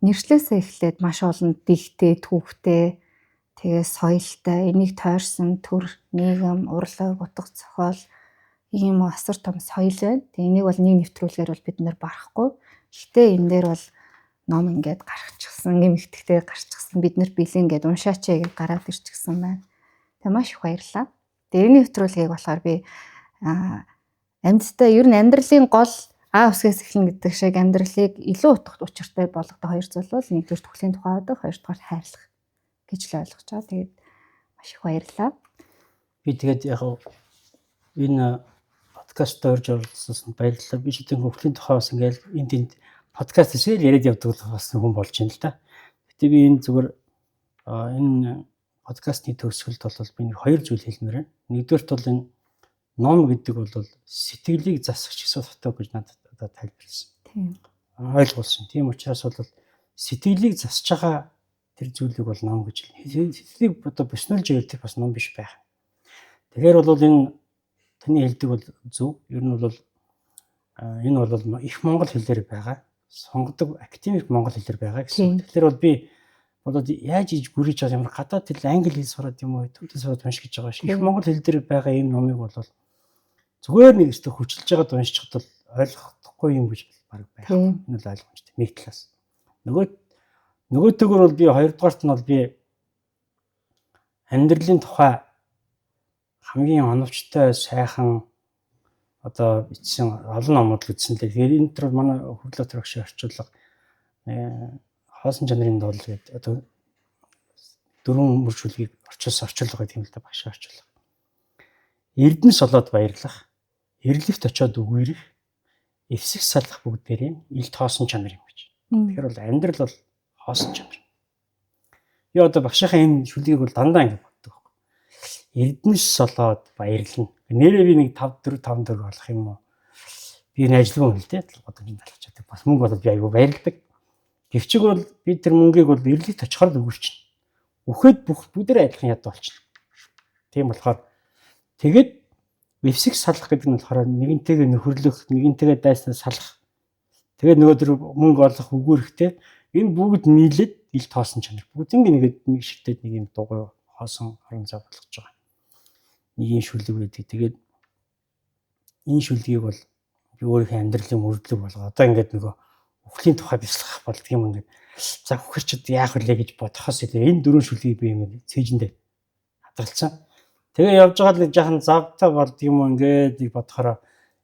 нэршлээсээ эхлээд маш олон дихтэй, түүхтэй, тэгээ соёлтой, энийг тойрсон төр, нийгэм, урлаг, утга зохиол ийм асар том соёл байна. Тэгээ энийг бол нэг нэвтрүүлгээр бол бид нэр барахгүй. Гэхдээ энэ дээр бол ном ингээд гарчихсан, эмэгтэйгээр гарчихсан, бид нар бэлэн ингээд уншаач гэж гараад ирчихсэн байна. Тэгээ маш их баярлалаа. Тэгээ энэ нэвтрүүлгийг болохоор би амьдтай ер нь амьдралын гол усгээс эхлэн гэдэг шиг амьдралыг илүү утга учиртай болгодог хоёр зүйл бол нэгдүгээр өхлийн тухай байдаг, хоёрдугаар хайрлах гэж л ойлгож байгаа. Тэгээд маш их баярлалаа. Би тэгээд яг энэ подкаст орж оролцсонд баярлалаа. Би ч тийм өхлийн тухай бас ингээл энд подкаст хийсэл яриад явдаг бас хүн болж байна л да. Гэтэ би энэ зүгээр энэ подкастны төгсгөлд бол би нэг хоёр зүйл хэлмээр байна. Нэгдүгээрт бол энэ ном гэдэг бол сэтгэлийг засах чигсалттай гэж надад одоо тайлбарласан. Тийм. Ойлгуулсан. Тийм учраас бол сэтгэлийг засаж байгаа тэр зүйлийг бол ном гэж хэлнэ. Сэтгэлийг одоо бөснөлж ярьдаг бас ном биш байх. Тэгэхээр бол энэ таны хэлдэг бол зөв. Ер нь бол энэ бол их монгол хэлээр байгаа. Сонгодог академик монгол хэлээр байгаа гэсэн. Тэгэхээр бол би болоод яаж иж гүрийж байгаа ямар гадаад хэл англи хэл сураад юм уу төвдөө сураад уншиж байгаа шиг. Их монгол хэл дээр байгаа ийм номыг бол зүгээр нэг өстө хүчилж байгаад уншчихад бол ойлгохгүй юм гэж баг байх. Энэ л ойлгомжтой. Нэг талаас. Нөгөөтэйгөр бол би хоёрдугаарт нь бол би амьдралын тухай хамгийн оновчтой сайхан одоо бичсэн олон номууд үзсэн л. Тэгэхээр энэ төр манай хөглөтөр өгш орчуулга хоосон чанарын доол гэдэг одоо дөрвөн мөржүүлгийг орчуулсан орчуулга гэдэг юм л да багш орчуулга. Эрдэнэс олоод баярлах, эрлэгт очиод үгээрэх, эвсэх салах бүгдээрээ илт хоосон чанар юм гэж. Тэгэхээр бол амьдрал бол хоосон чанар. Би одоо багшийнхаа энэ шүлгийг бол дандаа ингэ боддог байхгүй. Эрдэнэс олоод баярлна. Нэрээ би нэг 5 4 болох юм уу? Би энэ ажилгүй хүн л дээ. Одоо энэ талчаад бас мөнгө болоод би аягүй баярлдаг. Гэвчиг бол би тэр мөнгийг бол эрлэгт очихоор л өгүүлчихнэ. Үхээд бүгдээ адилхан ядуу болчихно. Тийм болохоор тэгээд эвсэх салах гэдэг нь болохоор нэгэнтэйгээ нөхөрлөх, нэгэнтэйгээ дайснаа салах. Тэгээд нөгөө төр мөнгө олох үгүйрэхтэй энэ бүгд нийлээд илт хоосон чанар. Бүгднийг нэг шигтээд нэг юм дугуй хоосон хорон зав болгож байгаа. Нэг юм шүлэг байдаг. Тэгээд энэ шүлгийг бол би өөрийнхөө амьдралын мөрдлөг болгоо. Одоо ингээд нөгөө өхлийн тухай бяцлах болдго юм ингээд. За хөхөрчд яах вэ гэж бодохоос илүү энэ дөрвөн шүлгийг би ингээд цээжиндээ хадгалсан. Тэгээ явж байгаа л жаахан завтай болд юм уу ингээд бодохороо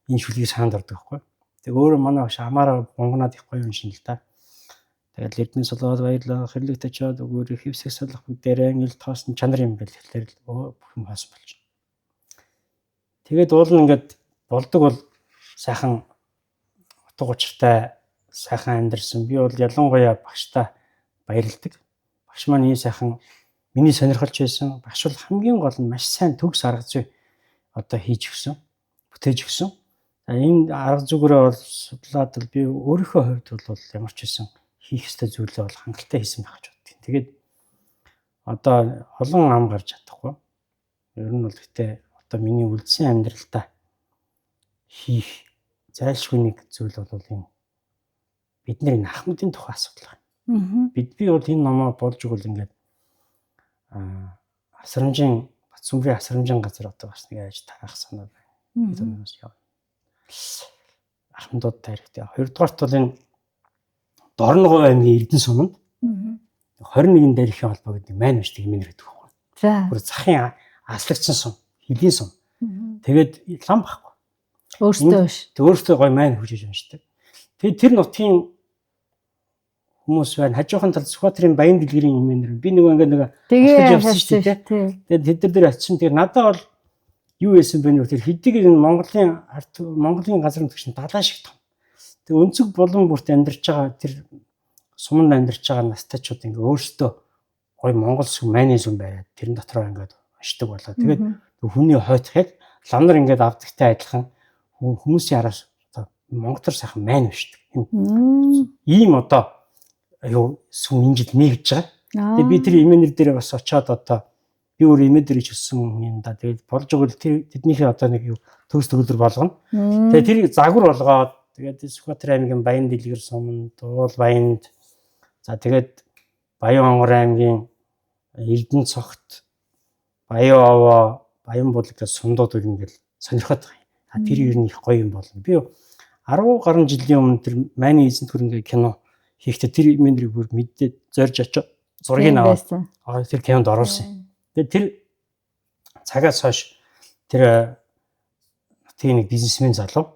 энэ шүлгийг саанд ордог байхгүй. Тэгээ өөрөө манай багш амаараа гонгонаад их гоё юм шин л да. Тэгээд эрдэнэс олоод баярлаа, хэрлэгт очиод өгөөрэй, хэвсэх салах бүгдээрээ илт хоосон чанар юм бэл тэгэхээр бүх юм хаасан болж байна. Тэгээд уул нь ингээд болдог бол сайхан утга учиртай сайхан амьдэрсэн. Би бол ялангуяа багштай баярлдаг. Багш маань ийм сайхан миний сонирхолж байсан. Багш бол хамгийн гол нь маш сайн төгс арга зүй одоо хийж өгсөн, бүтээж өгсөн. За энэ арга зүгээрээ бол судлаад бол би өөрийнхөө хувьд бол ямар ч байсан хийх ёстой зүйлээ бол хангалттай хийсэн байх гэж боддог. Тэгээд одоо олон ам гарч чадахгүй. Ер нь бол гэтээ одоо миний үлдсэн амьдралдаа хийх зайлшгүй нэг зүйл бол энэ бидний ах мэдийн тухай асуудал байна. Би бол энэ номоо болж игэл ингээд асрамжийн Батсүмбрийн асрамжийн газар одоо бас нэг яаж таах санаа байна. Энэ номоос яа. Ахмадууд тарихтай. Хоёрдугаарт бол энэ Дорногов аймгийн Эрдэнэ суманд 21 дарихын холбоо гэдэг маань бичдэг юм нэрэдэг байхгүй. За. Бүр захын аслагдсан сум, хилийн сум. Тэгээд лам байхгүй. Өөртөө биш. Тэг өөртөө гой маань хүчиж уншдаг. Тэгээд тэр нутгийн хүмүүс байна. Хажуухан талд Сүхбаатарын Баян дэлгэрийн юм нэр. Би нэг Тэгээ явсан шүү дээ. Тэгээд тэд нар очисон. Тэгээд надад бол юу байсан бэ нөх тэр хэдийг энэ Монголын газар нутгч нь далайн шиг том. Тэгээд өнцөг булан бүрт амьдарч байгаа тэр суманд амьдарч байгаа настайчууд ингээ өөрсдөө гой монгол сүм майны сүм байгаад тэрэн дотроо ингээд уншдаг болоо. Тэгээд хүний хойтхыг лам нар ингээд авдагтай адилхан хүмүүсийн араас одоо монголоор сайхан майн уншдаг. Ийм одоо аюу сүм энэ жил нэгж байгаа. Тэгээд би тэр имэнэр дээр бас очиод одоо би өөр имэ дээр ч өссөн юм да. Тэгээд болж өгөл тэр тэднийхээ одоо нэг юу төгс төгөлдөр болгоно. Тэгээд тэр загвар болгоод тэгээд Сүхбаатар аймгийн Баян дэлгэр суманд, Дуул Баянд за тэгээд Баян Онгор аймгийн Эрдэнэ цогт Баян Овоо, Баян булаг гэж сумдууд ингээл сонирхоод байгаа. Тэр ер нь их гоё юм болно. Би 10 гаруй жилийн өмнө тэр Майны эзэнт хөрөнгө кино хийхдээ тэр имэндрийг бүр мэдээд зорж очиж зургийг аваад тэр кинонд оруулсан. Тэгээд тэр цагаас хойш тэр тийм нэг бизнесмен залуу.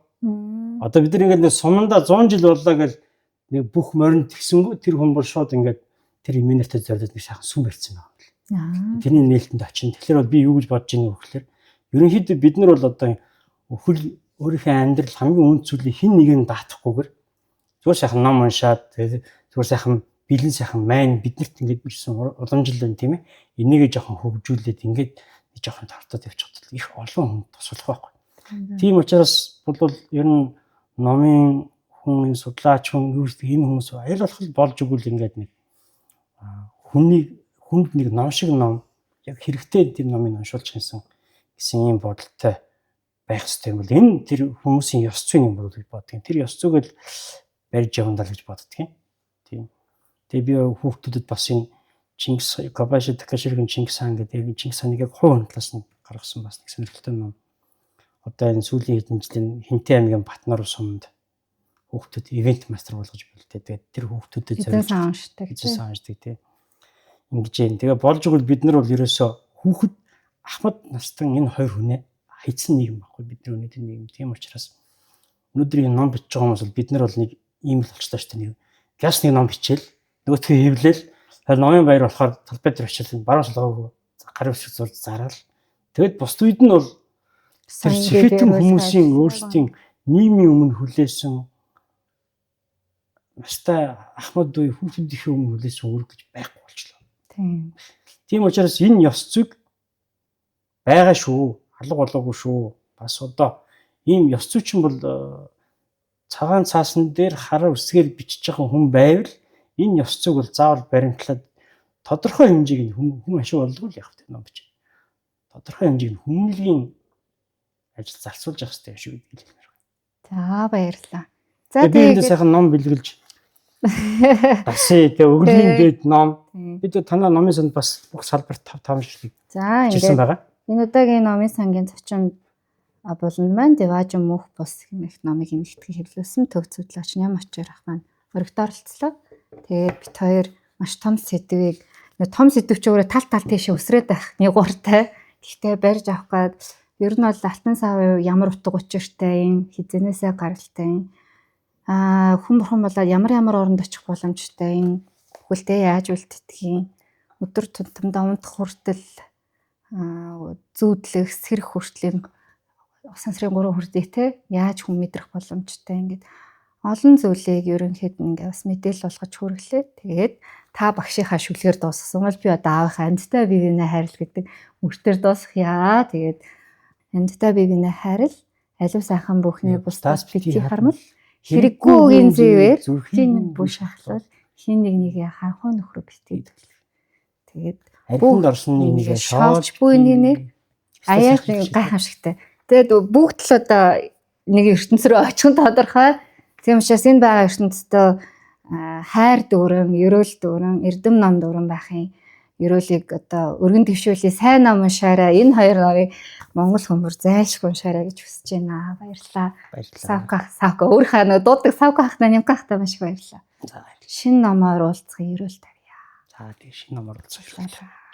Одоо бид нар ингээд суманда 100 жил боллоо гэж нэг бүх моринд тэгсэнгүү тэр хүн бол шууд ингээд тэр имэнэртэй зориулж нэг сайхан сүм барьсан байна. Тэрний нээлтэнд очин. Тэгэхээр бол би юу гэж бодож байна вэ гэхээр ерөнхийдөө бид нар бол одоо өхөл өөрийнхөө амьдрал хамгийн үнд зүйлийг хин нэг нь даатахгүйгээр зүгээр сайхан ном уншаад зүгээр сайхан бэлэн сайхан майн биднэрт ингээд ирсэн уламжлал байна тийм ээ. Энийгээ жоохон хөгжүүлээд ингээд жоохон тартаад явчихад их олон хүн туслах байхгүй. Тийм учраас бол ер нь номын хүн судлаач хүн юу гэдэг энэ хүмүүс аль болох болж өгвөл ингээд нэг хүнд нэг ном шиг ном яг хэрэгтэй тийм номыг уншуулж хийсэн гэсэн юм бодолтой байх хэрэгтэй юм бол энэ тэр хүмүүсийн ёс зүйн юм бол гэж боддог. Тэр ёс зүйг л барьж явандаа л гэж боддог. Тийм. Тэгээ би хүүхдүүдэд бас энэ Чингис Кобаши Такаширгийн Чингис хаан гэдэг Чингис хааныг яг хувь талаас нь гаргасан бас нэг сонирхолтой ном. Одоо энэ сүүлийн хэдэн жилийн Хинтээ аймгийн Батнар суманд хүүхдүүд ивент мастер болгож болтой. Тэгээд тэр хүүхдүүдэд зориулж уншдаг. Тийм. Ингэж юм. Тэгээ болж игэл бид нар бол ерөөсөө хүүхэд Ахмад настан энэ хоёр хүнээ хайцсан нийгэм байхгүй бидний өнөөдрийн нийгэм. Тийм учраас өнөөдрийн ном бичиж байгаа хүмүүс бол бид нар бол нэг ийм л болчлаа шүү дээ. Нэг гяс нэг ном бичээл нөгөөдхөө хэвлээл тэр номын баяр болохоор талбай дээр очил баруун солгоогүй гар өсөж зурж зараал. Тэгэд бусд үед нь бол сэхэтэн хүмүүсийн өөрсдийн нийгмийн өмнө хүлээсэн настай Ахмад дүү хүүхдүүдийн өмнө хүлээсэн үүрэг гэж байхгүй болчлоо. Тийм учраас энэ ёс зүйг байгаа шүү. Алга болоогүй шүү. Бас одоо ийм ёс зүйчин бол цагаан цаасан дээр хараа үсгээр бичиж байгаа хүн байвал энэ ёс зүйг бол заавал баримтлаад тодорхой хэмжээг хүн ашиг олдгоо л явах гэдэг ном бичээ. Тодорхой хэмжээний хүмүүнлэгийн ажил зарцуулж явах хэрэгтэй шүү гэдэг хэлмээр байна. За баярлалаа. За тэгээд сайхан ном бэлгэлж басээ тэгээ өглөөний дээд ном бид танаа номын санд бас бүх салбарт 5 шилэг. За ингээд энэ удаагийн номын сангийн зочин болон маань Деважин мөнх бус хэмээх номыг эмэгтгэн хэвлүүлсэн төв судлаач Ням очоор ах маань өргөд оролцлоо. Тэгээд бит хоёр маш том сэдвийг том сэдвч өөрөө тал тийшээ өсрээд байх нэгууртай. Гэхдээ барьж авах гад ер нь бол алтан сав ямар утга учиртай юм хизэнээсээ гаралтай юм. Хүн бурхан болоод ямар оронд очих боломжтой юм. Бүхэлдээ яаж үлддэг юм. Өдөр тутамдаа унтах хүртэл зүүдлэх сэрэх хүртэл усан сарын 3 хүрдээ те яаж хүн мэдрэх боломжтой ингээд олон зүйлийг ерөнхийд нь ингээд бас мэдээлэл болгож хүргэлээ. Тэгээд та багшийнхаа шүлгээр дуусгасан бол би одоо аавынхаа амьдтай бие биенээ хайрл гэдэг үртээр дуусгая. Тэгээд амьдтай бие биенээ хайрл алив сайхан бүхний бусдаас бити хармал хэрэггүй үгийн зэвээр зүрхийн бүш шахлал хин нэгээ хархуу нөхрөө битгий. Тэгээд бүгд орсон нэгээ шоолж буй нэг аяа гайхамшигтай. Тэгээд бүгд л одоо нэг ертөнц рүү очих нь тодорхой. Тийм учраас энэ байгаа ертөнцийн хайр дүүрэн, ерөөл дүүрэн, эрдэм ном дүүрэн байхын ерөөлийг одоо өргөн дэвшүүлээ, сайн ном уншаарай. Энэ хоёр номыг монгол хүмүүс зайлшгүй уншаарай гэж хүсэж байна. Баярлалаа. Савка өөрийнхөө нөө дуудаг савка хахна нямка хахта маш их баярлалаа. За Шинэ номоор уулзах ерөөл тавья. тийм шинэ номоор уулзах.